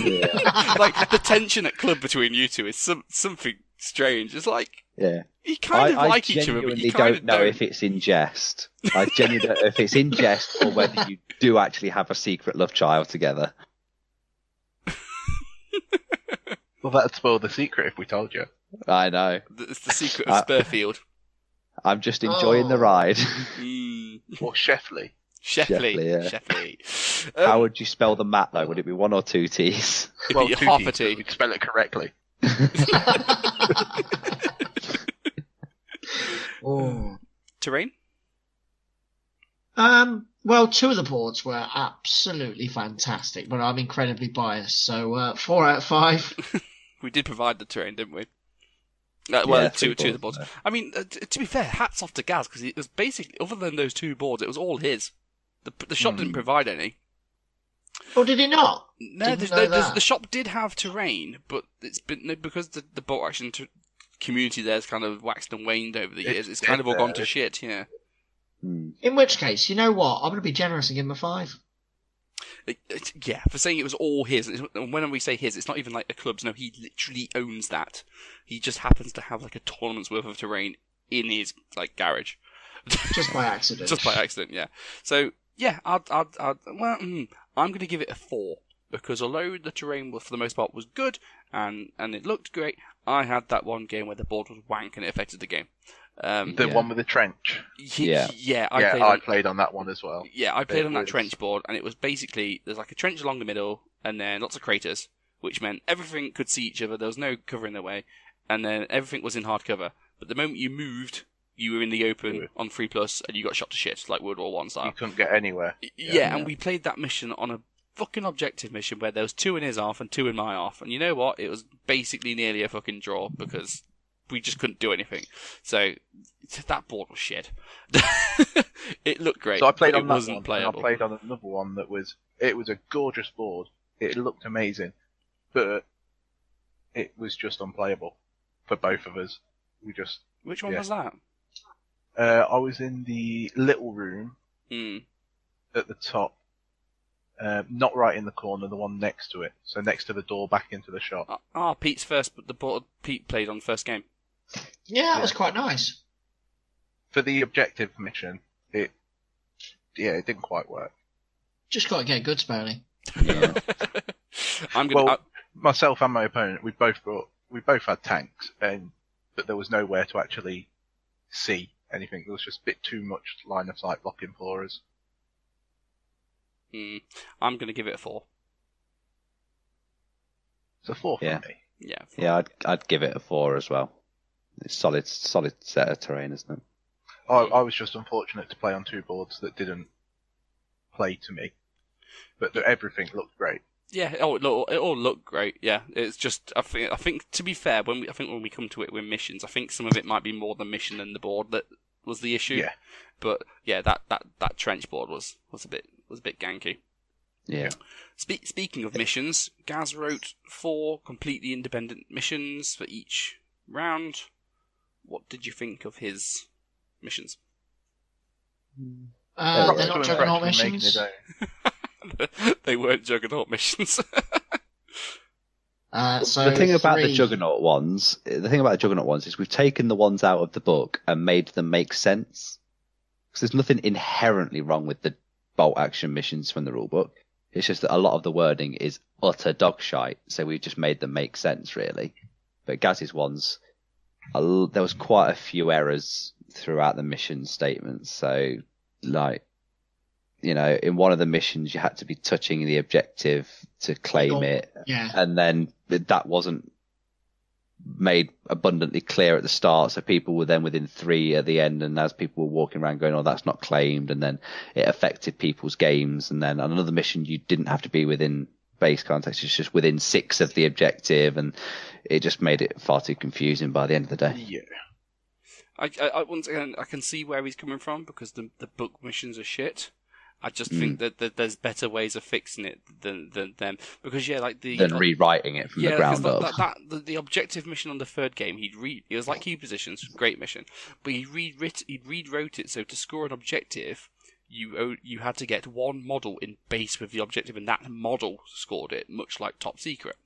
Yeah. Like, the tension at club between you two is something strange. It's like, you kind of like each other, but you kind of don't know if it's in jest. I genuinely don't know if it's in jest or whether you do actually have a secret love child together. Well, that'd spoil the secret if we told you. I know. It's the secret of Spurfield. I'm just enjoying the ride. Or Sheffley. Sheffley. How would you spell the mat, though? Would it be 1 or 2 T's? Well, half a T. We'd spell it correctly. Terrain? Well, 2 of the boards were absolutely fantastic, but I'm incredibly biased, so 4 out of 5. We did provide the terrain, didn't we? 2 of the boards. Yeah. I mean, to be fair, hats off to Gaz, because it was basically, other than those 2 boards, it was all his. The shop didn't provide any. Oh, did it not? No, the shop did have terrain, but it's been because the bolt action community there's kind of waxed and waned over the years. It's kind of all gone to shit. Yeah. In which case, you know what? I'm going to be generous and give him a 5. Yeah, for saying it was all his. And when we say his, it's not even like a club's. No, he literally owns that. He just happens to have like a tournament's worth of terrain in his like garage. Just by accident. Just by accident, yeah. So yeah, I'm going to give it a 4 because although the terrain for the most part was good and it looked great, I had that one game where the board was wank and it affected the game. The one with the trench. Yeah, I played on that one as well. Yeah, I played on that trench board, and it was basically there's like a trench along the middle, and then lots of craters, which meant everything could see each other. There was no cover in the way, and then everything was in hard cover. But the moment you moved, you were in the open on 3+, and you got shot to shit like World War One style. You couldn't get anywhere. Yeah, and we played that mission on a fucking objective mission where there was 2 in his half and 2 in my half, and you know what? It was basically nearly a fucking draw because we just couldn't do anything. So that board was shit. It looked great. So I played on it that wasn't one, playable. and I played on another one that was a gorgeous board. It looked amazing, but it was just unplayable for both of us. Which one was that? I was in the little room at the top, not right in the corner, the one next to it. So next to the door back into the shop. Pete's first, but the board Pete played on first game. Yeah, that was quite nice. For the objective mission, it didn't quite work. Just got to get good, Spurlie. Yeah. Myself and my opponent, we both had tanks, but there was nowhere to actually see anything. There was just a bit too much line of sight blocking for us. I'm going to give it a 4. It's a 4 for me. Yeah. 4. Yeah, I'd give it a 4 as well. It's solid set of terrain, isn't it? I was just unfortunate to play on 2 boards that didn't play to me, but everything looked great. Yeah, it all looked great. Yeah, it's just I think to be fair, when we come to it with missions, I think some of it might be more the mission than the board that was the issue. Yeah. But yeah, that trench board was a bit ganky. Yeah. Speaking of missions, Gaz wrote 4 completely independent missions for each round. What did you think of his missions? They're not Juggernaut missions. They weren't Juggernaut missions. So the thing about 3... the Juggernaut ones is we've taken the ones out of the book and made them make sense. Because there's nothing inherently wrong with the bolt action missions from the rulebook. It's just that a lot of the wording is utter dog shite, so we've just made them make sense, really. But Gaz's ones, there was quite a few errors throughout the mission statements. So, like, you know, in one of the missions, you had to be touching the objective to claim it. Yeah. And then that wasn't made abundantly clear at the start, so people were then within 3 at the end, and as people were walking around going, oh, that's not claimed, and then it affected people's games. And then on another mission, you didn't have to be within base context, it's just within 6 of the objective, and it just made it far too confusing by the end of the day. Yeah. I once again, I can see where he's coming from, because the book missions are shit. I just think that there's better ways of fixing it than them, because than rewriting it from the ground up. The objective mission on the 3rd game, it was like key positions, great mission, but he rewrote it so to score an objective, you had to get 1 model in base with the objective, and that model scored it, much like Top Secret,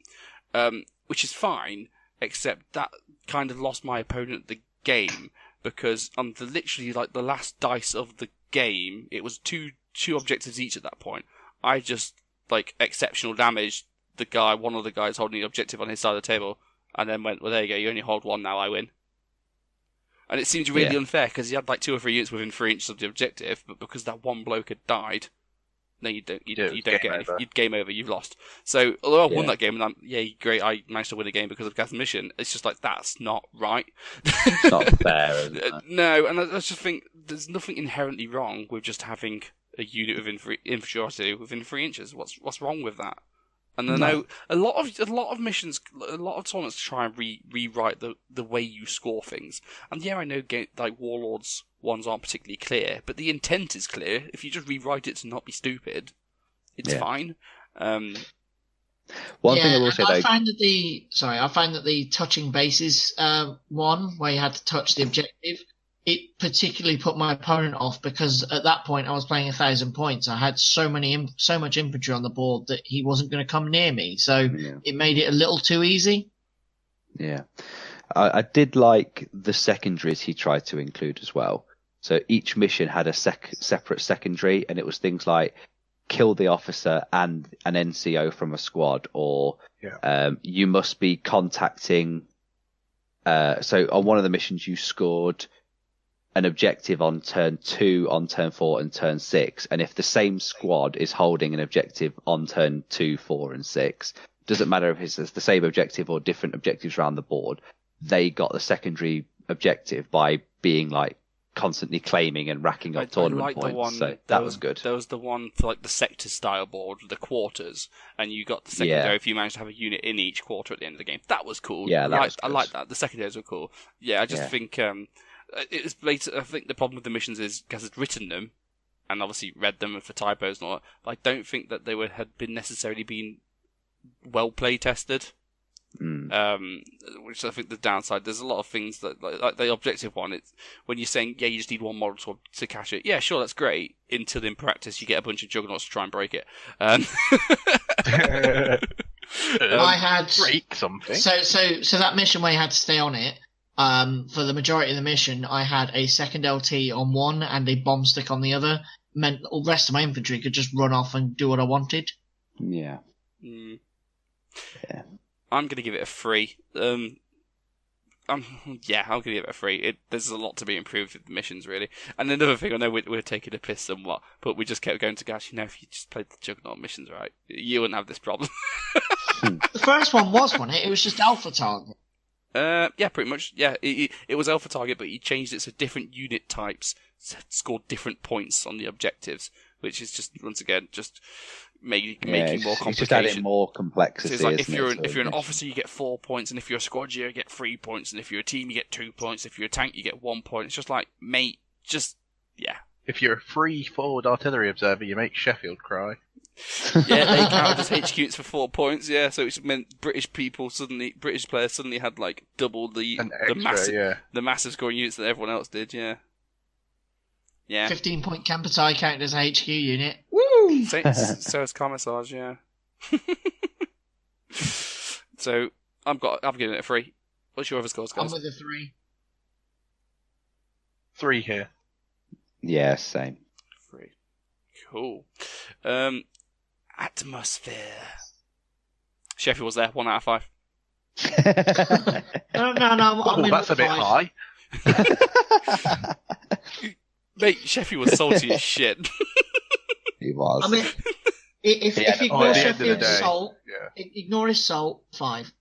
which is fine, except that kind of lost my opponent the game, because on the last dice of the game, it was two objectives each at that point. I just exceptional damaged one of the guys holding the objective on his side of the table, and then went, well, there you go, you only hold 1 now, I win. And it seemed really unfair, because he had 2 or 3 units within 3 inches of the objective, but because that one bloke had died, no, you don't get anything. You'd game over, you've lost. So, although I won that game, and great, I managed to win a game because of Gaz's mission, it's just that's not right. It's not fair, is it? No, and I just think there's nothing inherently wrong with just having a unit of inferiority within 3 inches. What's wrong with that? And I know a lot of missions, a lot of tournaments try and rewrite the way you score things. And I know Warlords ones aren't particularly clear, but the intent is clear. If you just rewrite it to not be stupid, it's fine. One thing I will say, I find that the touching bases one, where you had to touch the objective, it particularly put my opponent off because at that point I was playing 1,000 points. I had so much infantry on the board that he wasn't going to come near me. So it made it a little too easy. Yeah. I did like the secondaries he tried to include as well. So each mission had a separate secondary, and it was things like kill the officer and an NCO from a squad, or you must be contacting. So on one of the missions, you scored an objective on turn 2, on turn 4, and turn 6. And if the same squad is holding an objective on turn 2, 4, and 6, doesn't matter if it's the same objective or different objectives around the board, they got the secondary objective by being like constantly claiming and racking up tournament points. So that was good. There was the one for like the sector style board, the quarters, and you got the secondary if you managed to have a unit in each quarter at the end of the game. That was cool. Yeah, I like that. The secondaries were cool. Yeah, I just think it was later. I think the problem with the missions is because I'd written them and obviously read them for typos and all that, but I don't think that they had been necessarily been well play tested. Which I think the downside. There's a lot of things that like the objective one. It's when you're saying you just need one model to catch it. Yeah, sure, that's great. Until in practice you get a bunch of juggernauts to try and break it. I had break something. So that mission where you had to stay on it. For the majority of the mission, I had a second LT on one and a bomb stick on the other. Meant the rest of my infantry could just run off and do what I wanted. Yeah. Yeah. I'm going to give it a 3. I'm going to give it a 3. There's a lot to be improved with the missions, really. And another thing, I know we're taking a piss somewhat, but we just kept going to Gash, if you just played the Juggernaut missions right, you wouldn't have this problem. The first one wasn't it? It was just alpha target. Yeah, pretty much. Yeah, it was alpha target, but he changed it so different unit types scored different points on the objectives, which is just, once again, just making more complication. Just adding more complexity. So it's like if you're an officer, you get 4 points, and if you're a squadrier, you get 3 points, and if you're a team, you get 2 points. If you're a tank, you get 1 point. It's just like, mate, If you're a free forward artillery observer, you make Sheffield cry. Yeah, they counted as HQ units for 4 points. Yeah, so it meant British players suddenly had like double the massive scoring units that everyone else did. Yeah. 15-point Campertai counted as a HQ unit. Woo! So is Commissars, yeah. So I've given it a 3. What's your other scores, guys? I'm with a 3. 3 here. Yeah, same. 3. Cool. Atmosphere. Sheffield was there. 1 out of 5. No. That's a bit high. Mate, Sheffield was salty as shit. He was. I mean, if you ignore Sheffield's salt, ignore his salt, 5.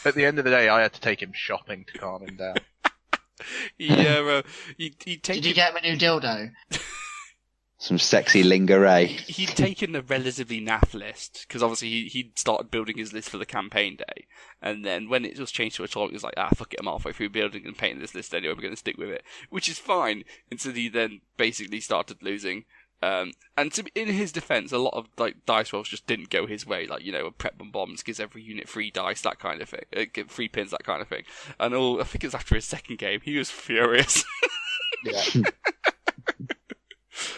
At the end of the day, I had to take him shopping to calm him down. Yeah, Did you get him a new dildo? Some sexy lingerie. He'd taken a relatively naff list, because obviously he'd started building his list for the campaign day, and then when it was changed to a tournament, he was like, fuck it, I'm halfway through building and painting this list anyway, we're going to stick with it, which is fine, until he then basically started losing. And in his defence, a lot of like dice rolls just didn't go his way, like, prep and bombs gives every unit 3 dice, that kind of thing, 3 pins, that kind of thing. And I think it was after his second game, he was furious. Yeah.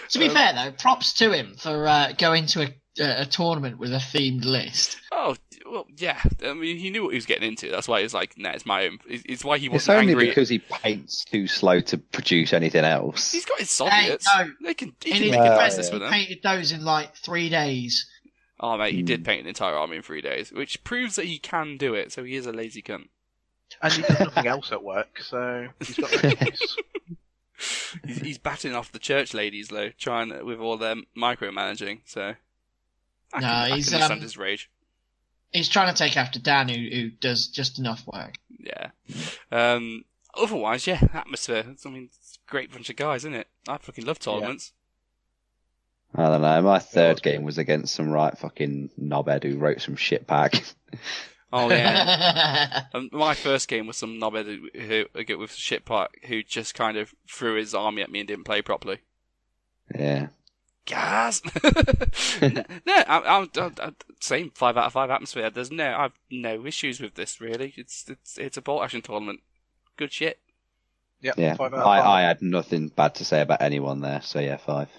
To be fair, though, props to him for going to a tournament with a themed list. Oh, well, yeah. I mean, he knew what he was getting into. That's why he's like, nah, it's my own. It's why he wasn't angry. It's only because he paints too slow to produce anything else. He's got his Soviets. He can make a business with them. He painted those in like 3 days. Oh, mate, he did paint an entire army in 3 days, which proves that he can do it, so he is a lazy cunt. And he does nothing else at work, so he's got no excuse. He's batting off the church ladies, though, trying with all their micromanaging, so I can understand his rage. He's trying to take after Dan, who does just enough work. Yeah. Otherwise, atmosphere. I mean, it's a great bunch of guys, isn't it? I fucking love tournaments. Yeah. I don't know. My third game was against some right fucking knobhead who wrote some shit pack. Oh yeah. My first game was some knobhead who with shit part who just kind of threw his army at me and didn't play properly. Yeah. Gas. No, I'm same 5 out of 5 atmosphere. I've no issues with this really. It's a bolt action tournament. Good shit. Yeah, Yeah, 5 out of 5. I had nothing bad to say about anyone there, so yeah, 5.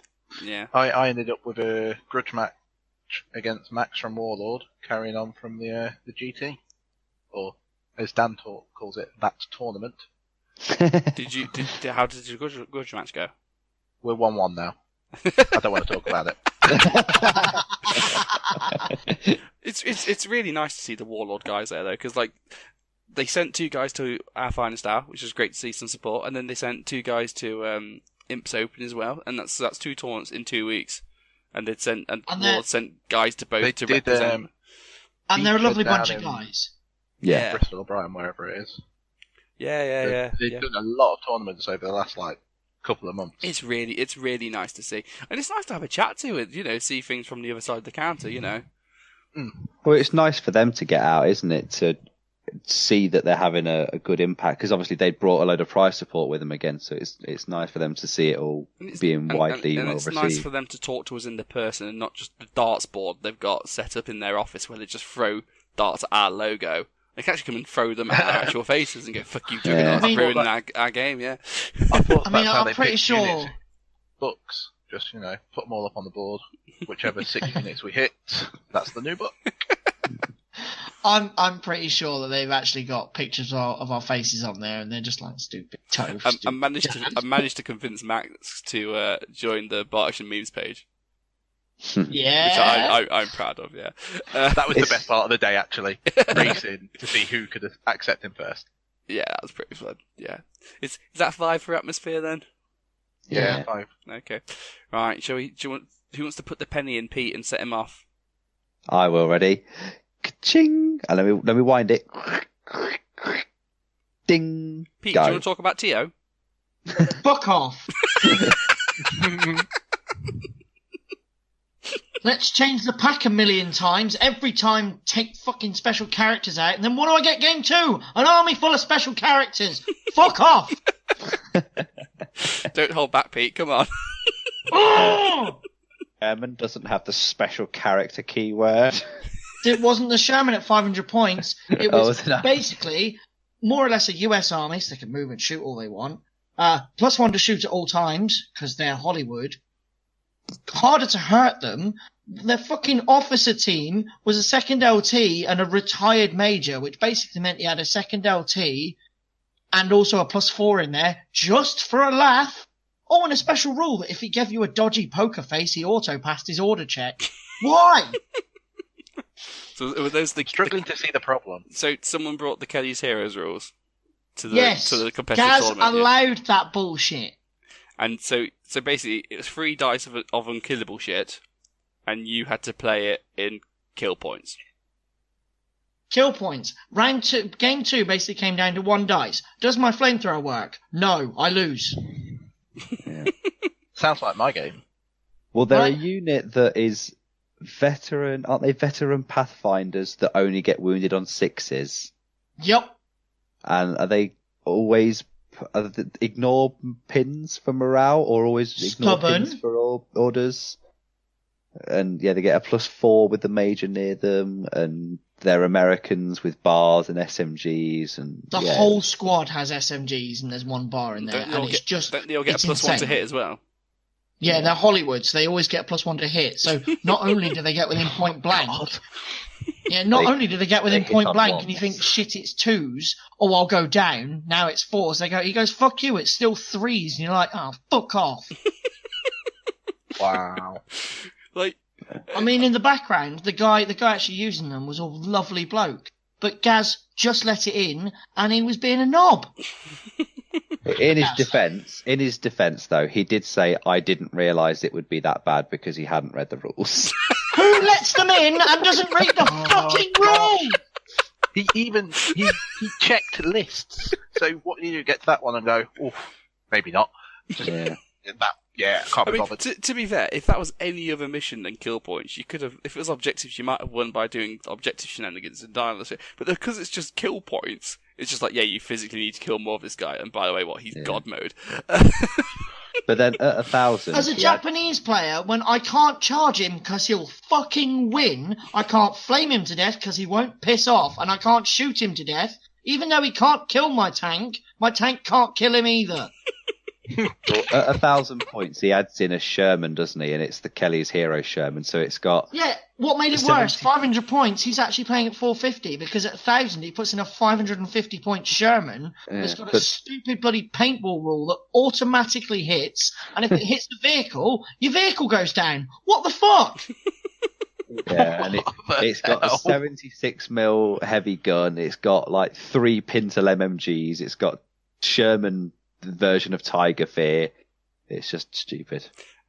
Yeah. I ended up with a grudge match against Max from Warlord, carrying on from the GT, or as Dan calls it, that tournament. How did your grudge match go? We're 1-1 now. I don't want to talk about it. It's really nice to see the Warlord guys there though, because like they sent 2 guys to our finest hour, which was great to see some support, and then they sent 2 guys to Imps Open as well, and that's 2 tournaments in 2 weeks, and they'd sent Warlord sent guys to both to represent. And they're a lovely down bunch of in- guys. Yeah. Bristol or Brighton, wherever it is. Yeah. They've done a lot of tournaments over the last couple of months. It's really nice to see, and it's nice to have a chat to it. See things from the other side of the counter. Well, it's nice for them to get out, isn't it? To see that they're having a good impact, because obviously they brought a load of prize support with them again, so it's nice for them to see it all being widely well it's received. nice for them to talk to us in the person and not just the darts board they've got set up in their office where they just throw darts at our logo. They can actually come and throw them at our actual faces and go, "Fuck you, Juggernaut, Yeah. ruining our game." Yeah. I thought I mean, that's how I'm they pretty picked sure. units. Books. Just, put them all up on the board. Whichever 6 units we hit, that's the new book. I'm pretty sure that they've actually got pictures of our faces on there, and they're just like stupid. I managed to convince Max to join the Bar Action Memes page, Yeah. which I'm proud of. Yeah. That was the best part of the day, actually. Racing to see who could accept him first. Yeah, that was pretty fun. Yeah. Is that 5 for Atmosphere then? Yeah, 5. Okay. Right. Who wants to put the penny in Pete and set him off? I will. Ready? Ka-ching! And let me wind it. Ding! Pete, Go. do you want to talk about Tio? Fuck off. Let's change the pack a million times. Every time, take fucking special characters out, and then what do I get game 2? An army full of special characters. Fuck off. Don't hold back, Pete. Come on. Oh! Sherman doesn't have the special character keyword. It wasn't the Sherman at 500 points. It was was it not? basically more or less a US army, so they can move and shoot all they want. +1 to shoot at all times, because they're Hollywood. Harder to hurt them. Their fucking officer team was a 2nd LT and a retired major, which basically meant he had a 2nd LT and also a +4 in there, just for a laugh. Oh, and a special rule that if he gave you a dodgy poker face, he auto-passed his order check. Why? So were those Struggling to see the problem. So someone brought the Kelly's Heroes rules to the Yes, competitive Gaz tournament. Yeah. allowed that bullshit. And so basically, it was 3 dice of unkillable shit, and you had to play it in kill points. Kill points. Round 2, game 2 basically came down to 1 dice. Does my flamethrower work? No, I lose. Yeah. Sounds like my game. Well, they're Right. a unit that is veteran, aren't they? Veteran Pathfinders that only get wounded on 6s. Yep. And are they always ignore pins for morale, or always ignore Stubborn. pins for all orders? And yeah, they get a +4 with the major near them, and they're Americans with bars and SMGs, and The yeah. whole squad has SMGs, and there's 1 bar in there, Don't they all and it's get, just don't they all get it's a +1 to insane. hit as well? Yeah, they're Hollywood, so they always get a +1 to hit. So not only do they get within point blank, not only do they get within they hit point on blank, ones. and you think, shit, it's 2s, or I'll go down. Now it's 4s. He goes, fuck you, it's still 3s, and you're like, oh, fuck off. Wow. Like, I mean, in the background, the guy actually using them was a lovely bloke, but Gaz just let it in, and he was being a knob. In his defense, though, he did say, "I didn't realise it would be that bad," because he hadn't read the rules. Who lets them in and doesn't read the fucking rules? He checked lists. So what do you do? Get to that one and go, oh, maybe not. Just Yeah. that. Yeah, can't I be mean, bothered. to be fair, if that was any other mission than kill points, you could have. If it was objectives, you might have won by doing objective shenanigans and dying. But because it's just kill points, it's just like, yeah, you physically need to kill more of this guy. And by the way, he's God mode. But then at 1,000, As a he had- Japanese player, when I can't charge him because he'll fucking win, I can't flame him to death because he won't piss off, and I can't shoot him to death Even though he can't kill my tank can't kill him either. At 1,000 points, he adds in a Sherman, doesn't he? And it's the Kelly's Hero Sherman, so it's got... Yeah, what made it worse? 500 points, he's actually playing at 450, because at 1,000 he puts in a 550 point Sherman that's got a stupid bloody paintball rule that automatically hits, and if it hits the vehicle, your vehicle goes down. What the fuck? Yeah, and it's got a 76mm heavy gun, it's got like 3 Pintle MMGs, it's got Sherman version of Tiger Fear. It's just stupid.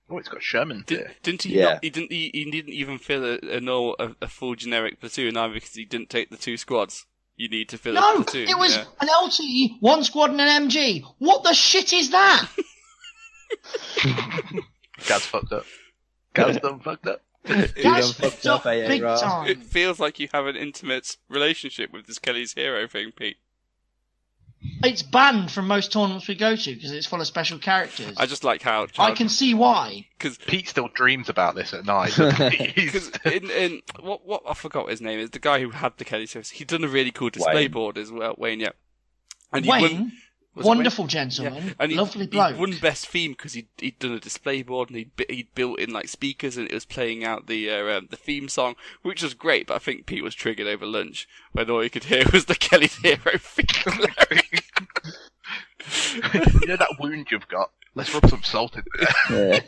Oh, it's got Sherman Fear. Didn't he? Yeah. He didn't even fill a full generic platoon either, because he didn't take the 2 squads. You need to fill a platoon. No, it was an LT, 1 squad and an MG. What the shit is that? Gaz fucked up. Gaz done fucked up. Gaz fucked up big time. It feels like you have an intimate relationship with this Kelly's Hero thing, Pete. It's banned from most tournaments we go to because it's full of special characters. I just like how I can see why. Because Pete still dreams about this at night. Because in what I forgot what his name is, the guy who had the Kelly service, he'd done a really cool display board as well, Wayne. Yeah, and Wayne, wonderful gentleman, and lovely bloke. He won best theme because he'd done a display board and he'd built in like speakers and it was playing out the theme song, which was great. But I think Pete was triggered over lunch when all you could hear was the Kelly's Hero theme. You know that wound you've got? Let's rub some salt in there.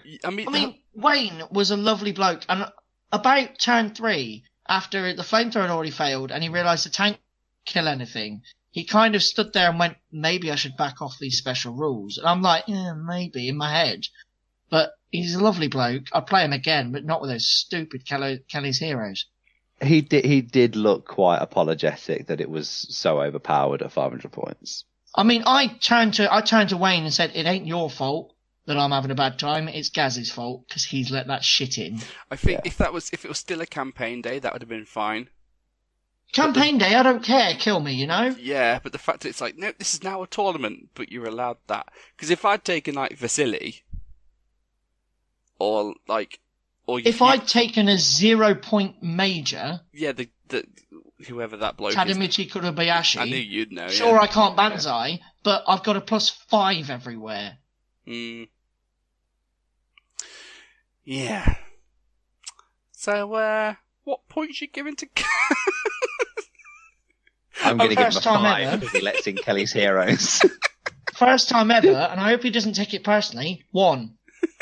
Yeah. I mean, Wayne was a lovely bloke, and about turn 3, after the flamethrower had already failed, and he realised the tank couldn't kill anything, he kind of stood there and went, maybe I should back off these special rules. And I'm like, yeah, maybe, in my head. But he's a lovely bloke. I'd play him again, but not with those stupid Kelly's Heroes. He did look quite apologetic that it was so overpowered at 500 points. I mean, I turned to Wayne and said, it ain't your fault that I'm having a bad time. It's Gaz's fault because he's let that shit in. I think if it was still a campaign day, that would have been fine. Campaign day, I don't care. Kill me, you know? Yeah, but the fact that it's like, no, this is now a tournament, but you're allowed that. Because if I'd taken like Vasily, or if I'd taken a 0 point major, yeah, the whoever that bloke is, Tadamichi Kurobayashi, I knew you'd know. Sure, yeah. I can't banzai, but I've got a +5 everywhere. Yeah. So, what points you giving to? I'm going to give him a First time 5 ever. because he lets in Kelly's Heroes. First time ever, and I hope he doesn't take it personally. 1.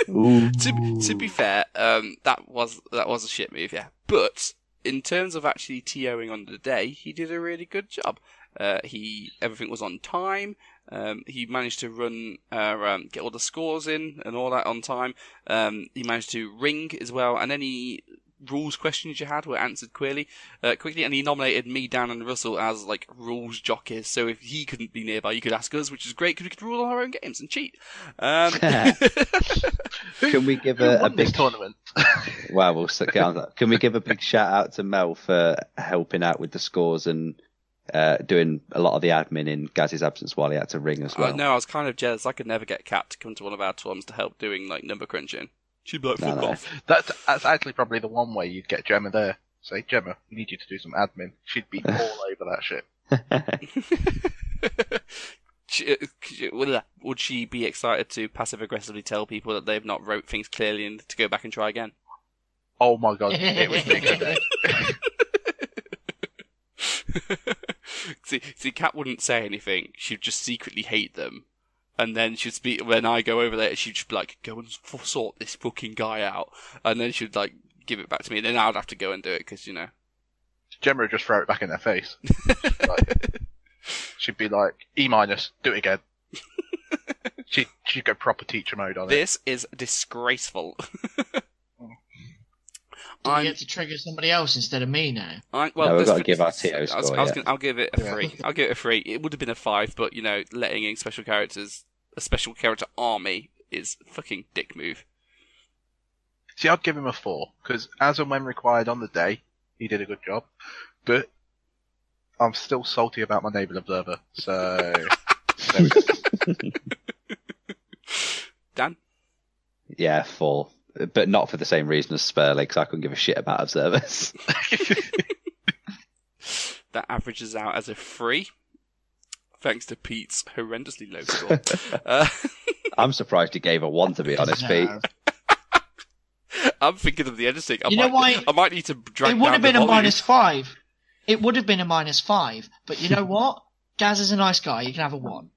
To be fair, that was a shit move, yeah. But in terms of actually TOing on the day, he did a really good job. Everything was on time. He managed to run, get all the scores in and all that on time. He managed to ring as well, and any rules questions you had were answered quickly, and he nominated me, Dan, and Russell as like rules jockeys. So if he couldn't be nearby, you could ask us, which is great because we could rule all our own games and cheat. Can we give a big tournament? Well, we'll get on that. Can we give a big shout out to Mel for helping out with the scores and doing a lot of the admin in Gaz's absence while he had to ring as well? No, I was kind of jealous. I could never get Kat to come to one of our tournaments to help doing like number crunching. She'd be like, fuck off. That's actually probably the one way you'd get Gemma there. Say, Gemma, we need you to do some admin. She'd be all over that shit. Would she be excited to passive-aggressively tell people that they've not wrote things clearly and to go back and try again? Oh my god, it would be good. See, Kat wouldn't say anything. She'd just secretly hate them. And then she'd speak, when I go over there, she'd just be like, go and sort this fucking guy out. And then she'd like, give it back to me, and then I'd have to go and do it, because, you know. Gemma would just throw it back in their face. She'd be like, E-, do it again. She'd go proper teacher mode on it. This is disgraceful. Do you get to trigger somebody else instead of me now? No, we've got to give our TO score. I'll give it a 3. I'll give it a 3. It would have been a 5, but, you know, letting in special characters, a special character army, is a fucking dick move. See, I'd give him a 4, because as and when required on the day, he did a good job. But I'm still salty about my naval observer, so... there we go. Dan? Yeah, 4. But not for the same reason as Spurlie, because I couldn't give a shit about observers. that averages out as a 3, thanks to Pete's horrendously low score. I'm surprised he gave a 1, to be honest, Pete. I'm thinking of the editing. You know why? I might need to drag It would down have the been a volume. -5. It would have been a -5. But you know what? Gaz is a nice guy. You can have a 1.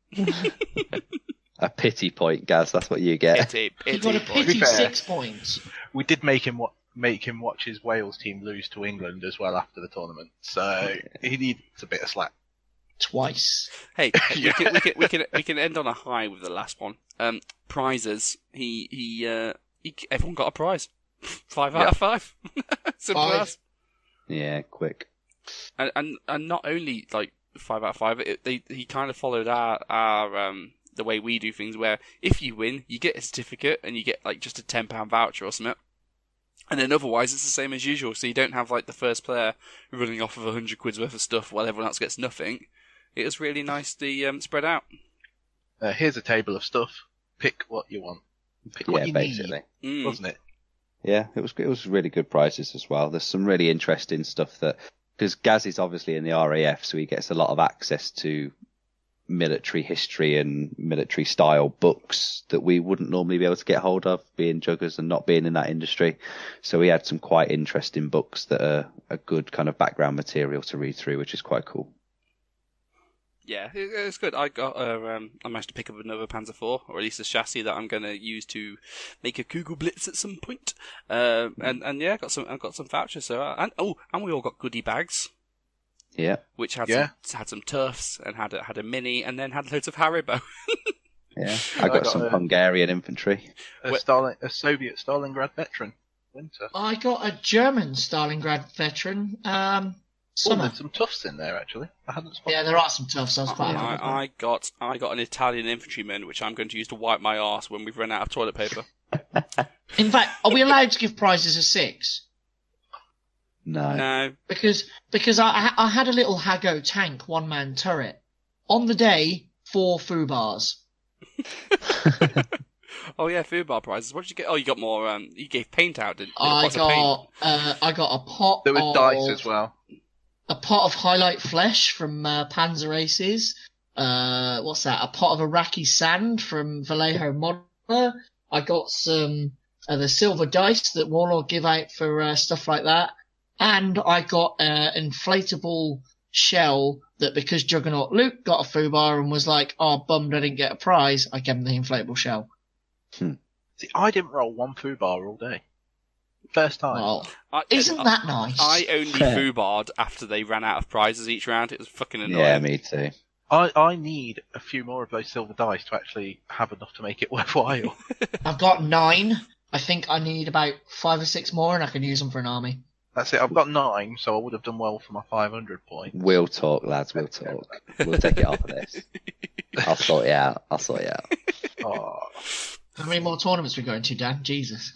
A pity point, Gaz. That's what you get. Pity He got a point. pity fair. 6 points. We did make him watch his Wales team lose to England as well after the tournament, so he needs a bit of slack. Twice. Hey, Yeah. we can end on a high with the last one. Prizes. Everyone got a prize. 5 out of 5. Simple 5. as. Yeah, quick. And not only like 5 out of 5. He kind of followed our the way we do things, where if you win, you get a certificate and you get like just a £10 voucher or something. And then otherwise, it's the same as usual. So you don't have like the first player running off with 100 quid's worth of stuff while everyone else gets nothing. It was really nice to spread out. Here's a table of stuff. Pick what you want. Pick what you basically. need, wasn't it? Yeah, it was really good prizes as well. There's some really interesting stuff because Gaz is obviously in the RAF, so he gets a lot of access to military history and military style books that we wouldn't normally be able to get hold of, being juggers and not being in that industry. So we had some quite interesting books that are a good kind of background material to read through, which is quite cool. Yeah, it's good. I managed to pick up another Panzer IV, or at least a chassis that I'm going to use to make a Kugel Blitz at some point. And yeah, I've got some vouchers. So and we all got goodie bags. Yeah, Which had some Tufts and had a Mini, and then had loads of Haribo. yeah. I got some Hungarian infantry. A Soviet Stalingrad veteran. Winter. I got a German Stalingrad veteran. Summer. There's some Tufts in there actually. I hadn't spotted. Yeah, there are some Tufts. I was quite happy. I got an Italian infantryman, which I'm going to use to wipe my arse when we've run out of toilet paper. In fact, are we allowed to give prizes a 6? No. Because I had a little Hago tank 1-man turret. On the day, 4 foo bars. Oh yeah, food bar prizes. What did you get? Oh, you got more. You gave paint out, didn't you? I got a pot. There was dice as well. A pot of highlight flesh from Panzer Aces. What's that? A pot of Iraqi sand from Vallejo Modler. I got some the silver dice that Warlord give out for stuff like that. And I got an inflatable shell that, because Juggernaut Luke got a foo bar and was like, oh, bummed I didn't get a prize, I gave him the inflatable shell. See, I didn't roll 1 foo bar all day. First time. Well, isn't that nice? I only foobarred after they ran out of prizes each round. It was fucking annoying. Yeah, me too. I need a few more of those silver dice to actually have enough to make it worthwhile. I've got 9. I think I need about 5 or 6 more, and I can use them for an army. That's it. I've got 9, so I would have done well for my 500 points. We'll talk, lads. We'll talk. We'll take it off of this. I'll sort you out. Oh. How many more tournaments are we going to, Dan? Jesus.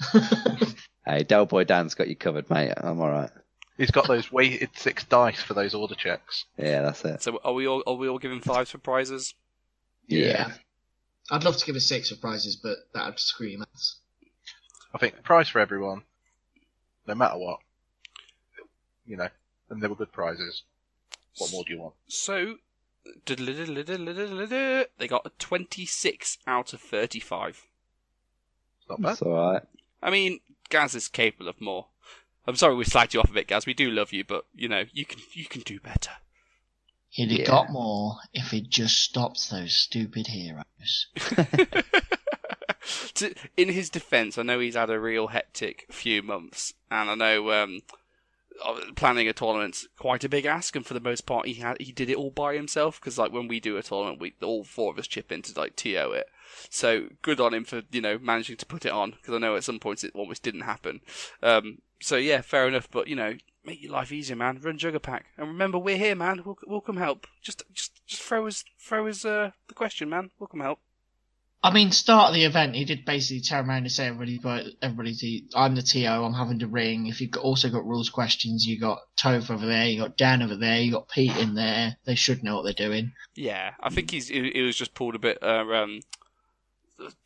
Hey, Del Boy Dan's got you covered, mate. I'm all right. He's got those weighted 6 dice for those order checks. Yeah, that's it. So are we all giving 5s for prizes? Yeah. I'd love to give a 6 for prizes, but that would scream us. I think the prize for everyone, no matter what, and they were good prizes. What more do you want? So, they got a 26 out of 35. Not bad. That's all right. I mean, Gaz is capable of more. I'm sorry we slagged you off a bit, Gaz. We do love you, but you can do better. He'd have got more if he'd just stopped those stupid heroes. In his defence, I know he's had a real hectic few months, and I know planning a tournament's quite a big ask, and for the most part, he did it all by himself. Because like when we do a tournament, all 4 of us chip in to like TO it. So good on him for managing to put it on. Because I know at some points it almost didn't happen. So yeah, fair enough. But make your life easier, man. Run Jugger Pack, and remember we're here, man. We'll come help. Just throw us the question, man. We'll come help. I mean, start of the event, he did basically turn around and say, I'm the TO, I'm having to ring. If you've also got rules questions, you got Topher over there, you got Dan over there, you got Pete in there. They should know what they're doing. Yeah, I think he was just pulled a bit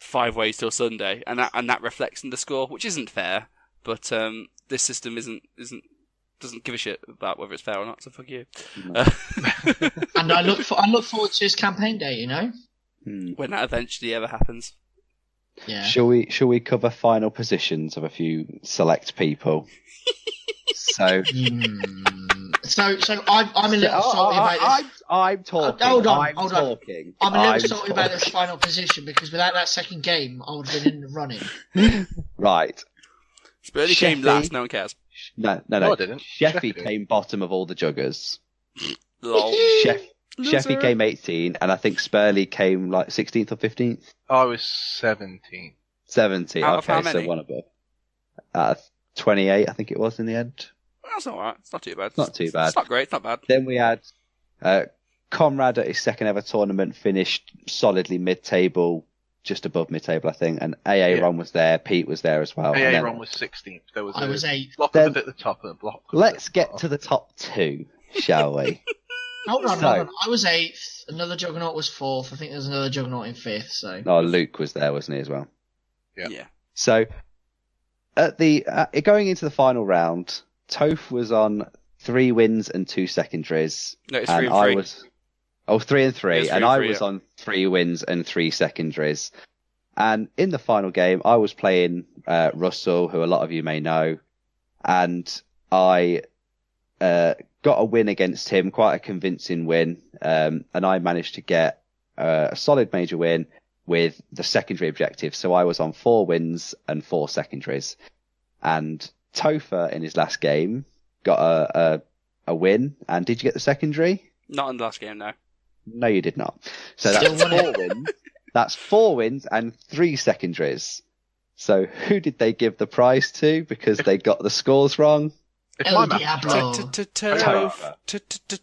5 ways till Sunday, and that reflects in the score, which isn't fair. But this system doesn't doesn't give a shit about whether it's fair or not. So fuck you. No. And I look forward to his campaign day. You know. When that eventually ever happens. Yeah. Shall we cover final positions of a few select people? So I'm a little salty about this. I'm talking. Hold on. I'm talking. I'm a little salty about this final position because without that second game, I would have been in the running. Right. Spurlie came last. No one cares. No, I didn't. Sheffy came bottom of all the juggers. Lol. Sheffy came 18, and I think Spurlie came like 16th or 15th. I was 17. 70. Out of how Okay, so many? one above. 28, I think it was in the end. That's alright. It's not too bad. Not too bad. It's not great. It's not bad. Then we had Conrad at his second ever tournament, finished solidly mid-table, just above mid-table, I think. And AA Ron was there. Pete was there as well. AA Ron was 16th. There was I was 8th. block of it at the top and a block. Let's get to the top two, shall we? Hold on. So- I was 8th. Another Juggernaut was 4th. I think there's another Juggernaut in 5th. So Oh, Luke was there, wasn't he, as well? Yeah. So, at the going into the final round, Toph was on 3 wins and 2 secondaries. No, it's and 3 and I 3. was 3 and 3, It's 3 and and I 3, was yeah. on 3 wins and 3 secondaries. And in the final game, I was playing Russell, who a lot of you may know, and I got a win against him, quite a convincing win, and I managed to get a solid major win with the secondary objective. So I was on 4 wins and 4 secondaries. And Topher in his last game got a win. And did you get the secondary? Not in the last game, no. No, you did not. So that's 4 wins. That's 4 wins and 3 secondaries. So who did they give the prize to because they got the scores wrong? If El my maths Diablo. right,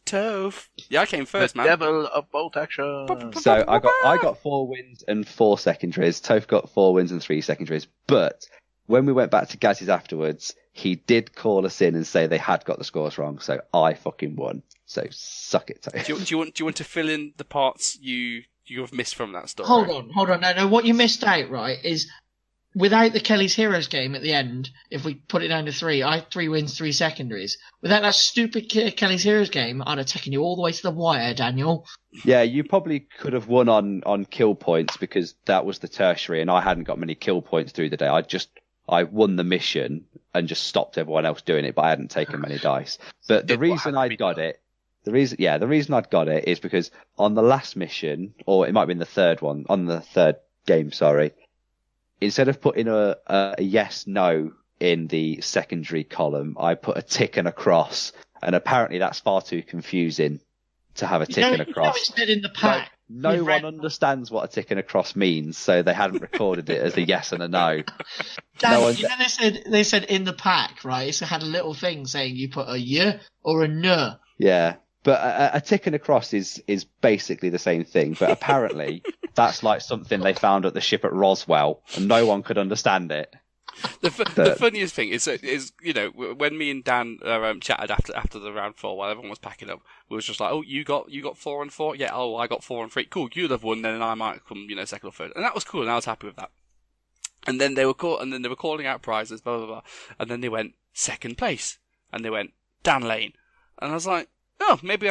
Toph. Yeah, I came the first, man. devil of bolt action. So I got 4 wins and 4 secondaries. Toph got 4 wins and 3 secondaries. But when we went back to Gaz's afterwards, he did call us in and say they had got the scores wrong. So I fucking won. So suck it, Toph. Do you want to fill in the parts you have missed from that story? hold on. No. What you missed out, right, is without the Kelly's Heroes game at the end, if we put it down to 3, I had 3 wins, 3 secondaries. Without that stupid Kelly's Heroes game, I'd have taken you all the way to the wire, Daniel. Yeah, you probably could have won on kill points because that was the tertiary, and I hadn't got many kill points through the day. I won the mission and just stopped everyone else doing it, but I hadn't taken many dice. But the reason I'd got it, the reason I'd got it is because on the last mission, or it might have been the third one, on the third game, sorry, instead of putting a yes, no in the secondary column, I put a tick and a cross, and apparently that's far too confusing to have a tick and a cross. It's said in the pack. No one understands what a tick and a cross means, so they hadn't recorded it as a yes and a no. Dan, they said in the pack, right? It had a little thing saying you put a y or a n. Yeah, but a tick and a cross is basically the same thing, but apparently that's like something they found at the ship at Roswell, and no one could understand it. The funniest thing is when me and Dan chatted after the round 4 while everyone was packing up, we was just like, oh, you got 4 and 4, yeah. Oh, I got 4 and 3. Cool, you'd have won, then I might come second or third, and that was cool, and I was happy with that. And then they were calling out prizes, blah blah blah, and then they went second place, and they went Dan Lane, and I was like, oh, maybe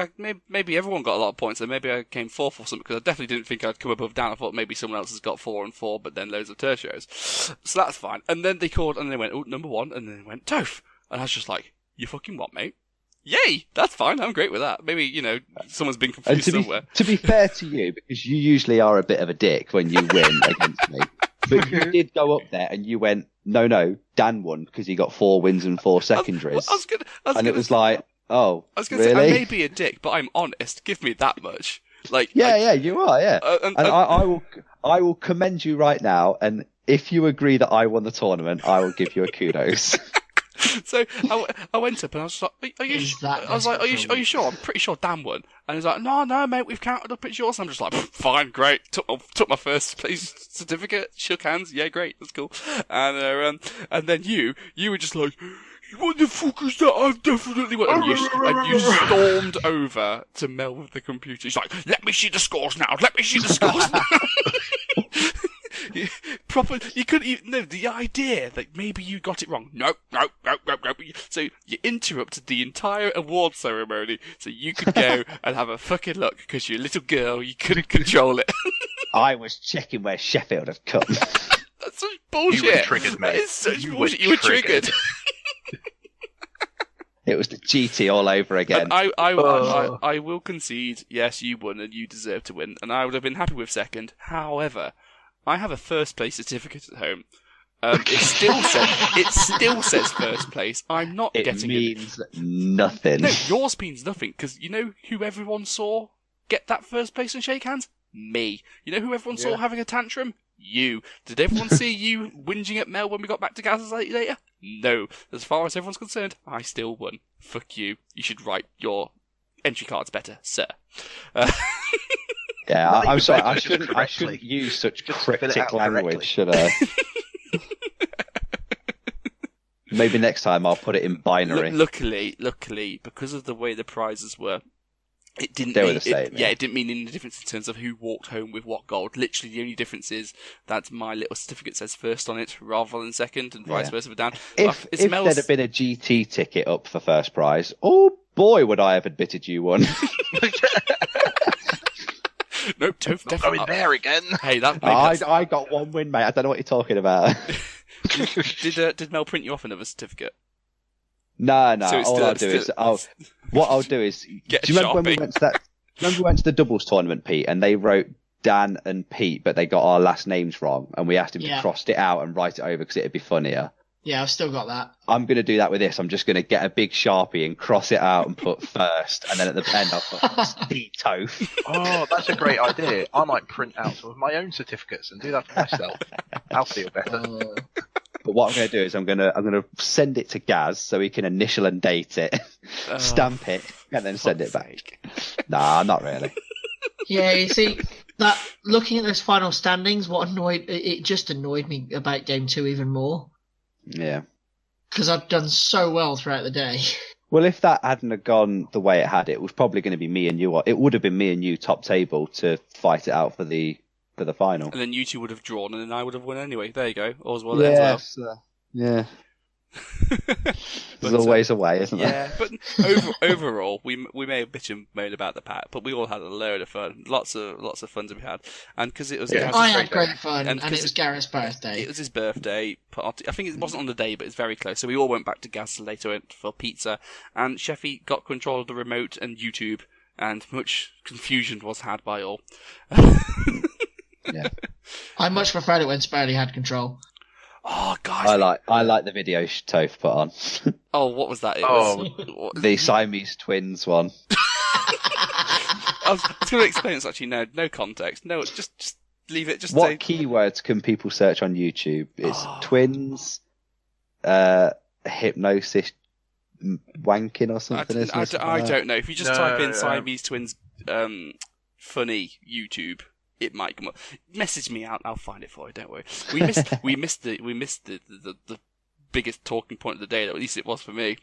everyone got a lot of points, and maybe I came 4th or something, because I definitely didn't think I'd come above Dan. I thought maybe someone else has got 4 and 4, but then loads of tertiaries. So that's fine. And then they called, and they went, oh, number 1, and then they went, Toph. And I was just like, you fucking what, mate? Yay! That's fine, I'm great with that. Maybe, someone's been confused somewhere. To be fair to you, because you usually are a bit of a dick when you win against me, but you did go up there and you went, no, Dan won, because he got 4 wins and 4 secondaries. It was like, oh, I was going to really? say, I may be a dick, but I'm honest. Give me that much. Yeah, you are, yeah. I will commend you right now, and if you agree that I won the tournament, I will give you a kudos. So I went up and I was like, "Are you?" I was like, "Are you sure?" I'm pretty sure Dan won. And he's like, "No, mate, we've counted up. It's yours." I'm just like, "Fine, great." Took my first place certificate, shook hands. Yeah, great, that's cool. And then you were just like, what the fuck is that? I've definitely won. And you stormed over to Mel with the computer. He's like, let me see the scores now. Let me see the scores now. proper. You couldn't even. No, the idea that maybe you got it wrong. No. So you interrupted the entire award ceremony so you could go and have a fucking look because you're a little girl. You couldn't control it. I was checking where Sheffield have come. That's such bullshit. You were triggered, mate. That is such bullshit. You were triggered. It was the GT all over again. And I will concede, yes, you won and you deserve to win, and I would have been happy with second. However, I have a first place certificate at home. It still says first place. I'm not getting it. It means nothing. No, yours means nothing, because you know who everyone saw get that first place and shake hands? Me. You know who everyone saw having a tantrum? You. Did everyone see you whinging at Mel when we got back to Gaz's later? No. As far as everyone's concerned, I still won. Fuck you. You should write your entry cards better, sir. Yeah, Not I'm even sorry. correctly. I shouldn't use such Just fill it cryptic out language, correctly. should I? Maybe next time I'll put it in binary. Luckily, because of the way the prizes were, it didn't They were mean, the same, it didn't mean any difference in terms of who walked home with what gold. Literally, the only difference is that my little certificate says first on it rather than second, and vice versa for Dan. If there'd have been a GT ticket up for first prize, oh boy, would I have admitted you won. Nope, Topher definitely. Going there again. Hey, I got one win, mate. I don't know what you're talking about. Did Mel print you off another certificate? No. So it's all still- I'll do is what I'll do is. Get Do you remember when we Sharpie. went to that? Remember we went to the doubles tournament, Pete, and they wrote Dan and Pete, but they got our last names wrong, and we asked him to cross it out and write it over because it'd be funnier. Yeah, I've still got that. I'm going to do that with this. I'm just going to get a big Sharpie and cross it out and put first, and then at the end I'll put Steve Toph. Oh, that's a great idea. I might print out some of my own certificates and do that for myself. I'll feel better. But what I'm going to do is I'm going to send it to Gaz so he can initial and date it, stamp it, and then send it back. Nah, not really. Yeah, you see, that looking at those final standings, it just annoyed me about Game 2 even more. Yeah. Because I've done so well throughout the day. Well, if that hadn't have gone the way it had, it was probably going to be me and you. It would have been me and you top table to fight it out for the final. And then you two would have drawn, and then I would have won anyway. There you go. All's well that ends well. Yeah. There's But, always a way, isn't there? Yeah, but overall, we may have bitched and moaned about the pack, but we all had a load of fun. Lots of fun to be had, and because it was Gareth's I had birthday, great fun, and it was Gareth's birthday. It was his birthday party. I think it wasn't on the day, but it's very close. So we all went back to Gaz later for pizza, and Sheffy got control of the remote and YouTube, and much confusion was had by all. Yeah. I much preferred it when Spurlie had control. Oh, guys. I like the video Toph put on. Oh, what was that? The Siamese twins one. I was going to explain this actually. No context. No, just leave it. Just What say keywords can people search on YouTube? It's twins, hypnosis, wanking or something. isn't it? I don't know. If you just type in No, Siamese twins, funny YouTube, it might come up. Message me out. I'll find it for you. Don't worry. We missed the biggest talking point of the day. At least it was for me.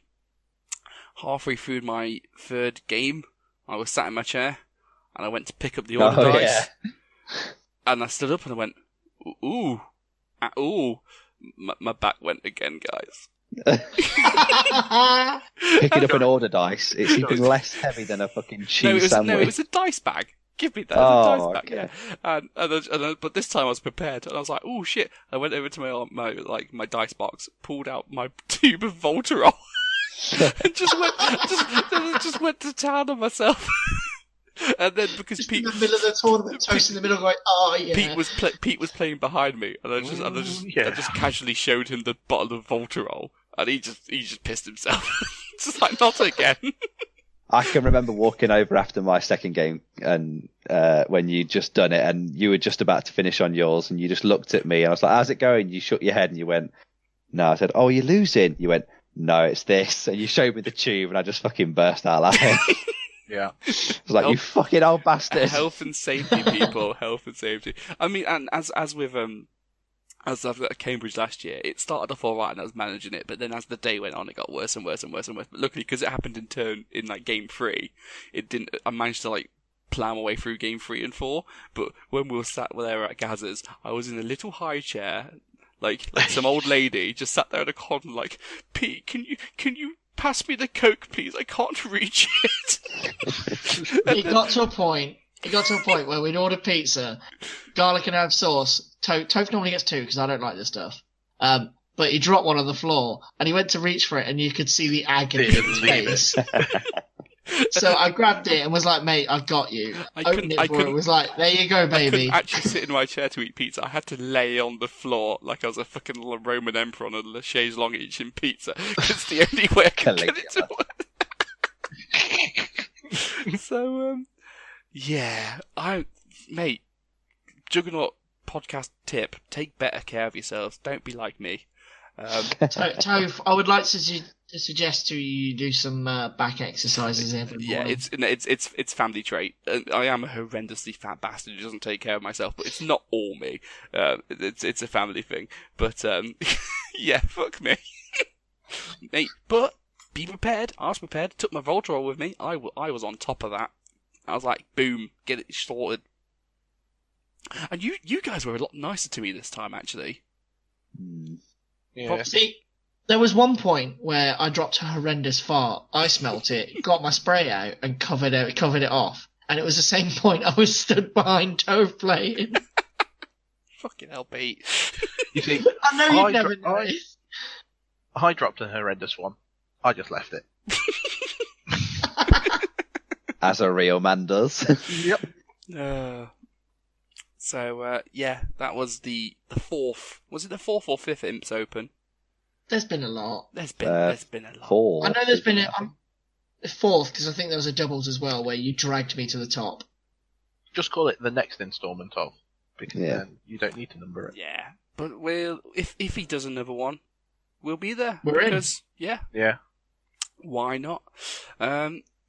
Halfway through my third game, I was sat in my chair and I went to pick up the order dice, and I stood up and I went, ooh. My back went again, guys. Picking up an order dice, it's even less heavy than a fucking cheese sandwich. No, it was a dice bag. Give me that. Oh, Dice bag, okay. yeah. But this time I was prepared, and I was like, "Oh shit!" I went over to my dice box, pulled out my tube of Voltarol, and just went to town on myself. And then because Just Pete in the middle of the tournament, Toast in the middle, going, "Oh yeah." Pete was playing behind me, and I just casually showed him the bottle of Voltarol, and he just pissed himself. Just like, not again. I can remember walking over after my second game, and when you'd just done it, and you were just about to finish on yours, and you just looked at me, and I was like, "How's it going?" You shook your head, and you went, "No." I said, "Oh, you're losing." You went, "No, it's this." And you showed me the tube, and I just fucking burst out laughing. Yeah. I was like, "You fucking old bastard!" Health and safety, people. Health and safety. I mean, and as I've got at Cambridge last year, it started off alright and I was managing it, but then as the day went on, it got worse and worse and worse and worse. But luckily, because it happened in like game 3, it didn't. I managed to like plough my way through game 3 and 4. But when we were sat there at Gaz's, I was in a little high chair, like some old lady just sat there in a corner, like, Pete, can you pass me the Coke, please? I can't reach it. It got to a point where we'd order pizza, garlic and herb sauce. Toph normally gets 2 because I don't like this stuff. But he dropped one on the floor, and he went to reach for it, and you could see the agony in his face. So I grabbed it and was like, mate, I've got you. Opened it for it, was like, there you go, baby. I couldn't actually sit in my chair to eat pizza. I had to lay on the floor like I was a fucking Roman emperor on a chaise longue eating pizza. It's the only way I could get it to work. So, yeah. Mate, Juggernaut podcast tip, take better care of yourselves. Don't be like me. Toph, I would like to suggest to you do some back exercises every morning. Yeah, it's family trait. I am a horrendously fat bastard who doesn't take care of myself, but it's not all me. It's a family thing. But yeah, fuck me, mate. But be prepared. I was prepared. Took my Voltarol with me. I was on top of that. I was like, boom, get it sorted. And you guys were a lot nicer to me this time, actually. Yeah. See, there was one point where I dropped a horrendous fart. I smelt it, got my spray out, and covered it off. And it was the same point I was stood behind Toph playing. Fucking hell, Pete. You see, I know you'd never noticed. I dropped a horrendous one. I just left it. As a real man does. Yep. So, yeah, that was the 4th. Was it the 4th or 5th Imps Open? There's been a lot. There's been a lot. 4. I know there's been a 4th, because I think there was a doubles as well, where you dragged me to the top. Just call it the next instalment of, because then you don't need to number it. Yeah, but if he does another one, we'll be there. We're in. Yeah. Why not?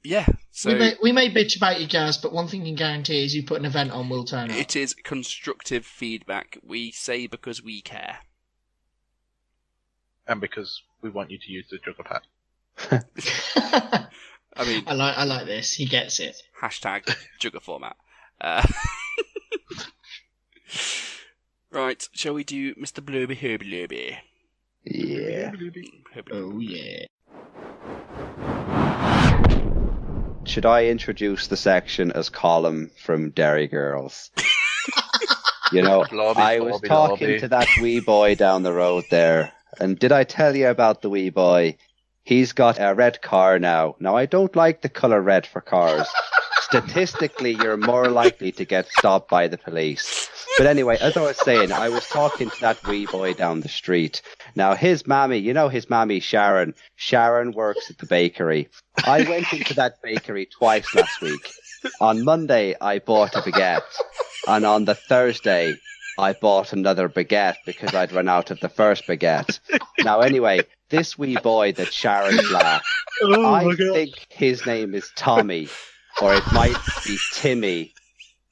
Yeah. So we may bitch about you guys, but one thing you can guarantee is you put an event on, we'll turn up. it is constructive feedback. We say because we care. And because we want you to use the Jugger pack. I mean, I like this. He gets it. Hashtag Jugger format. Right, shall we do Mr. Blurby Herby Lurby? Yeah. Oh yeah. Should I introduce the section as Column from Derry Girls? You know, I was talking to that wee boy down the road there, and did I tell you about the wee boy? He's got a red car now. Now, I don't like the colour red for cars. Statistically, you're more likely to get stopped by the police. But anyway, as I was saying, I was talking to that wee boy down the street. Now, his mammy, Sharon. Sharon works at the bakery. I went into that bakery twice last week. On Monday, I bought a baguette. And on the Thursday, I bought another baguette because I'd run out of the first baguette. Now, anyway, this wee boy that Sharon's laughed, I think his name is Tommy. Or it might be Timmy.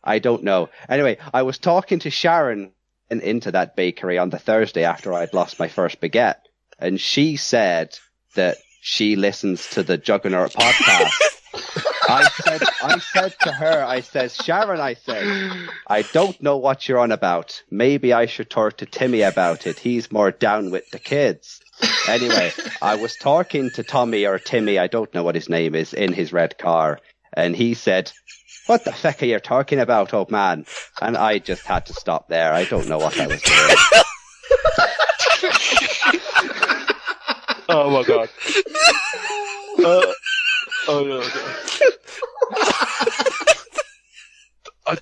I don't know. Anyway, I was talking to Sharon into that bakery on the Thursday after I'd lost my first baguette. And she said that she listens to the Juggernaut podcast. I said to her, Sharon, I don't know what you're on about. Maybe I should talk to Timmy about it. He's more down with the kids. Anyway, I was talking to Tommy or Timmy, I don't know what his name is, in his red car. And he said, "What the feck are you talking about, old man?" And I just had to stop there. I don't know what I was doing. Oh my god. Oh no.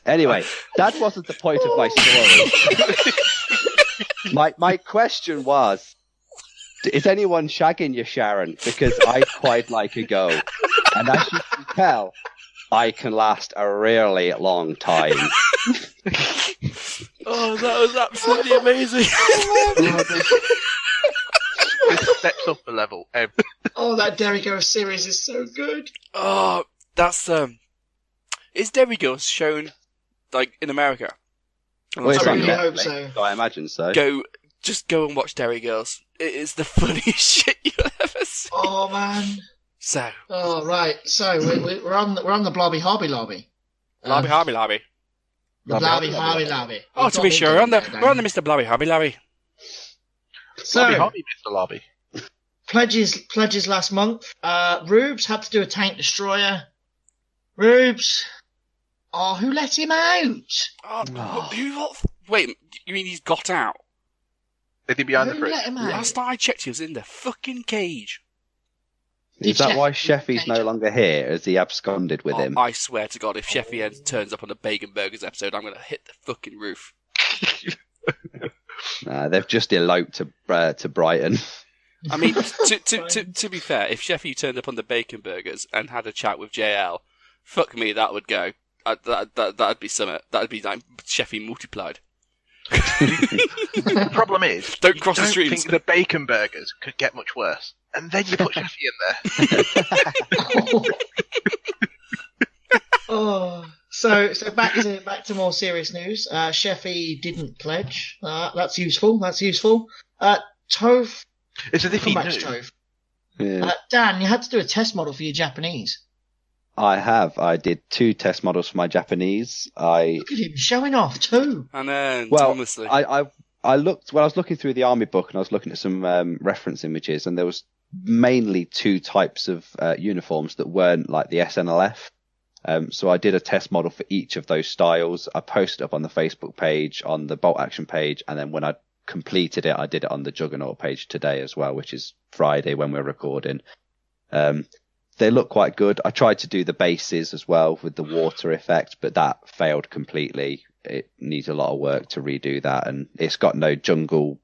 Anyway, that wasn't the point of my story. My question was, is anyone shagging you, Sharon? Because I'd quite like a go. And as you can tell, I can last a really long time. Oh, that was absolutely amazing. This steps up a level. Oh, that Derry Girls series is so good. Oh, that's is Derry Girls shown like in America? Well, it's I on really Netflix, hope so. so I imagine so. Go and watch Derry Girls. It is the funniest shit you'll ever see. Oh man. So. Oh right. So we're on the Blobby Hobby Lobby. Labby Harby Labby. The Blabby Harby Labby. Oh, to be sure, we're on the Mr. Blabby Harby Labby. So, Lobby Hobby, Mr. Lobby. pledges last month. Rubes had to do a tank destroyer. Rubes. Oh, who let him out? Wait, you mean he's got out? Is he behind the Who fridge? let him out? Last I checked, he was in the fucking cage. Is that why Sheffy's no longer here? Has he absconded with him? I swear to God, if Sheffy turns up on the Bacon Burgers episode, I'm going to hit the fucking roof. They've just eloped to Brighton. I mean, to be fair, if Sheffy turned up on the Bacon Burgers and had a chat with JL, fuck me, that would go. That'd be something. That'd be like Sheffy multiplied. The problem is, Don't cross the I don't streams. think the bacon burgers could get much worse. And then you put Sheffy in there. Oh, so back to more serious news. Sheffy didn't pledge. That's useful. Toph, It's as if he come knew. back to Toph. Yeah. Dan, you had to do a test model for your Japanese. I have. I did 2 test models for my Japanese. Look at him showing off too. And then, Well, honestly, I looked when I was looking through the army book and I was looking at some reference images, and there was mainly 2 types of uniforms that weren't like the SNLF. So I did a test model for each of those styles. I posted it up on the Facebook page, on the Bolt Action page, and then when I completed it, I did it on the Juggernaut page today as well, which is Friday when we're recording. They look quite good. I tried to do the bases as well with the water effect, but that failed completely. It needs a lot of work to redo that, and it's got no jungle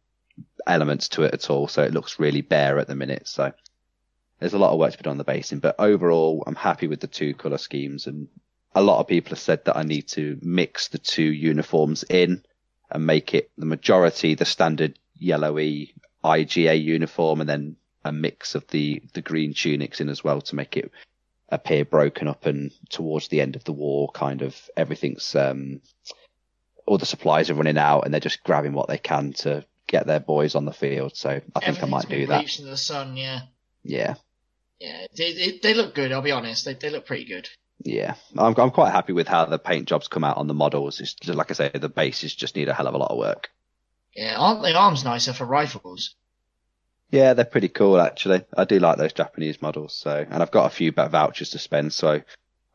elements to it at all, so it looks really bare at the minute. So there's a lot of work to be done on the basing, but overall, I'm happy with the 2 colour schemes, and a lot of people have said that I need to mix the 2 uniforms in and make it the majority the standard yellowy IGA uniform, and then a mix of the green tunics in as well to make it appear broken up, and towards the end of the war, kind of everything's all the supplies are running out and they're just grabbing what they can to get their boys on the field. So I think I might do that. Bleached in the sun, yeah. Yeah. Yeah, they look good. I'll be honest, they look pretty good. Yeah, I'm quite happy with how the paint jobs come out on the models. It's just, like I say, the bases just need a hell of a lot of work. Yeah, aren't the arms nicer for rifles? Yeah, they're pretty cool actually. I do like those Japanese models. So, and I've got a few vouchers to spend. So,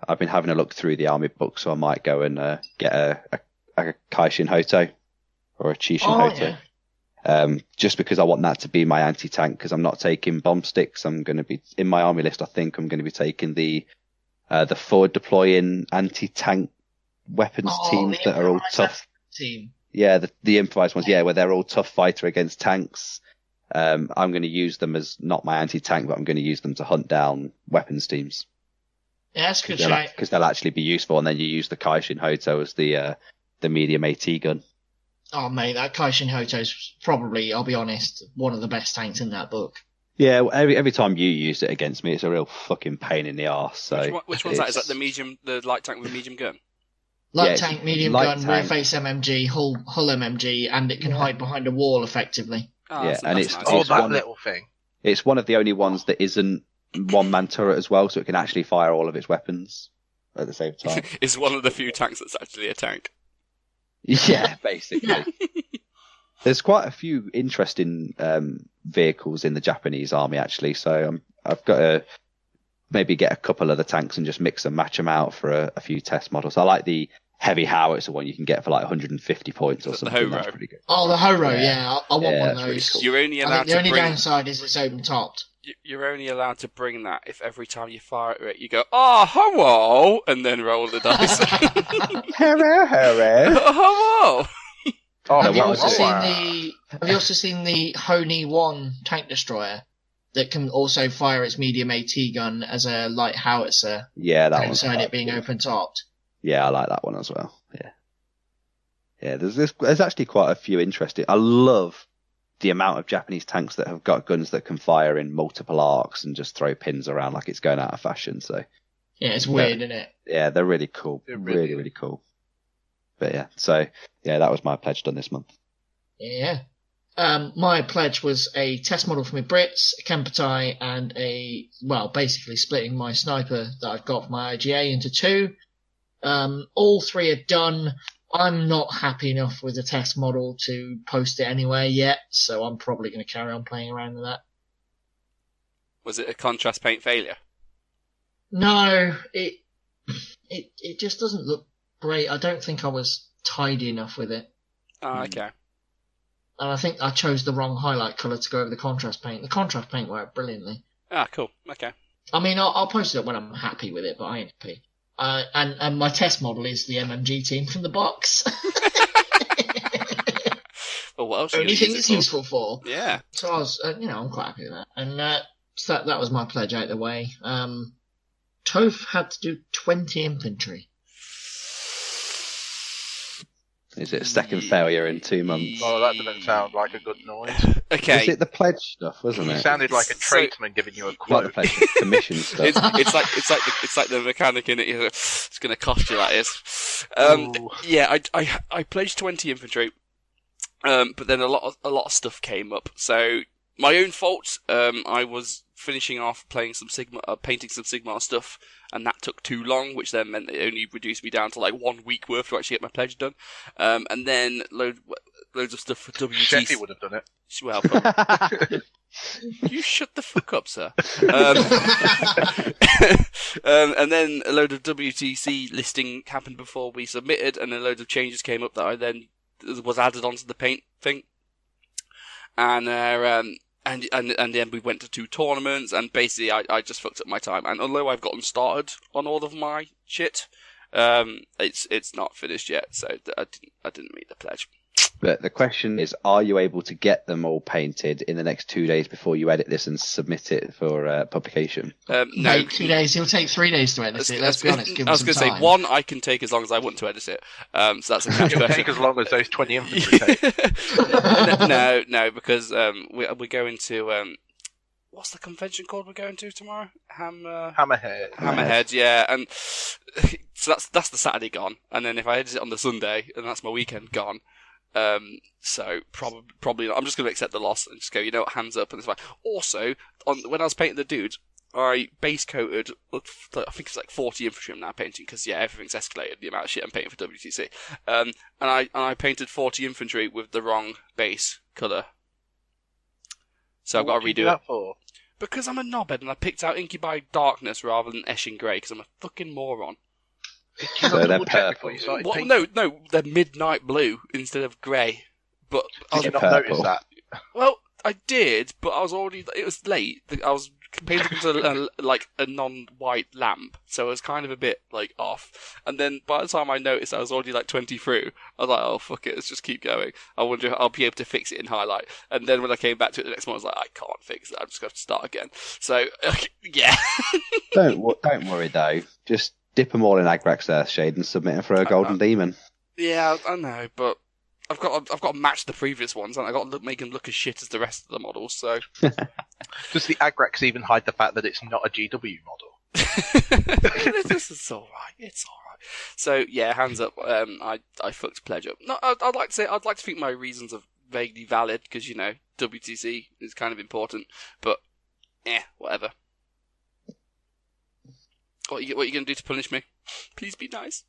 I've been having a look through the army book. So I might go and get a Kaishin Hoto or a Chishin Hoto. Yeah. Just because I want that to be my anti-tank, because I'm not taking bomb sticks. I'm going to be in my army list. I think I'm going to be taking the forward deploying anti-tank weapons teams that are all tough. Team. Yeah, the improvised ones. Yeah, where they're all tough fighter against tanks. I'm going to use them as not my anti-tank, but I'm going to use them to hunt down weapons teams. Yeah, that's good shot. Because they'll actually be useful, and then you use the Kaishin Hoto as the medium AT gun. Oh, mate, that Kaishin Hoto's probably, I'll be honest, one of the best tanks in that book. Yeah, every time you use it against me, it's a real fucking pain in the arse. So which one's that? Is that the light tank with medium gun? Light tank, medium gun, rear tank. face MMG, hull MMG, and it can hide behind a wall effectively. Oh, Yeah, and that's it's- nice. Oh, It's that one- little thing. it's one of the only ones that isn't one-man turret as well, so it can actually fire all of its weapons at the same time. It's one of the few tanks that's actually a tank. Yeah, basically. There's quite a few interesting vehicles in the Japanese army, actually. So I've got to maybe get a couple of the tanks and just mix and match them out for a few test models. I like the heavy howitzer one you can get for like 150 points or The something. Horo. That's pretty good. Oh, the Horo, Yeah. yeah, I want Yeah, one of that's really those. cool. You're only I allowed think the to only bring. downside is it's open topped. You're only allowed to bring that if every time you fire at it, you go, "Oh, hello," and then roll the dice. Horo, horo. Hello. Oh, Have you what was also it? seen the Honi 1 tank destroyer that can also fire its medium AT gun as a light howitzer Yeah, that one's alongside quite it being cool. open topped? Yeah, I like that one as well. Yeah. Yeah, there's actually quite a few interesting. I love the amount of Japanese tanks that have got guns that can fire in multiple arcs and just throw pins around like it's going out of fashion. So Yeah, it's weird, isn't it? yeah, they're really cool. It really Really, is. really cool. But yeah, so yeah, that was my pledge done this month. Yeah. My pledge was a test model for my Brits, a Kempertai, and basically splitting my sniper that I've got for my IGA into 2. All 3 are done. I'm not happy enough with the test model to post it anywhere yet, so I'm probably going to carry on playing around with that. Was it a contrast paint failure? No, it just doesn't look great. I don't think I was tidy enough with it. Oh, okay. And I think I chose the wrong highlight colour to go over the contrast paint. The contrast paint worked brilliantly. Ah, cool. Okay. I mean, I'll post it up when I'm happy with it, but I ain't happy. And my test model is the MMG team from the box. Well, what else? Only thing it's useful for. Yeah. So I was, I'm quite happy with that. And so that was my pledge out of the way. Toph had to do 20 infantry. Is it a second failure in 2 months? Oh, that doesn't sound like a good noise. Okay. Was it the pledge stuff, wasn't You it? sounded like a tradesman giving you a Not the quote. pledge, commission stuff. it's like the mechanic in it. It's going to cost you. That is. Ooh. Yeah, I pledged 20 infantry, but then a lot of stuff came up. So my own fault. I was finishing off playing some painting some Sigmar stuff, and that took too long, which then meant it only reduced me down to like 1 week worth to actually get my pledge done. And then loads of stuff for WTC. Shetty would have done it. Well, probably. You shut the fuck up, sir. And then a load of WTC listing happened before we submitted, and a load of changes came up that I then was added onto the paint thing. And then we went to 2 tournaments, and basically I just fucked up my time. And although I've gotten started on all of my shit, it's not finished yet, so I didn't meet the pledge. But the question is, are you able to get them all painted in the next 2 days before you edit this and submit it for publication? No. Mate, 2 days. It'll take 3 days to edit it. Let's be honest. Give I was going to say, 1 I can take as long as I want to edit it. So that's a catch It'll question. take as long as those 20 infantry take. No, because we're going to what's the convention called we're going to tomorrow? Hammerhead, yeah. And so that's the Saturday gone, and then if I edit it on the Sunday, and that's my weekend gone. So probably not. I'm just going to accept the loss and just go, hands up, and it's fine. Also, when I was painting the dude, I base coated, I think it's like 40 infantry I'm now painting, because everything's escalated, the amount of shit I'm painting for WTC. And I painted 40 infantry with the wrong base colour. So I've got to redo What do you do that for? Because I'm a knobhead and I picked out Incubi Darkness rather than Eshin Grey, because I'm a fucking moron. So they're purple. Well, no, they're midnight blue instead of grey. But Did you not purple. notice that? Well, I did, but I was already. It was late. I was painting into like a non-white lamp, so I was kind of a bit like off. And then by the time I noticed, I was already like 20 through. I was like, "Oh fuck it, let's just keep going." I wonder if I'll be able to fix it in highlight. And then when I came back to it the next morning, I was like, "I can't fix it. I'm just going to start again." So yeah. Don't worry though. Just dip them all in Agrax Earthshade and submit them for a Golden Demon. Yeah, I know, but I've got to match the previous ones, and I've got to make them look as shit as the rest of the models. So Does the Agrax even hide the fact that it's not a GW model? this is all right. It's all right. So yeah, hands up. I fucked pledge up. No, I'd like to think my reasons are vaguely valid, because WTC is kind of important. But whatever. What are you going to do to punish me? Please be nice.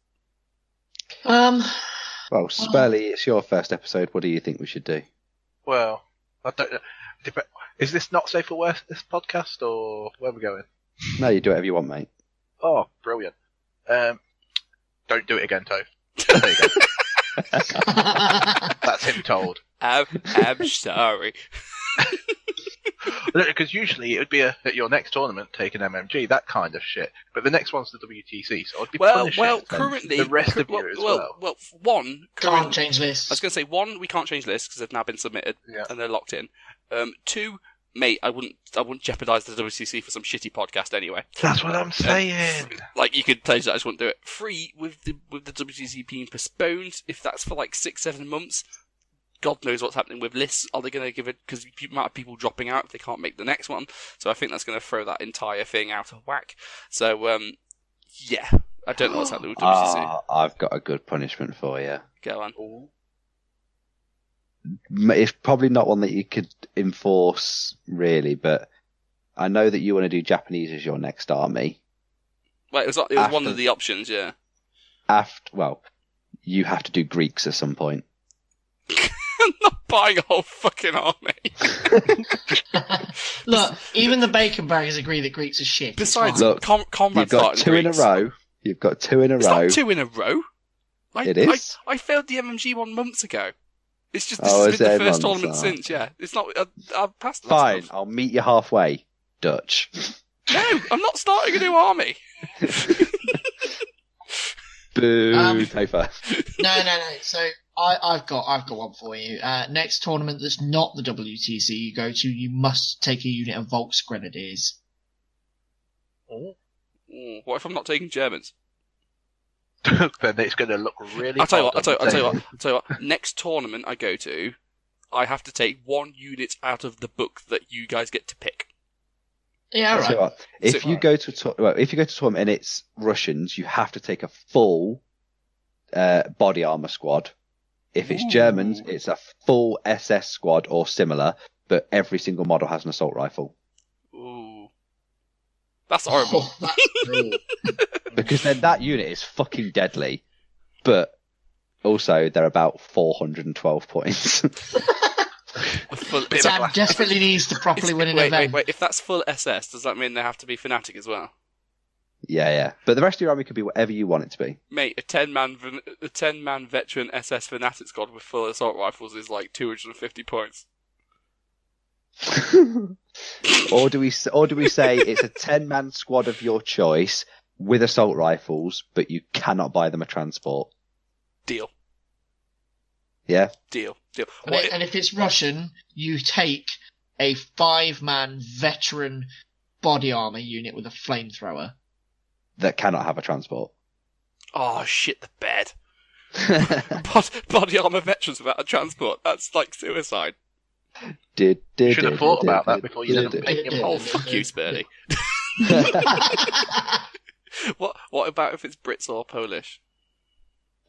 Well, Spurlie, it's your first episode. What do you think we should do? Well, I don't know. Is this not safe for work, this podcast, or where are we going? No, you do whatever you want, mate. Oh, brilliant. Don't do it again, Toph. There you go. That's him told. I'm sorry. Because usually it would be at your next tournament, take an MMG, that kind of shit. But the next one's the WTC, so I'd be punishing currently the rest of you as well. Well, one Can't change lists. I was going to say, 1, we can't change lists because they've now been submitted and they're locked in. 2, mate, I wouldn't jeopardise the WCC for some shitty podcast anyway. That's what I'm saying. Like, you could pledge that, I just wouldn't do it. 3, with the WCC being postponed, if that's for like 6-7 months, God knows what's happening with lists. Are they going to give it, because you might have people dropping out if they can't make the next one? So I think that's going to throw that entire thing out of whack. So, I don't know what's happening with WCC. I've got a good punishment for you. Go on. It's probably not one that you could enforce, really, but I know that you want to do Japanese as your next army. Wait, it was one of the options, yeah. you have to do Greeks at some point. I'm not buying a whole fucking army. Look, even the bacon baggers agree that Greeks are shit. It's Besides, fine. Look, combat You've got fighting two in a Greeks. row. You've got two in a It's row. not 2 in a row. It is. I failed the MMG one months ago. It's just Oh, this is has been it the first months? tournament Oh. since. Yeah, it's not. I've passed the last Fine, month. I'll meet you halfway, Dutch. No, I'm not starting a new army. Boo, Um, Topher. No. So I've got one for you. Next tournament that's not the WTC you go to, you must take a unit of Volks Grenadiers. What if I'm not taking Germans? Then it's going to look really. I'll tell you hard what. on the I'll tell you what. Next tournament I go to, I have to take 1 unit out of the book that you guys get to pick. Yeah, I'll all tell you right. what, if you go to a tournament and it's Russians, you have to take a full body armor squad. If it's Germans, it's a full SS squad or similar, but every single model has an assault rifle. Ooh, that's horrible. Oh, that's cruel. Because then that unit is fucking deadly, but also they're about 412 points. Sam desperately needs to properly win an event. Wait. If that's full SS, does that mean they have to be fanatic as well? Yeah. But the rest of your army could be whatever you want it to be. Mate, a 10-man veteran SS fanatic squad with full assault rifles is like 250 points. Or do we say it's a 10-man squad of your choice with assault rifles, but you cannot buy them a transport? Deal. Yeah. Deal. And if it's Russian, you take a 5-man veteran body armor unit with a flamethrower. That cannot have a transport. Oh shit, the bed. Body armor veterans without a transport. That's like suicide. You should have thought about that before you didn't pick him. Oh, fuck you, Spurlie. What about if it's Brits or Polish?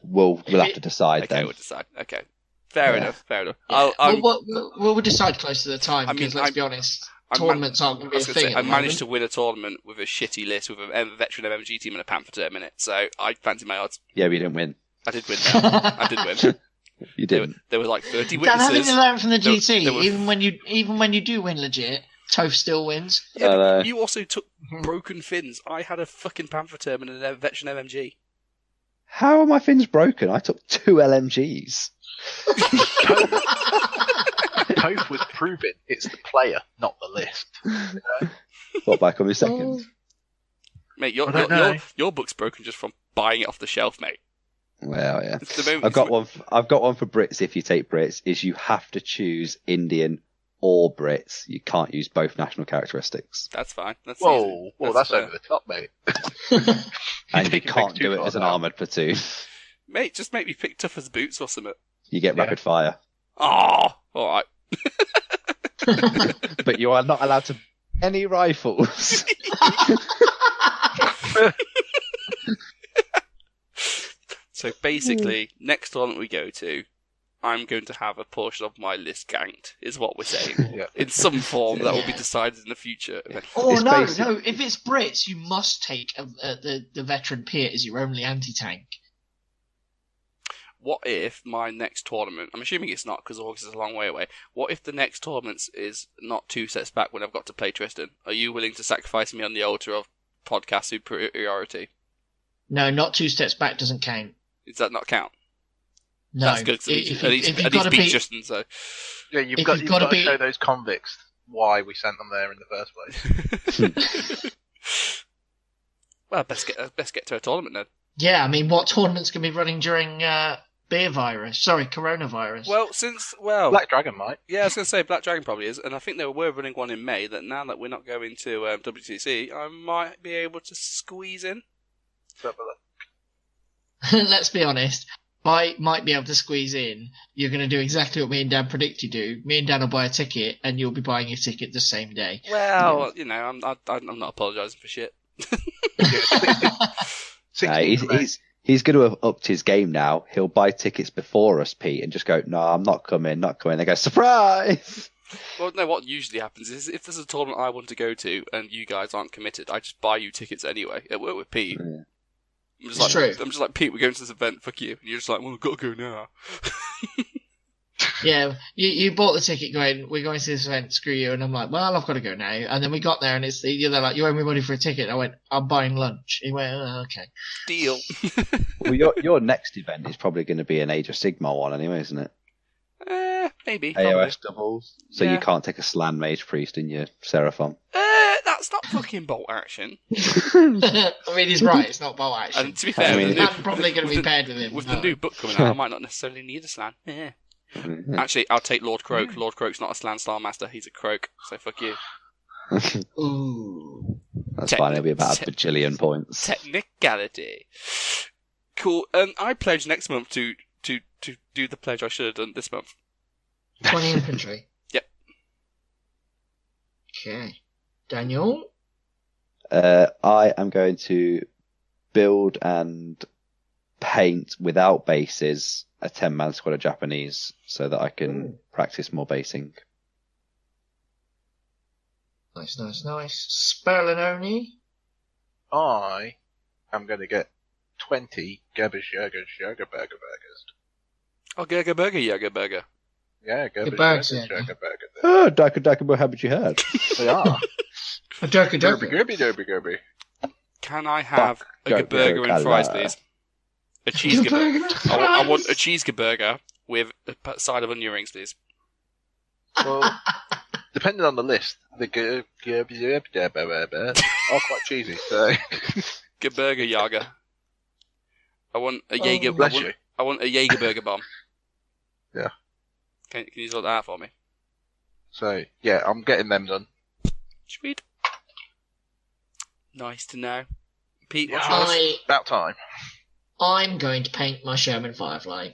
We'll have to decide Okay, then. we'll decide. Okay. Fair enough. Yeah. We'll decide close to the time, because let's be honest, tournaments aren't going to be a thing. I managed to win a tournament with a shitty list with a veteran MMG team and a Panther term in it, so I fancy my odds. Yeah, we didn't win. I did win. I did win. You didn't. There were like 30 Dan, having witnesses. to learn from the GT, there were- even when you do win legit, Toph still wins. Yeah, but you also took broken fins. I had a fucking Panther term and a veteran MMG. How are my fins broken? I took 2 LMGs. Toph was proving it's the player, not the list. What, back on my second? Mate, your book's broken just from buying it off the shelf, mate. Well, yeah. It's the moment- I've got one for Brits. If you take Brits, is you have to choose Indian or Brits. You can't use both national characteristics, That's fine. That's Whoa, easy. well, that's fair. over the top, mate. and you taking can't things do too it far as an now. armoured platoon. Mate, just make me pick Topher's boots or something. You get Yeah. rapid fire, Oh, alright. but you are not allowed to any rifles. So basically, next tournament we go to, I'm going to have a portion of my list ganked, is what we're saying. Yeah. In some form that will be decided in the future. Oh It's no! basic. If it's Brits, you must take the veteran Piet as your only anti-tank. What if my next tournament, I'm assuming it's not because August is a long way away, what if the next tournament is not 2 sets back when I've got to play Tristan? Are you willing to sacrifice me on the altar of podcast superiority? No, not 2 steps back doesn't count. Does that not count? No, That's good, because at least beat Tristan, so... Yeah, you've got to show those convicts why we sent them there in the first place. Well, best get to a tournament then. Yeah, I mean, what tournament's going to be running during coronavirus? Well, Black Dragon might. yeah, I was going to say Black Dragon probably is, and I think they were running one in May. That now that we're not going to WTC, I might be able to squeeze in. Let's have a look. Let's be honest. I might be able to squeeze in. You're going to do exactly what me and Dan predict you do. Me and Dan will buy a ticket, and you'll be buying your ticket the same day. Well, you know, I'm not apologising for shit. He's going to have upped his game now. He'll buy tickets before us, Pete, and just go, "No, I'm not coming, not coming." They go, "Surprise!" Well, no, what usually happens is if there's a tournament I want to go to and you guys aren't committed, I just buy you tickets anyway. It worked with Pete. Yeah. I'm just like, Pete, we're going to this event, fuck you. And you're just like, well, I've got to go now. Yeah, you bought the ticket going, we're going to this event, screw you. And I'm like, well, I've got to go now. And then we got there and they're like, you owe me money for a ticket. And I went, I'm buying lunch. He went, oh, okay. Deal. Well, your next event is probably going to be an Age of Sigmar one anyway, isn't it? Maybe. AOS doubles. So Yeah. you can't take a Slan Mage Priest in your Seraphon. That's not fucking bolt action. I mean, he's right, it's not bolt action. And to be fair, I'm probably going to be paired with him. With the new book coming out, I might not necessarily need a Slan. Yeah. Actually, I'll take Lord Croak. Lord Croak's not a Slan Star Master, he's a Croak, so fuck you. Ooh. That's fine, it'll be about a bajillion points. Technicality. Cool. I pledge next month to do the pledge I should have done this month. 20 infantry. Yep. Okay. Daniel? I am going to build and paint without bases a 10-man squad of Japanese so that I can practice more basing. Nice. Spurlie? I am going to get 20 Gerber Burgers. Oh, Gerger Burger. Yeah, Gerber Burgers, Burgers. Oh, Daka, how about you heard? They are. A Durka. Gerby. Can I have a Fuck, burger and Gerger, fries, Allah. please? A cheese I want a cheeseburger with a side of onion rings, please. Well, depending on the list, the Gerby are quite cheesy. So Burger Jager. I want a Jaeger. bless you. I want a Jaeger burger bomb. Yeah. Can you sort that out for me? So yeah, I'm getting them done. Sweet. Nice to know. Pete, Yeah. what's yours? About time. I'm going to paint my Sherman Firefly.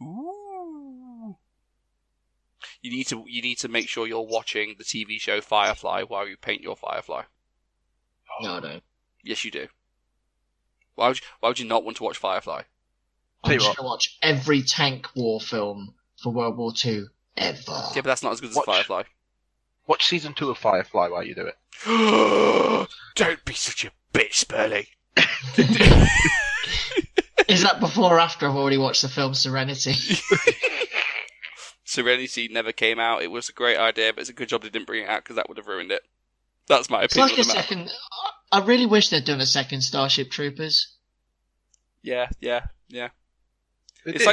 Ooh. You need to make sure you're watching the TV show Firefly while you paint your Firefly. No, I don't. Yes, you do. Why would you not want to watch Firefly? Tell I'm you just what. going to watch every tank war film for World War II ever. Yeah, but that's not as good as Watch. Firefly. Watch season 2 of Firefly while you do it. Don't be such a bitch, Spurlie. Is that before or after I've already watched the film Serenity? Serenity never came out. It was a great idea, but it's a good job they didn't bring it out because that would have ruined it. That's my It's opinion. like a on the matter. second... I really wish they'd done a second Starship Troopers. Yeah. It It's did.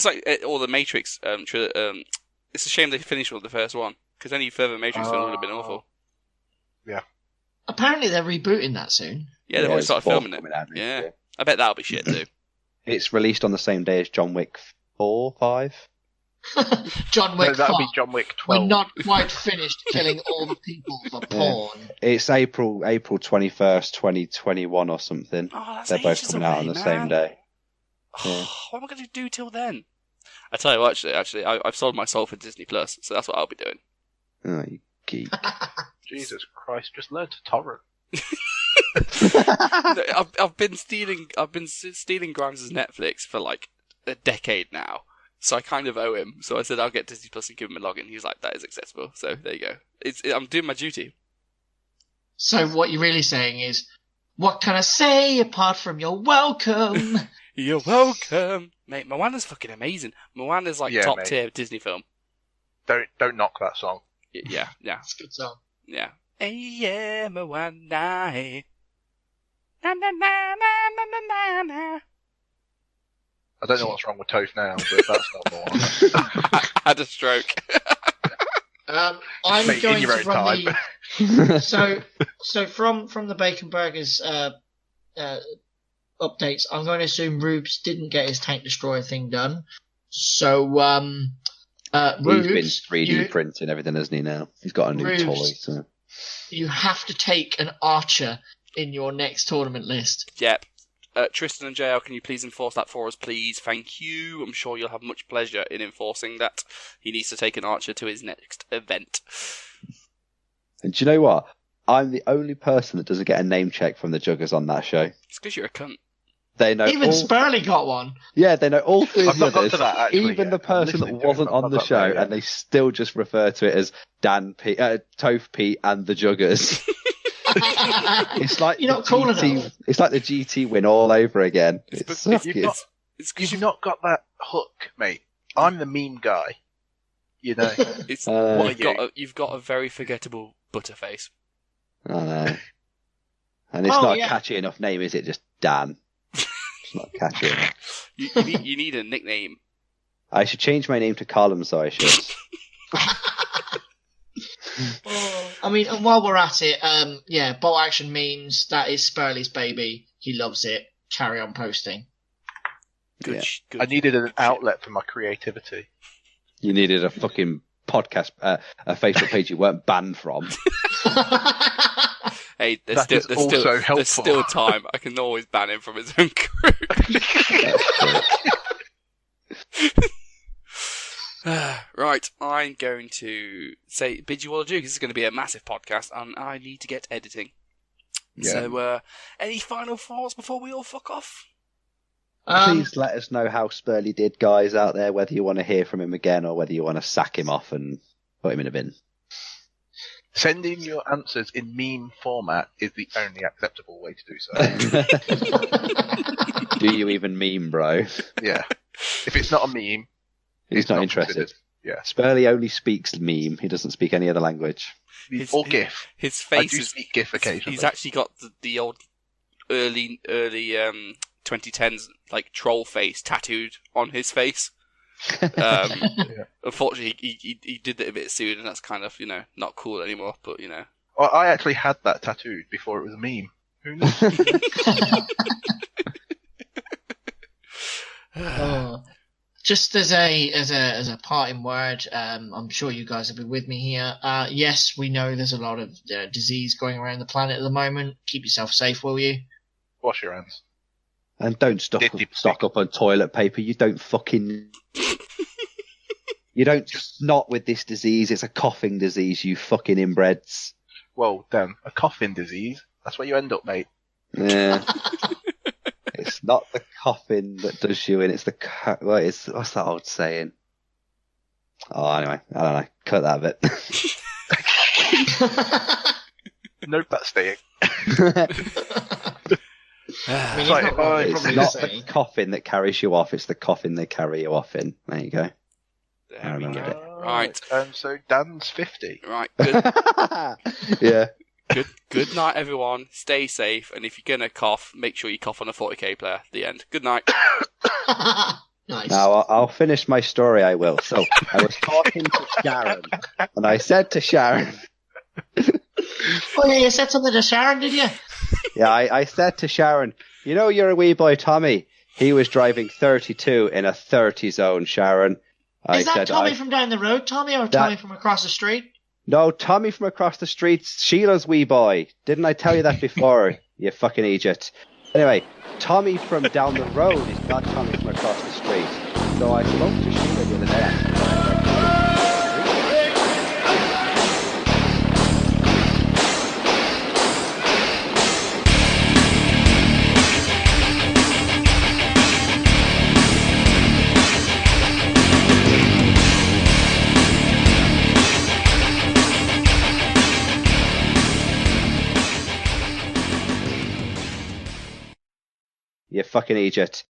like all the Matrix. It's a shame they finished with the first one because any further Matrix film would have been awful. Apparently they're rebooting that soon. Yeah, they've already there's started four filming it. coming out next Yeah, year. I bet that'll be shit too. It's released on the same day as John Wick 4, 5. John No, Wick that'll 4. be John Wick 12. We're not quite finished killing all the people for porn. It's April 21st, 2021 or something. Oh, that's They're both ages coming out away, on the man. same day. Yeah. What am I going to do till then? I tell you what, actually, I've sold my soul for Disney Plus, so that's what I'll be doing. Oh, you geek. Jesus Christ, just learn to torrent. I've been stealing Grimes' Netflix for like a decade now, so I kind of owe him. So I said I'll get Disney Plus and give him a login. He's like, that is acceptable. So there you go. I'm doing my duty. So what you're really saying is, what can I say apart from you're welcome? You're welcome, mate. Moana's fucking amazing. Moana's like Yeah, top mate. tier Disney film. Don't knock that song. Yeah. It's a good song. Yeah. Hey, yeah, Moana. Na na na na na na na. I don't know what's wrong with Topher now, but that's not the one. I had a stroke. I'm Mate, in going your to own run time. so from the Bacon Burgers updates, I'm going to assume Rubes didn't get his tank destroyer thing done. So He's been Rubes, 3D printing everything, hasn't he, now? He's got a new Rubes. toy. So. you have to take an archer in your next tournament list. Yep. Tristan and JL, can you please enforce that for us, please? Thank you. I'm sure you'll have much pleasure in enforcing that. He needs to take an archer to his next event. And do you know what? I'm the only person that doesn't get a name check from the Juggers on that show. It's because you're a cunt. They know Even all, Spurlie got one. yeah, they know all three of I've the not got others, to that, actually, even yet. the I'm person that listening to it, wasn't but I've on the not got show, there yet. and they still just refer to it as Dan Pete, Toph Pete, and the Juggers. It's like You're not cool enough. It's like the GT win all over again. It's You've not got that hook, mate. I'm the meme guy. You know. It's What are you? you've got a very forgettable butterface. I know. And it's not a catchy enough name, is it? Just Dan. It's not catchy enough. You need a nickname. I should change my name to Column, so I should. I mean, and while we're at it, bolt action memes. That is Spurlie's baby. He loves it. Carry on posting. Good. I needed an outlet for my creativity. You needed a fucking podcast, a Facebook page you weren't banned from. Hey, there's still time. I can always ban him from his own group. Right, I'm going to bid you all adieu because this is going to be a massive podcast and I need to get editing. Yeah. So, any final thoughts before we all fuck off? Please let us know how Spurlie did, guys, out there, whether you want to hear from him again or whether you want to sack him off and put him in a bin. Sending your answers in meme format is the only acceptable way to do so. Do you even meme, bro? Yeah. If it's not a meme, he's not interested. Considered. Yeah. Spurlie only speaks meme. He doesn't speak any other language. Or GIF. His face I do speak GIF occasionally. He's actually got the old early 2010s like troll face tattooed on his face. Unfortunately, he did it a bit soon, and that's kind of not cool anymore. But well, I actually had that tattooed before it was a meme. Who knows? Just as a parting word, I'm sure you guys will be with me here. Yes, we know there's a lot of disease going around the planet at the moment. Keep yourself safe, will you? Wash your hands. And don't stock up on toilet paper. You don't snot with this disease. It's a coughing disease, you fucking inbreds. Well, Dan, a coughing disease. That's where you end up, mate. Yeah. It's not the coughing that does you in. It's the what's that old saying? Oh, anyway, I don't know. Cut that bit. Nope, that's staying. It's not the coffin that carries you off, it's the coffin they carry you off in. There you go. There we go. Right. So Dan's 50. Right, good. Yeah. Good night, everyone. Stay safe, and if you're going to cough, make sure you cough on a 40k player at the end. Good night. Nice. Now, I'll finish my story, I will. So, I was talking to Sharon, and I said to Sharon... Oh yeah, you said something to Sharon, did you? Yeah, I said to Sharon, you're a wee boy Tommy. He was driving 32 in a 30 zone, Sharon. Is that Tommy from down the road, Tommy, or Tommy from across the street? No, Tommy from across the street, Sheila's wee boy. Didn't I tell you that before, you fucking idiot? Anyway, Tommy from down the road is not Tommy from across the street. So I spoke to Sheila the other day. You fucking idiot.